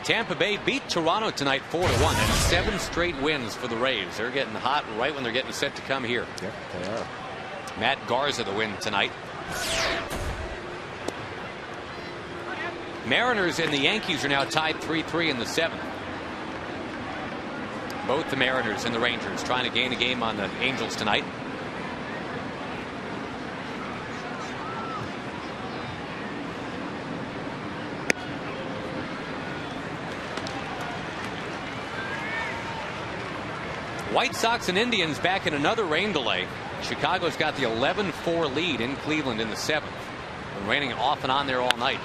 Tampa Bay beat Toronto tonight 4-1. That's 7 straight wins for the Rays. They're getting hot right when they're getting set to come here. Yep, they are. Matt Garza the win tonight. Mariners and the Yankees are now tied 3-3 in the 7th. Both the Mariners and the Rangers trying to gain a game on the Angels tonight. White Sox and Indians back in another rain delay. Chicago's got the 11-4 lead in Cleveland in the 7th. Been raining off and on there all night.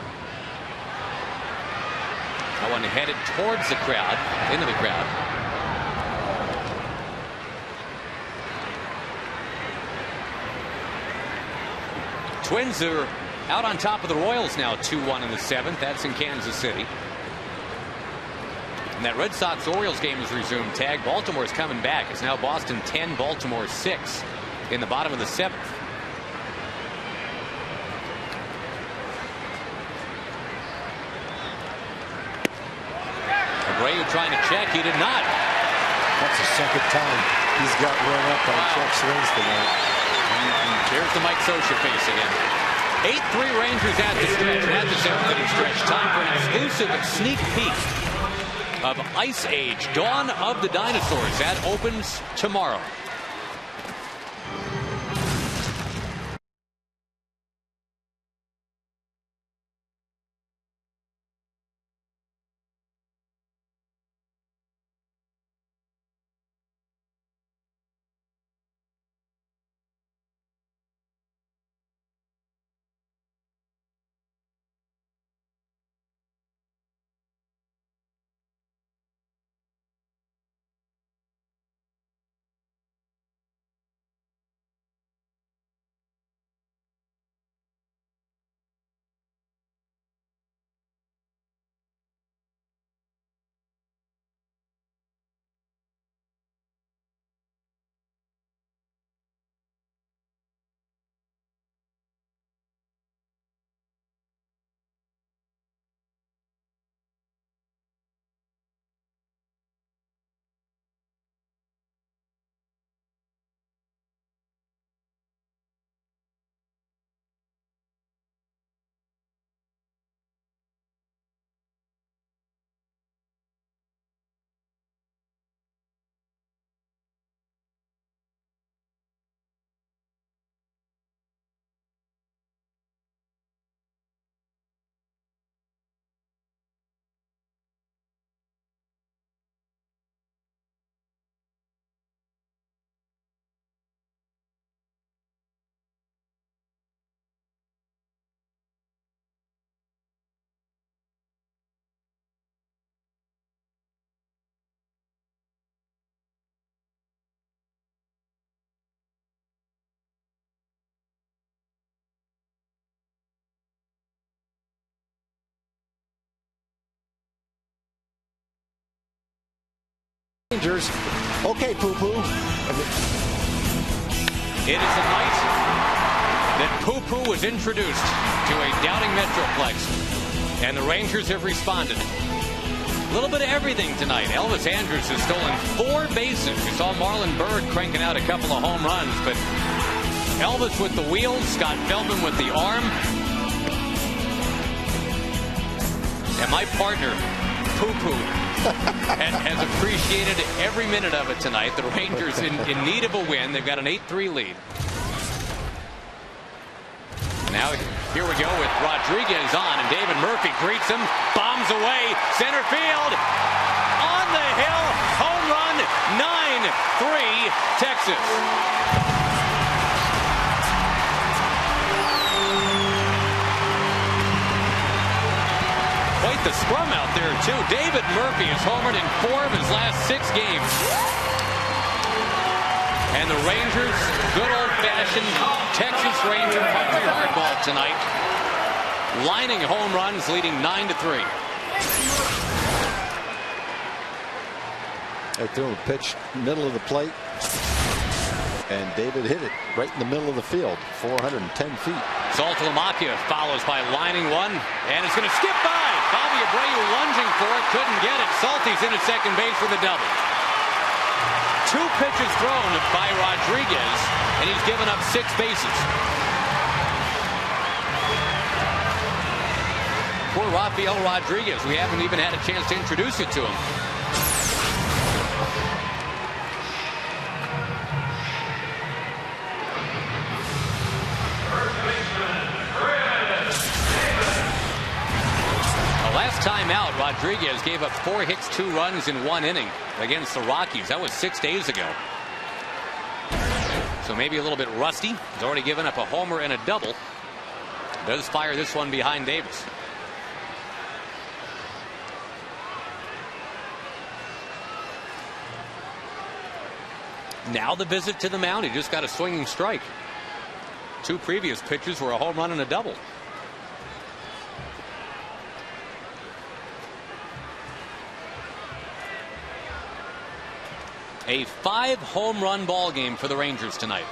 That one headed towards the crowd, into the crowd. Twins are out on top of the Royals now, 2-1 in the 7th. That's in Kansas City. that Red Sox-Orioles game has resumed. Tag, Baltimore's coming back. It's now Boston 10, Baltimore 6 in the bottom of the 7th. Abreu trying to check. He did not. That's the second time he's got run up on check swings tonight. And there's the Mike Scioscia face again. 8-3 Rangers at the stretch, at the 7th inning stretch. Time for an exclusive sneak peek of Ice Age, Dawn of the Dinosaurs. That opens tomorrow. Rangers. Okay, poo-poo. It is the night that poo-poo was introduced to a doubting Metroplex, and the Rangers have responded. A little bit of everything tonight. Elvis Andrus has stolen 4 bases. We saw Marlon Byrd cranking out a couple of home runs, but Elvis with the wheels, Scott Feldman with the arm, and my partner, poo-poo, has appreciated every minute of it tonight. The Rangers in need of a win. They've got an 8-3 lead. Now here we go with Rodriguez on, and David Murphy greets him, bombs away, center field, on the hill, home run, 9-3 Texas. Quite the scrum out there, too. David Murphy has homered in 4 of his last 6 games. And the Rangers, good old-fashioned Texas Ranger country hardball tonight. Lining home runs, leading 9-3. They threw a pitch middle of the plate, and David hit it right in the middle of the field, 410 feet. Saltalamacchia follows by lining one, and it's going to skip by. Bobby Abreu lunging for it, couldn't get it. Salty's in at second base for the double. 2 pitches thrown by Rodriguez, and he's given up 6 bases. Poor Rafael Rodriguez. We haven't even had a chance to introduce you to him. Last time out, Rodriguez gave up 4 hits, 2 runs in 1 inning against the Rockies. That was 6 days ago. So maybe a little bit rusty. He's already given up a homer and a double. Does fire this one behind Davis. Now the visit to the mound. He just got a swinging strike. 2 previous pitches were a home run and a double. A 5-home run ball game for the Rangers tonight.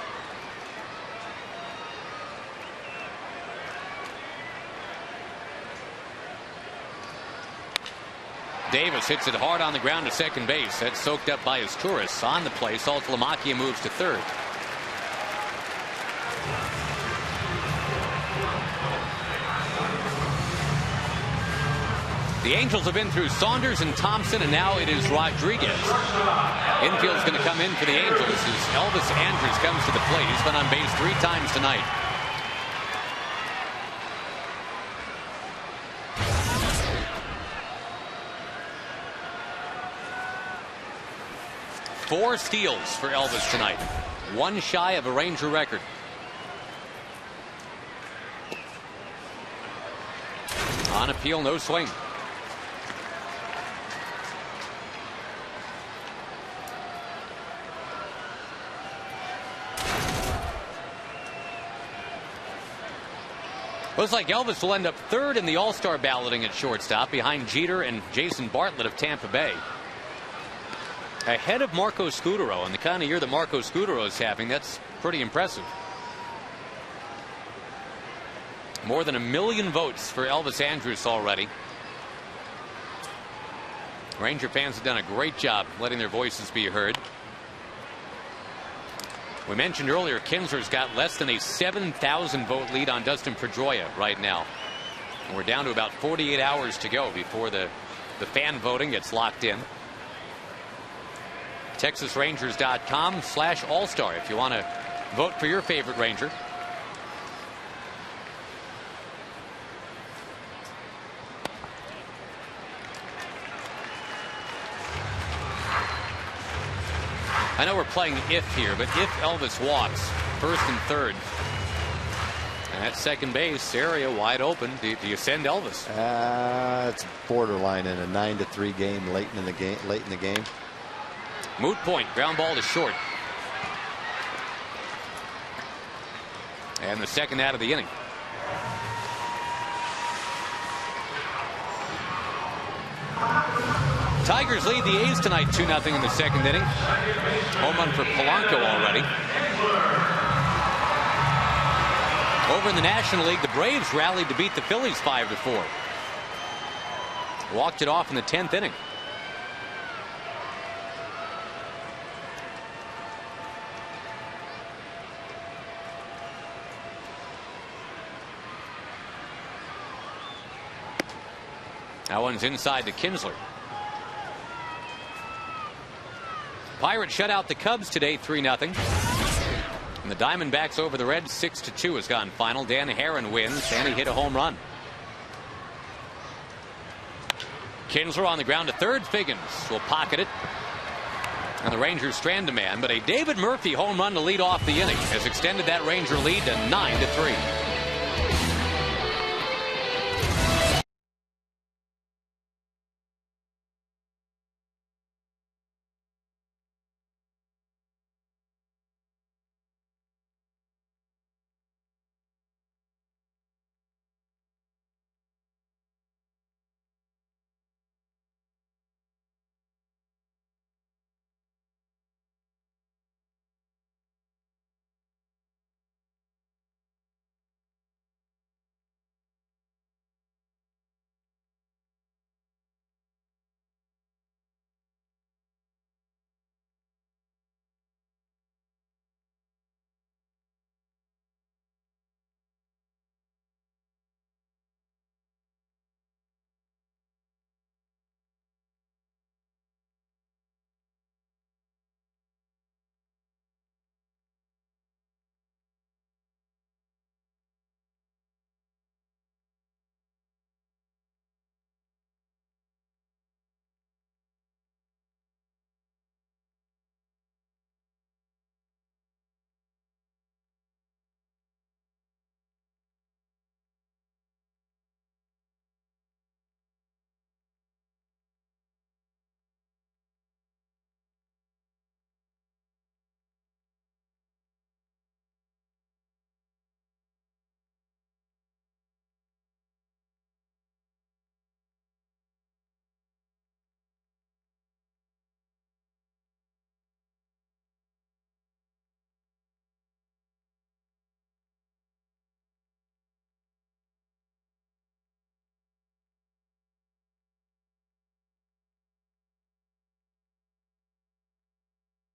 Davis hits it hard on the ground to second base. That's soaked up by his tourists. On the play, Saltalamacchia moves to third. The Angels have been through Saunders and Thompson, and now it is Rodriguez. Infield's going to come in for the Angels as Elvis Andrus comes to the plate. He's been on base 3 times tonight. Four steals for Elvis tonight. 1 shy of a Ranger record. On appeal, no swing. Looks like Elvis will end up third in the All-Star balloting at shortstop behind Jeter and Jason Bartlett of Tampa Bay. Ahead of Marco Scutaro, and the kind of year that Marco Scutaro is having, that's pretty impressive. More than 1 million votes for Elvis Andrus already. Ranger fans have done a great job letting their voices be heard. We mentioned earlier Kinsler's got less than a 7,000 vote lead on Dustin Pedroia right now. And we're down to about 48 hours to go before the fan voting gets locked in. TexasRangers.com/All-Star if you want to vote for your favorite Ranger. I know we're playing if here, but if Elvis walks first and third, and at second base area wide open, do you send Elvis? It's borderline in a 9-3 game late in the game. Moot point, ground ball to short. And the second out of the inning. Tigers lead the A's tonight 2-0 in the second inning. Home run for Polanco already. Over in the National League, the Braves rallied to beat the Phillies 5-4. Walked it off in the 10th inning. That one's inside to Kinsler. Pirates shut out the Cubs today 3-0. And the Diamondbacks over the Reds 6-2 has gone final. Dan Herron wins, and he hit a home run. Kinsler on the ground to third. Figgins will pocket it. And the Rangers strand a man, but a David Murphy home run to lead off the inning has extended that Ranger lead to 9-3.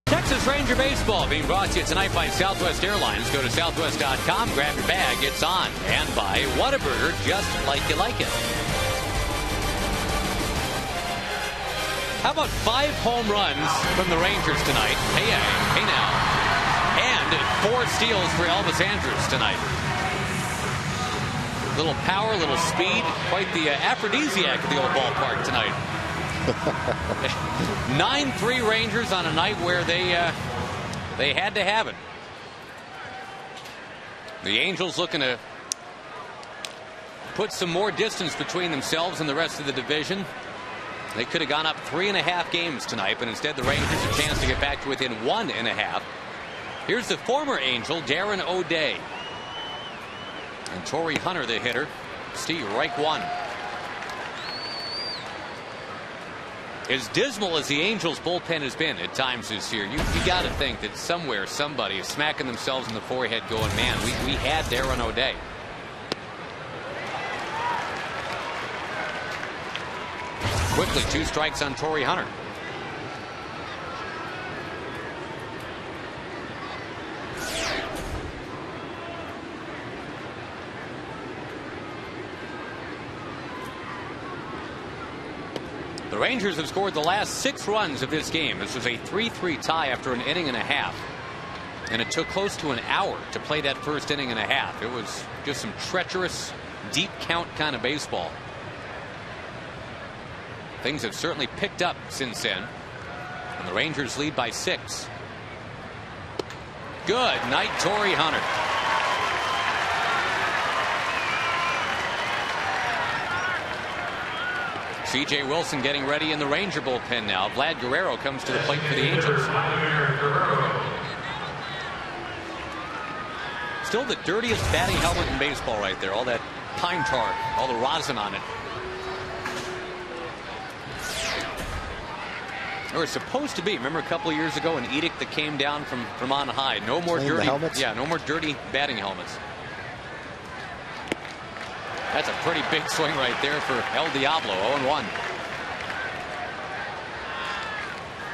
Texas Ranger Baseball being brought to you tonight by Southwest Airlines. Go to southwest.com, grab your bag, it's on. And by Whataburger, just like you like it. How about 5 home runs from the Rangers tonight? Hey now. And 4 steals for Elvis Andrus tonight. Little power, little speed. Quite the aphrodisiac at the old ballpark tonight. 9-3 Rangers on a night where they had to have it. The Angels looking to put some more distance between themselves and the rest of the division. They could have gone up 3.5 games tonight, but instead the Rangers a chance to get back to within 1.5. Here's the former Angel, Darren O'Day. And Torrey Hunter, the hitter. Steve Reich one. As dismal as the Angels bullpen has been at times this year, you got to think that somewhere somebody is smacking themselves in the forehead going, man, we had Darren O'Day. Quickly, 2 strikes on Torrey Hunter. The Rangers have scored the last 6 runs of this game. This was a 3-3 tie after an inning and a half. And it took close to an hour to play that first inning and a half. It was just some treacherous, deep count kind of baseball. Things have certainly picked up since then. And the Rangers lead by 6. Good night, Torrey Hunter. C.J. Wilson getting ready in the Ranger bullpen now. Vlad Guerrero comes to the plate for the Angels. Still the dirtiest batting helmet in baseball right there. All that pine tar, all the rosin on it. There was supposed to be, remember a couple of years ago, an edict that came down from on high. No more dirty helmets. Yeah, no more dirty batting helmets. That's a pretty big swing right there for El Diablo, 0-1.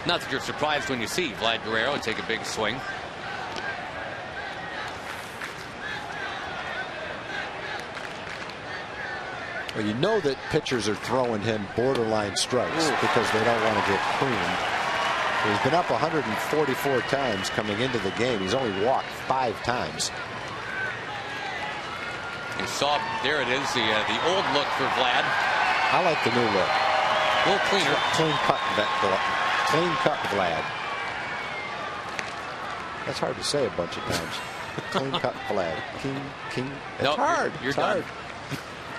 Not that you're surprised when you see Vlad Guerrero take a big swing. Well, you know that pitchers are throwing him borderline strikes because they don't want to get creamed. He's been up 144 times coming into the game. He's only walked 5 times. You saw, there it is, the old look for Vlad. I like the new look. A little cleaner. Clean cut Vlad. That's hard to say a bunch of times. Clean cut Vlad. It's hard. You're done. Hard.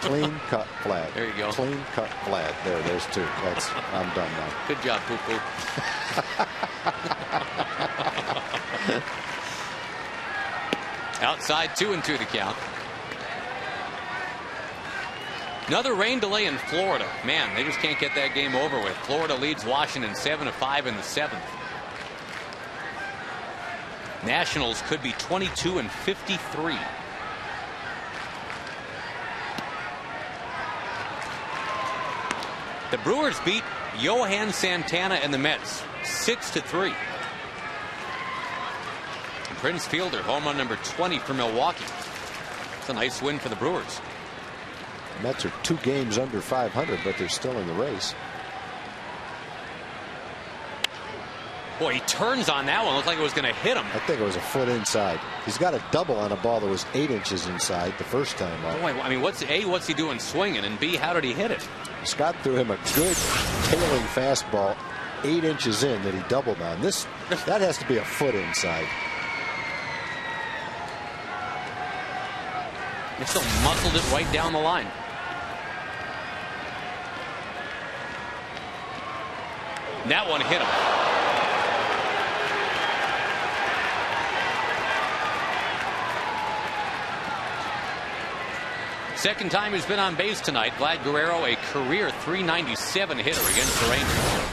Clean cut Vlad. There you go. Clean cut Vlad. There's 2. I'm done now. Good job, Poo Poo. Outside, 2-2 the count. Another rain delay in Florida. Man, they just can't get that game over with. Florida leads Washington 7-5 in the 7th. Nationals could be 22-53. The Brewers beat Johan Santana and the Mets 6-3. Prince Fielder, home run number 20 for Milwaukee. It's a nice win for the Brewers. Mets are 2 games under 500, but they're still in the race. Boy, he turns on that one. Looked like it was going to hit him. I think it was a foot inside. He's got a double on a ball that was 8 inches inside the first time up. Boy, I mean, what's he doing swinging? And B, how did he hit it? Scott threw him a good tailing fastball 8 inches in that he doubled on. That has to be a foot inside. He still muscled it right down the line. That one hit him. Second time he's been on base tonight. Vlad Guerrero, a career .397 hitter against the Rangers.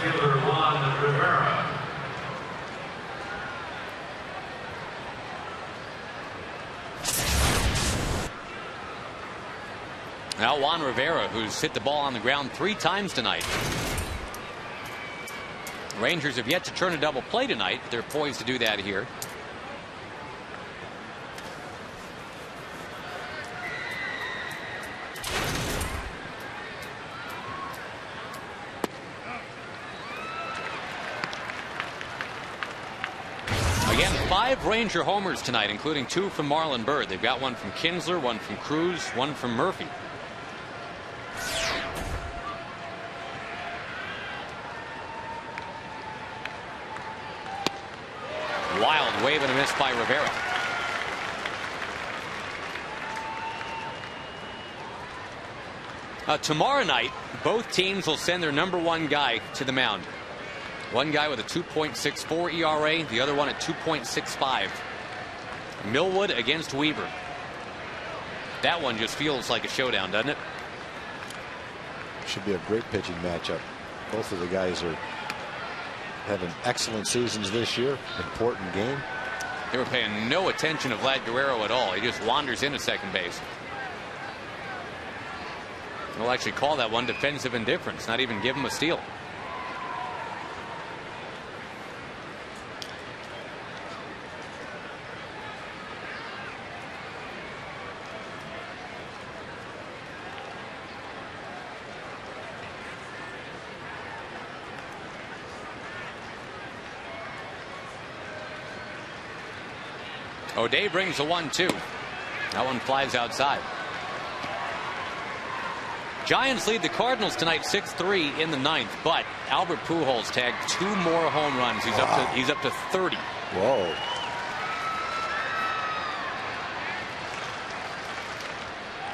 Fielder Juan Rivera. Now Juan Rivera, who's hit the ball on the ground 3 times tonight. Rangers have yet to turn a double play tonight. They're poised to do that here. Again, 5 Ranger homers tonight, including 2 from Marlon Byrd. They've got one from Kinsler, one from Cruz, one from Murphy. Wild wave and a miss by Rivera. Tomorrow night, both teams will send their #1 guy to the mound. One guy with a 2.64 ERA, the other one at 2.65. Millwood against Weaver. That one just feels like a showdown, doesn't it? Should be a great pitching matchup. Both of the guys are having excellent seasons this year. Important game. They were paying no attention to Vlad Guerrero at all. He just wanders into second base. We'll actually call that one defensive indifference, not even give him a steal. O'Day brings a 1-2. That one flies outside. Giants lead the Cardinals tonight 6-3 in the 9th, but Albert Pujols tagged 2 more home runs. He's up to 30. Whoa.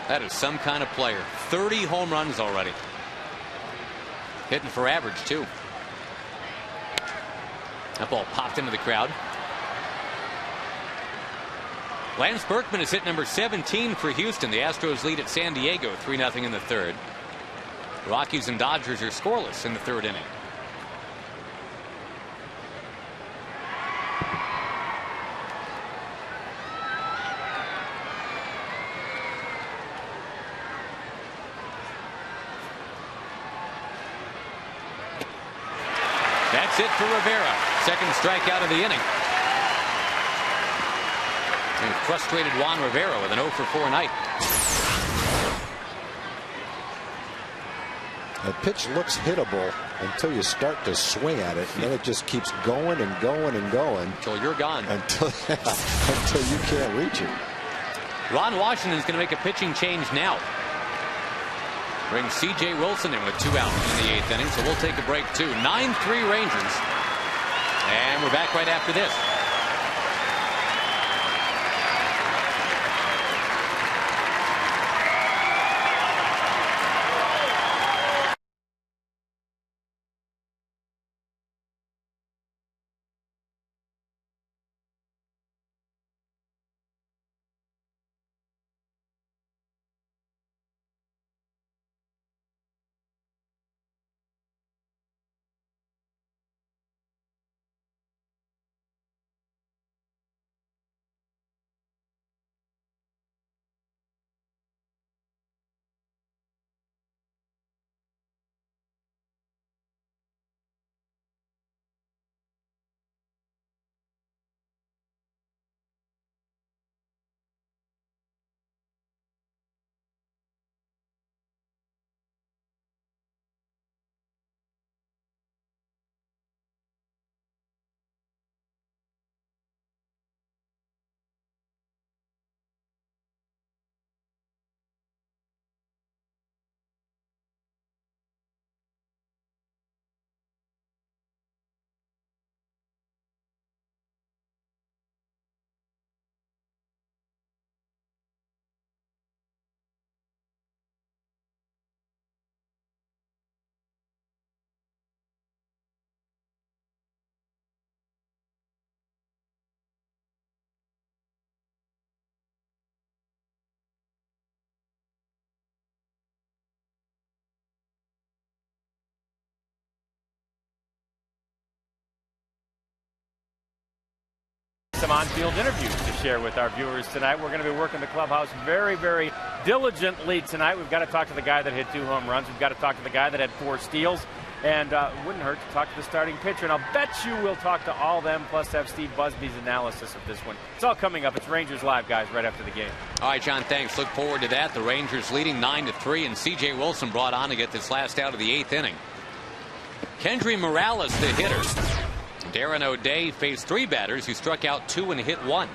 That is some kind of player. 30 home runs already. Hitting for average too. That ball popped into the crowd. Lance Berkman has hit number 17 for Houston. The Astros lead at San Diego 3-0 in the 3rd. Rockies and Dodgers are scoreless in the 3rd inning. That's it for Rivera. Second strikeout of the inning. And frustrated Juan Rivera with an 0-for-4 night. The pitch looks hittable until you start to swing at it, and then it just keeps going and going and going until you're gone. Until you can't reach it. Ron Washington's going to make a pitching change now. Brings C.J. Wilson in with 2 out in the 8th inning, so we'll take a break too. 9-3 Rangers, and we're back right after this. Some on-field interviews to share with our viewers tonight. We're going to be working the clubhouse very, very diligently tonight. We've got to talk to the guy that hit 2 home runs. We've got to talk to the guy that had 4 steals. And wouldn't hurt to talk to the starting pitcher. And I'll bet you we'll talk to all of them, plus have Steve Busby's analysis of this one. It's all coming up. It's Rangers Live, guys, right after the game. All right, John, thanks. Look forward to that. The Rangers leading 9-3, and C.J. Wilson brought on to get this last out of the 8th inning. Kendry Morales, the hitter. Darren O'Day faced 3 batters. He struck out 2 and hit 1.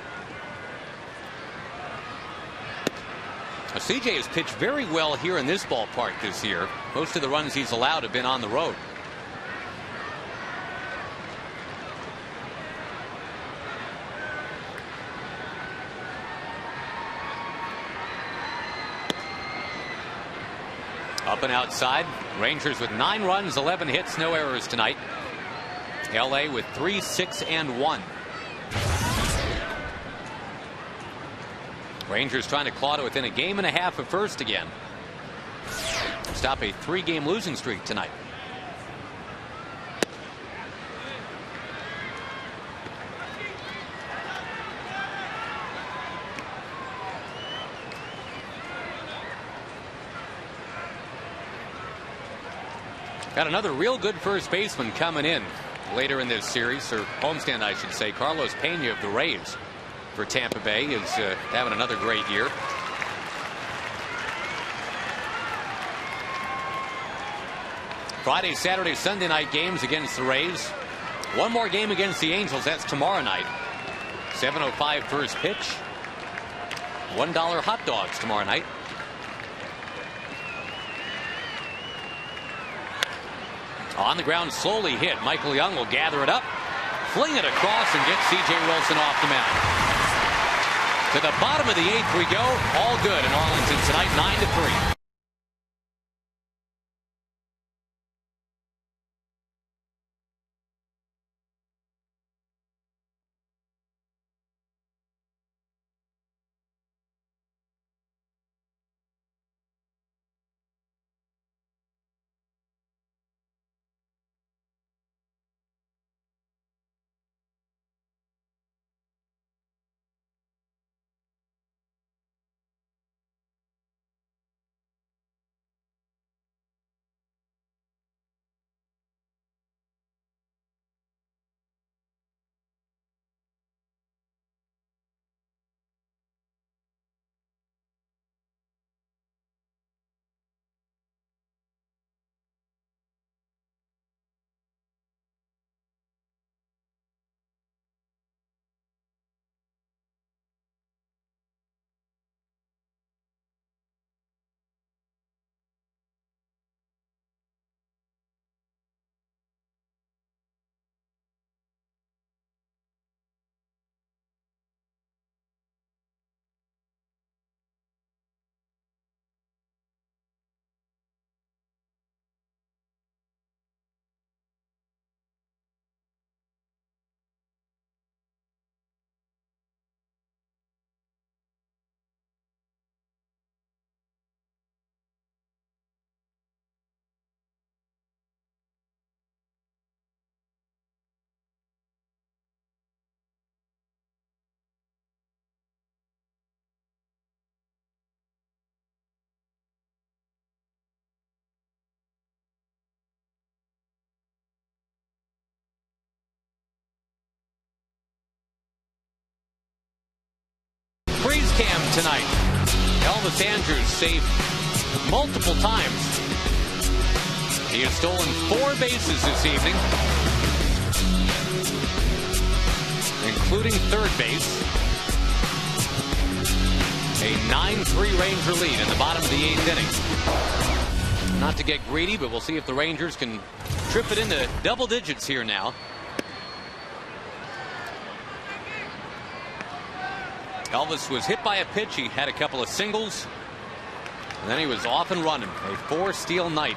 CJ has pitched very well here in this ballpark this year. Most of the runs he's allowed have been on the road. Up and outside. Rangers with 9 runs, 11 hits, no errors tonight. LA with 3, 6, and 1. Rangers trying to claw to within a game and a half of first again. Stop a 3-game losing streak tonight. Got another real good first baseman coming in later in this series, or homestand I should say. Carlos Pena of the Rays for Tampa Bay is having another great year. Friday, Saturday, Sunday night games against the Rays. One more game against the Angels. That's tomorrow night. 7:05 first pitch. $1 hot dogs tomorrow night. On the ground, slowly hit. Michael Young will gather it up, fling it across, and get C.J. Wilson off the mound. To the bottom of the 8th we go. All good in Arlington tonight, 9-3. Freeze cam tonight. Elvis Andrus saved multiple times. He has stolen 4 bases this evening, including third base. A 9-3 Ranger lead in the bottom of the 8th inning. Not to get greedy, but we'll see if the Rangers can trip it into double digits here now. Elvis was hit by a pitch. He had a couple of singles, and then he was off and running. A 4-steal night.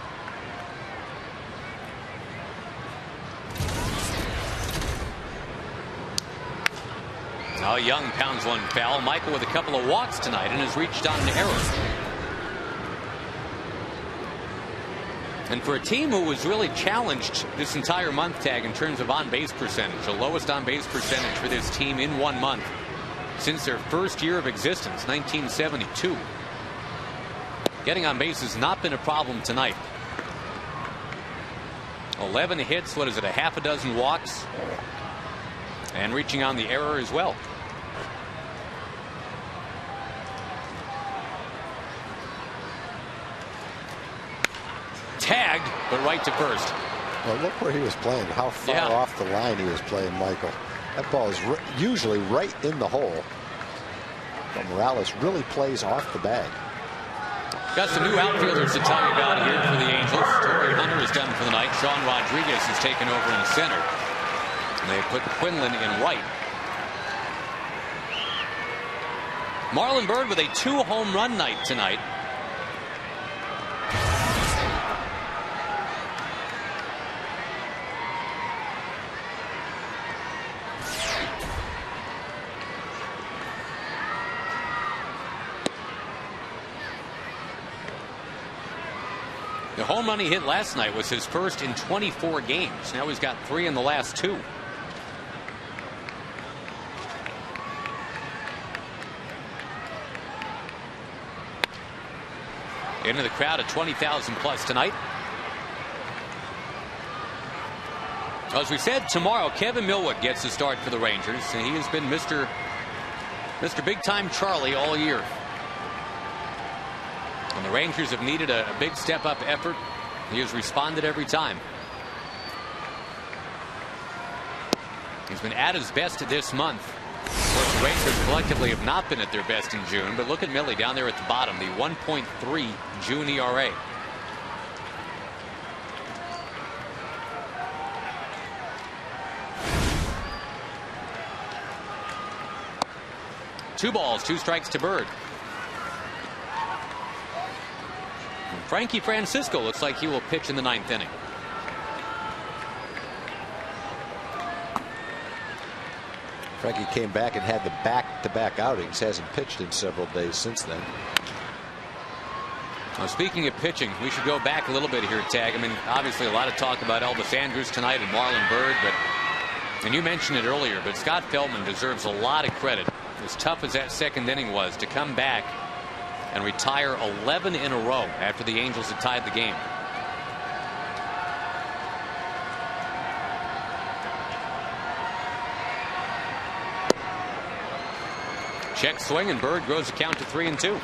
Now Young pounds one foul. Michael with a couple of walks tonight and has reached on an error. And for a team who was really challenged this entire month, Tag, in terms of on-base percentage, the lowest on-base percentage for this team in 1 month since their first year of existence, 1972. Getting on base has not been a problem tonight. 11 hits. What is it? A half a dozen walks. And reaching on the error as well. Tagged, but right to first. Well, look where he was playing. How far off the line he was playing, Michael. That ball is usually right in the hole. But Morales really plays off the bag. Got some new outfielders to tell you about here for the Angels. Torii Hunter is done for the night. Sean Rodriguez has taken over in center. And they put Quinlan in right. Marlon Byrd with a 2-home run night tonight. The home run he hit last night was his first in 24 games. Now he's got 3 in the last 2. Into the crowd at 20,000 plus tonight. As we said, tomorrow Kevin Millwood gets the start for the Rangers, and he has been Mr. Big Time Charlie all year. And the Rangers have needed a big step up effort. He has responded every time. He's been at his best this month. Of course, the Rangers collectively have not been at their best in June, but look at Millie down there at the bottom, the 1.3 June ERA. Two balls, 2 strikes to Byrd. And Frankie Francisco looks like he will pitch in the 9th inning. Frankie came back and had the back-to-back outings. Hasn't pitched in several days since then. Well, speaking of pitching, we should go back a little bit here, Tag. I mean, obviously a lot of talk about Elvis Andrus tonight and Marlon Byrd, and you mentioned it earlier, but Scott Feldman deserves a lot of credit. As tough as that second inning was, to come back and retire 11 in a row after the Angels had tied the game. Check swing, and Byrd grows the count to 3-2.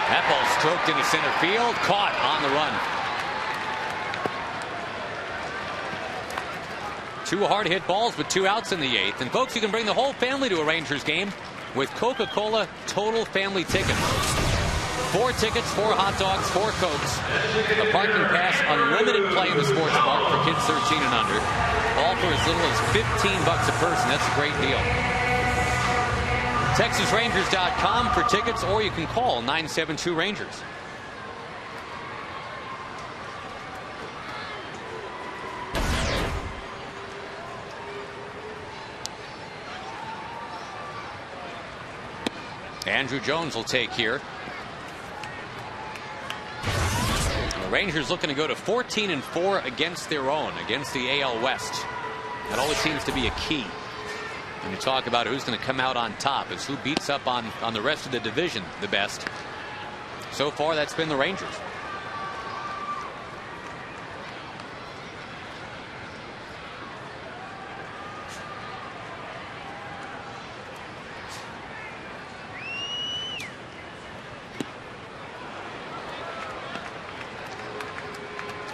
That ball stroked into center field, caught on the run. 2 hard hit balls with 2 outs in the 8th. And folks, you can bring the whole family to a Rangers game with Coca-Cola Total Family Ticket. 4 tickets, 4 hot dogs, 4 Cokes, a parking pass, unlimited play in the sports bar for kids 13 and under. All for as little as $15 a person. That's a great deal. TexasRangers.com for tickets, or you can call 972 Rangers. Andrew Jones will take here. The Rangers looking to go to 14-4 against their own, against the AL West. That always seems to be a key when you talk about who's going to come out on top, is who beats up on the rest of the division the best. So far, that's been the Rangers.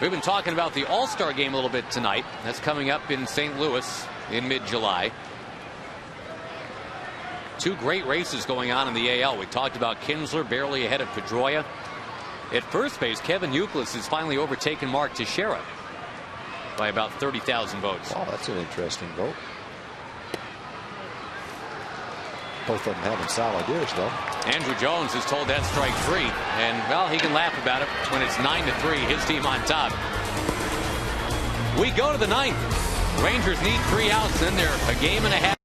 We've been talking about the All-Star game a little bit tonight. That's coming up in St. Louis in mid-July. 2 great races going on in the AL. We talked about Kinsler barely ahead of Pedroia. At first base, Kevin Youkilis has finally overtaken Mark Teixeira by about 30,000 votes. Oh, that's an interesting vote. Both of them having solid years, though. Andrew Jones is told that's strike 3, and well, he can laugh about it when it's 9-3, his team on top. We go to the 9th. Rangers need 3 outs, then they're a game and a half.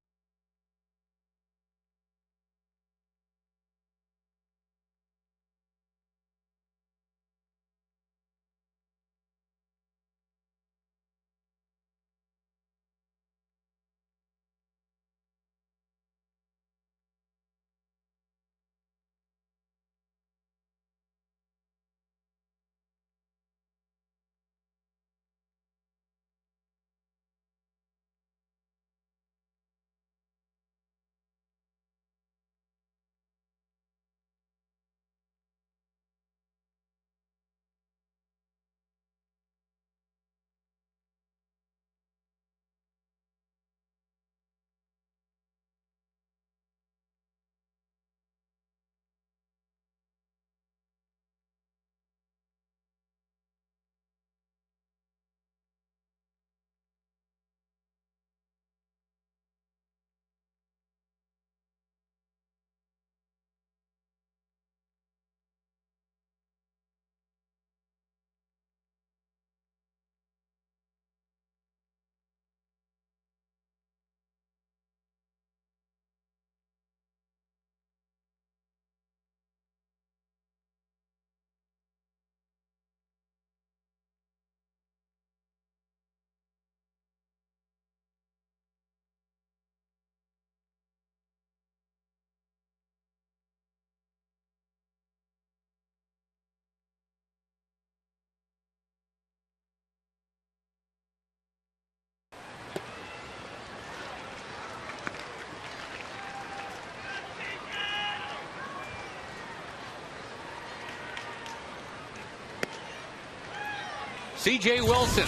C.J. Wilson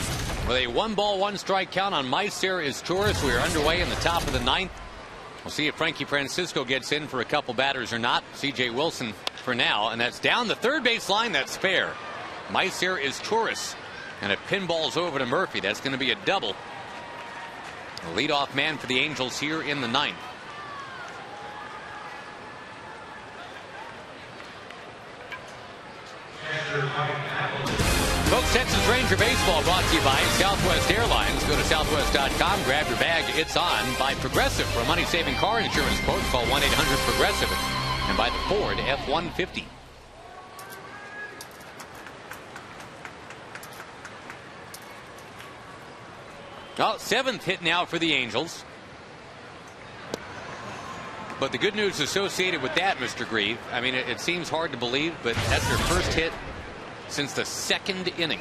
with a 1-ball, 1-strike count on Meister is Torres. We are underway in the top of the 9th. We'll see if Frankie Francisco gets in for a couple batters or not. C.J. Wilson for now, and that's down the third base line. That's fair. Meister is Torres, and it pinballs over to Murphy. That's going to be a double. The leadoff man for the Angels here in the 9th. Folks, Texas Ranger Baseball brought to you by Southwest Airlines. Go to southwest.com, grab your bag. It's on by Progressive. For a money-saving car insurance quote, call 1-800-PROGRESSIVE. And by the Ford F-150. Well, 7th hit now for the Angels. But the good news associated with that, Mr. Grieve, I mean, it seems hard to believe, but that's their first hit since the 2nd inning.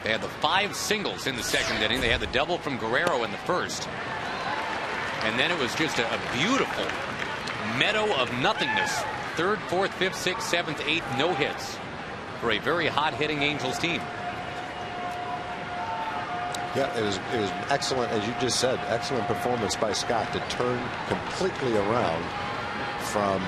They had the 5 singles in the 2nd inning. They had the double from Guerrero in the 1st. And then it was just a beautiful meadow of nothingness. 3rd, 4th, 5th, 6th, 7th, 8th, no hits for a very hot-hitting Angels team. Yeah, it was excellent, as you just said, excellent performance by Scott to turn completely around from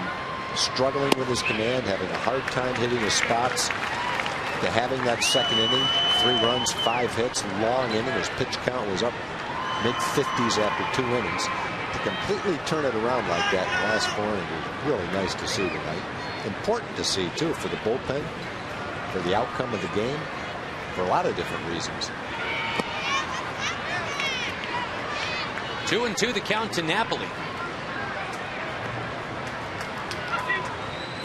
struggling with his command, having a hard time hitting his spots, to having that 2nd inning, 3 runs, 5 hits, long inning. His pitch count was up mid-50s after 2 innings. To completely turn it around like that in the last 4 innings was really nice to see tonight. Important to see, too, for the bullpen, for the outcome of the game, for a lot of different reasons. 2-2 the count to Napoli.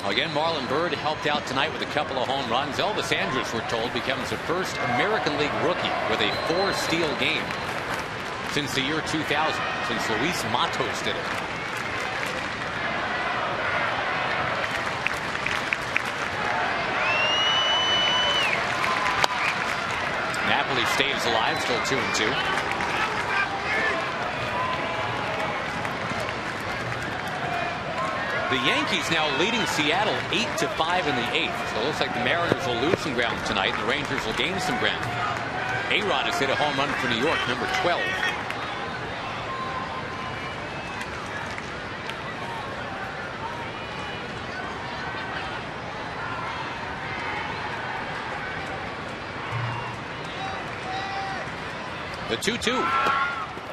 Again, Marlon Byrd helped out tonight with a couple of home runs. Elvis Andrus, we're told, becomes the first American League rookie with a 4-steal game since the year 2000, since Luis Matos did it. Napoli stays alive, still 2-2. The Yankees now leading Seattle 8-5 in the 8th. So it looks like the Mariners will lose some ground tonight. The Rangers will gain some ground. A-Rod has hit a home run for New York, number 12. The 2-2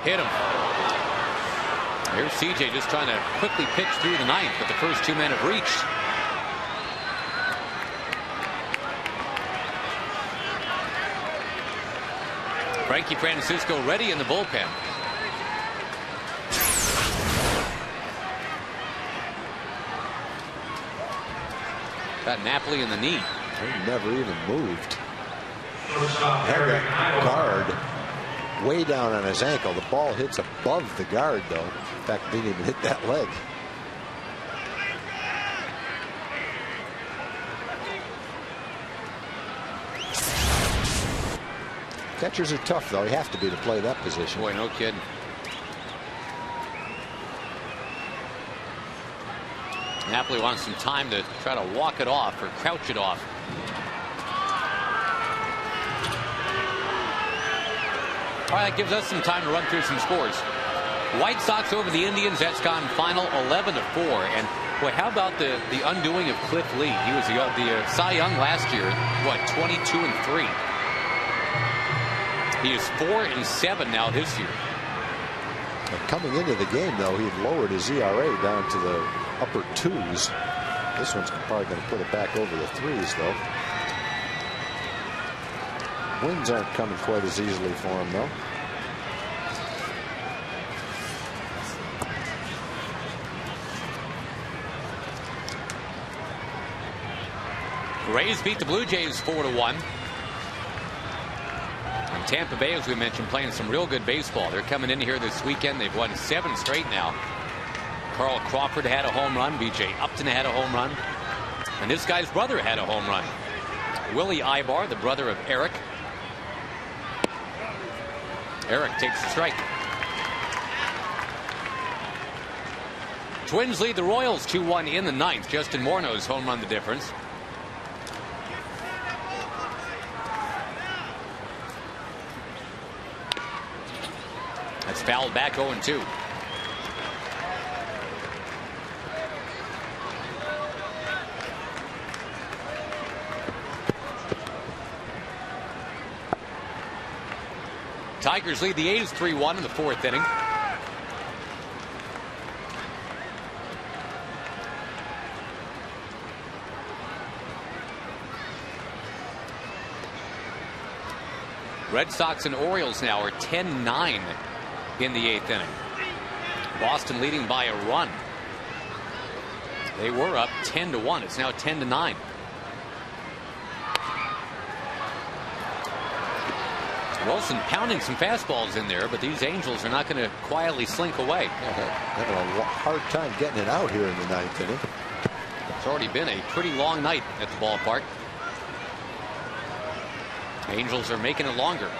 hit him. Here's CJ just trying to quickly pitch through the 9th, but the first 2 men have reached. Frankie Francisco ready in the bullpen. Got Napoli in the knee. He never even moved. Had that guard way down on his ankle. The ball hits above the guard, though. In fact, didn't even hit that leg. Catchers are tough, though. You have to be to play that position. Boy, no kidding. Napoli wants some time to try to walk it off or crouch it off. All right, that gives us some time to run through some scores. White Sox over the Indians. That's gone final 11-4. And boy, how about the undoing of Cliff Lee? He was the Cy Young last year. What, 22-3. He is 4-7 now this year. And coming into the game, though, he had lowered his ERA down to the upper 2s. This one's probably going to put it back over the 3s, though. Wins aren't coming quite as easily for him, though. Rays beat the Blue Jays 4-1. And Tampa Bay, as we mentioned, playing some real good baseball. They're coming in here this weekend. They've won 7 straight now. Carl Crawford had a home run. B.J. Upton had a home run. And this guy's brother had a home run. Willie Ibar, the brother of Eric. Eric takes the strike. Twins lead the Royals 2-1 in the 9th. Justin Morneau's home run the difference. That's fouled back 0-2. Tigers lead the A's 3-1 in the 4th inning. Red Sox and Orioles now are 10-9 in the 8th inning. Boston leading by a run. They were up 10-1. It's now 10-9. Wilson pounding some fastballs in there, but these Angels are not going to quietly slink away. Having a hard time getting it out here in the 9th inning. It's already been a pretty long night at the ballpark. Angels are making it longer.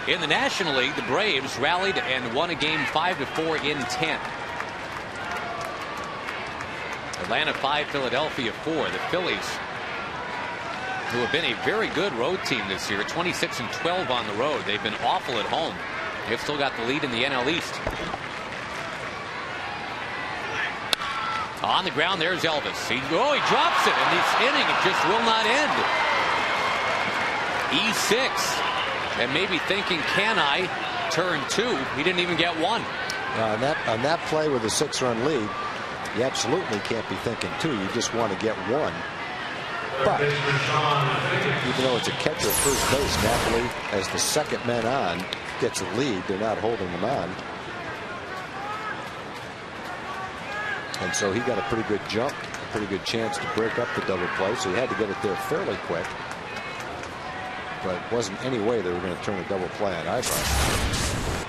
In the National League, the Braves rallied and won a game 5-4 in 10. Atlanta 5, Philadelphia 4. The Phillies, who have been a very good road team this year, 26-12 on the road. They've been awful at home. They've still got the lead in the NL East. On the ground, there's Elvis. He drops it, and this inning, it just will not end. E6. And maybe thinking, can I turn 2? He didn't even get 1. On that play with a 6-run lead, you absolutely can't be thinking 2. You just want to get 1. But even though it's a catcher at first base, Napoli, as the second man on, gets a lead. They're not holding him on. And so he got a pretty good jump, a pretty good chance to break up the double play. So he had to get it there fairly quick. But it wasn't any way they were going to turn a double play on Ibar.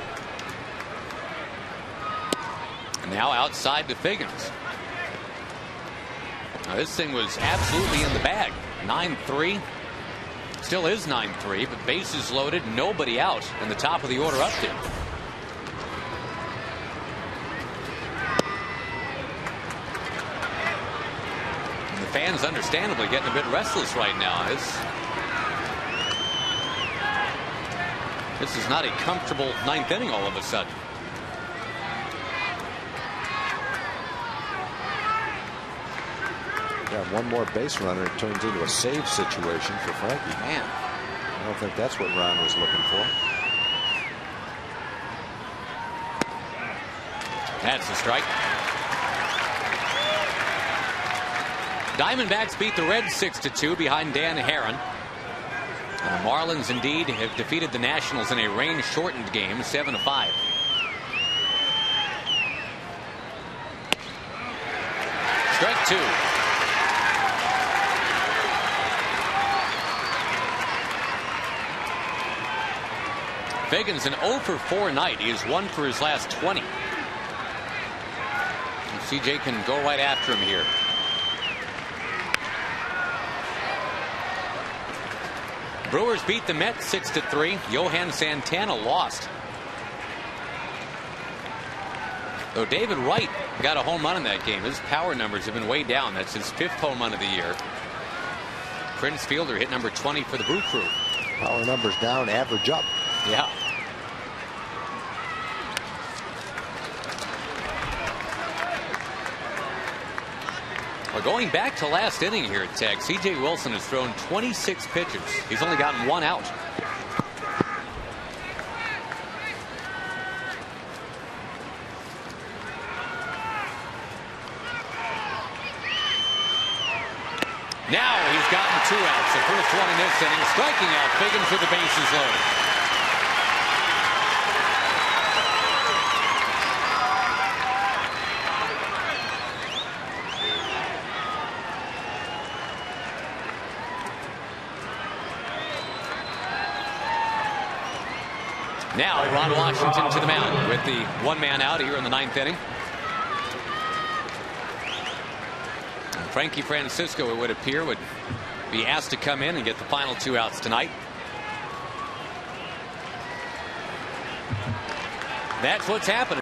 And now outside to Figgins. Now this thing was absolutely in the bag. 9-3. Still is 9-3, but bases loaded, nobody out in the top of the order up there. And the fans understandably getting a bit restless right now. This is not a comfortable 9th inning all of a sudden. Yeah, one more base runner, it turns into a save situation for Frankie. Man, I don't think that's what Ron was looking for. That's a strike. Diamondbacks beat the Reds 6-2 behind Dan Herron. And the Marlins indeed have defeated the Nationals in a rain-shortened game, 7-5. Strike 2. Figgins an 0-for-4 night. He has 1 for his last 20. And CJ can go right after him here. Brewers beat the Mets 6-3. Johan Santana lost. Though David Wright got a home run in that game. His power numbers have been way down. That's his 5th home run of the year. Prince Fielder hit number 20 for the Brew Crew. Power numbers down, average up. Yeah. Well, going back to last inning here at Tech, C.J. Wilson has thrown 26 pitches. He's only gotten 1 out. Now he's gotten 2 outs. The first one in this inning, striking out Figgins with the bases loaded. Now Ron Washington to the mound with the 1-man out here in the 9th inning. And Frankie Francisco, it would appear, would be asked to come in and get the final 2 outs tonight. That's what's happening.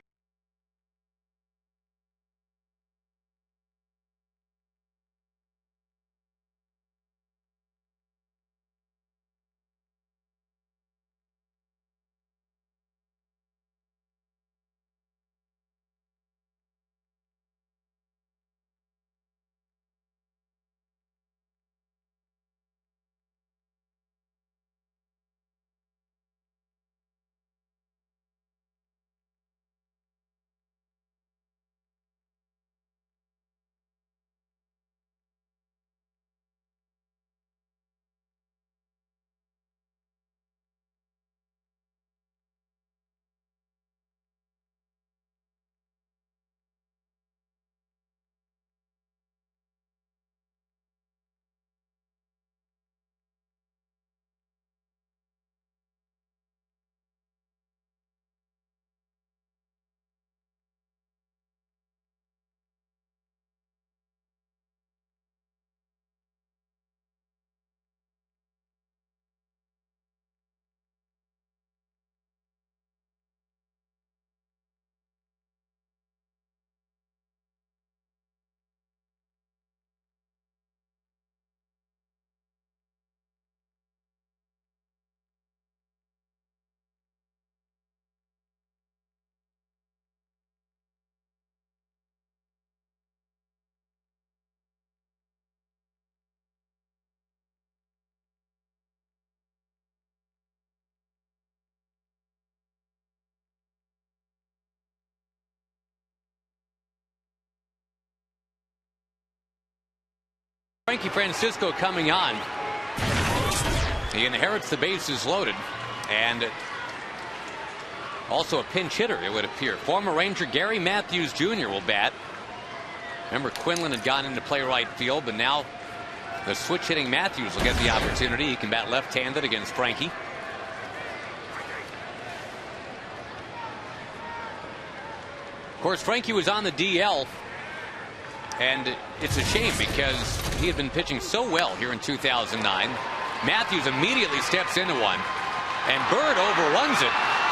Frankie Francisco coming on. He inherits the bases loaded, and also a pinch hitter, it would appear. Former Ranger Gary Matthews Jr. will bat. Remember, Quinlan had gone into play right field, but now the switch hitting Matthews will get the opportunity. He can bat left-handed against Frankie. Of course, Frankie was on the DL, and it's a shame because he had been pitching so well here in 2009. Matthews immediately steps into one, and Bird overruns it.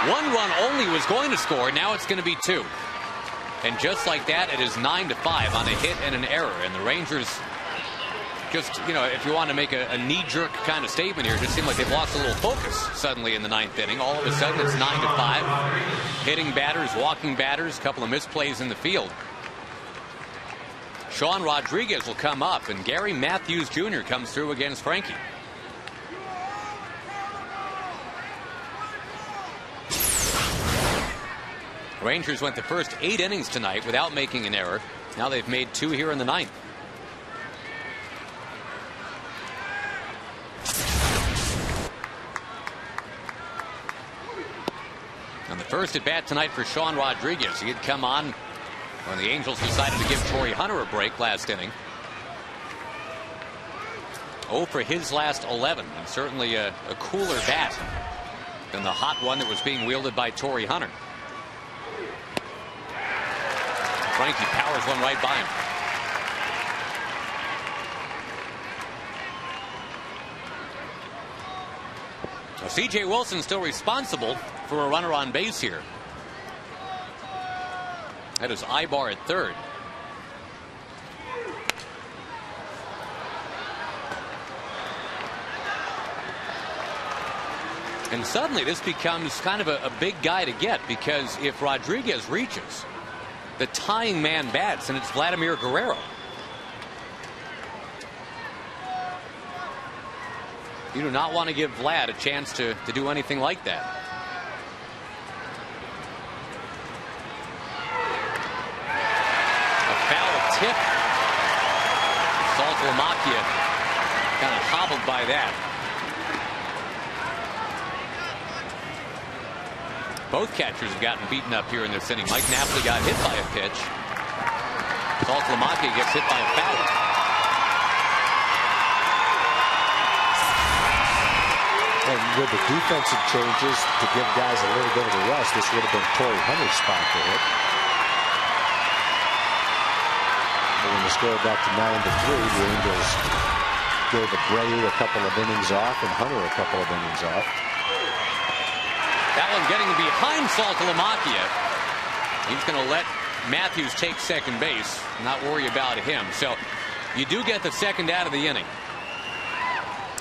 1 run only was going to score. Now it's going to be 2. And just like that, it is 9-5 on a hit and an error. And the Rangers, just, you know, if you want to make a knee-jerk kind of statement here, it just seemed like they've lost a little focus suddenly in the 9th inning. All of a sudden, it's 9-5. Hitting batters, walking batters, a couple of misplays in the field. Sean Rodriguez will come up, and Gary Matthews Jr. comes through against Frankie. Rangers went the first 8 innings tonight without making an error. Now they've made 2 here in the 9th. And the first at bat tonight for Sean Rodriguez. He had come on when the Angels decided to give Torrey Hunter a break last inning. 0 for his last 11, and certainly a cooler bat than the hot one that was being wielded by Torrey Hunter. Frankie powers one right by him. Now, C.J. Wilson still responsible for a runner on base here. That is Ibar at third. And suddenly this becomes kind of a big guy to get, because if Rodriguez reaches, the tying man bats, and it's Vladimir Guerrero. You do not want to give Vlad a chance to do anything like that. A foul tip. Saltalamacchia kind of hobbled by that. Both catchers have gotten beaten up here in this inning. Mike Napoli got hit by a pitch. Saltalamacchia gets hit by a foul. And with the defensive changes to give guys a little bit of a rest, this would have been Torrey Hunter's spot to hit. But when the score got to 9-3, the Angels gave Abreu a couple of innings off and Hunter a couple of innings off. That one getting behind Saltalamacchia. He's going to let Matthews take second base, not worry about him. So you do get the second out of the inning.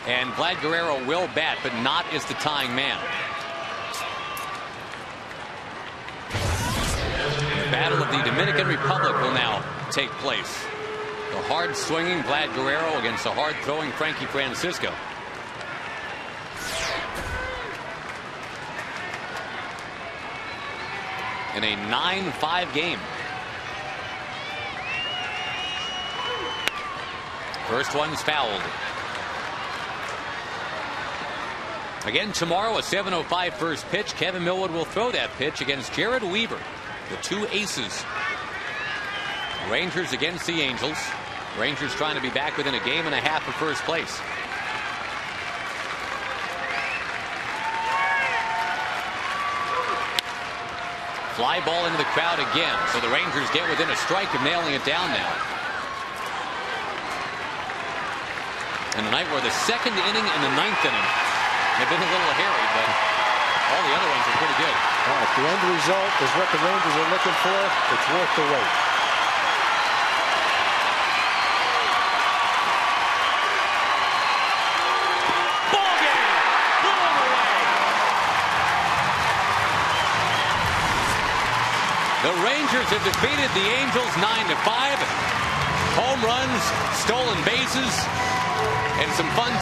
And Vlad Guerrero will bat, but not as the tying man. The Battle of the Dominican Republic will now take place. The hard swinging Vlad Guerrero against the hard throwing Frankie Francisco. In a 9-5 game. First one's fouled. Again tomorrow, a 7:05 first pitch. Kevin Millwood will throw that pitch against Jared Weaver. The two aces. Rangers against the Angels. Rangers trying to be back within a game and a half of first place. Fly ball into the crowd again, so the Rangers get within a strike of nailing it down now. And a night where the second inning and the 9th inning have been a little hairy, but all the other ones are pretty good. Well, if the end result is what the Rangers are looking for, it's worth the wait. Ball game! Blown away! The Rangers have defeated the Angels 9-5. Home runs, stolen bases, and some fun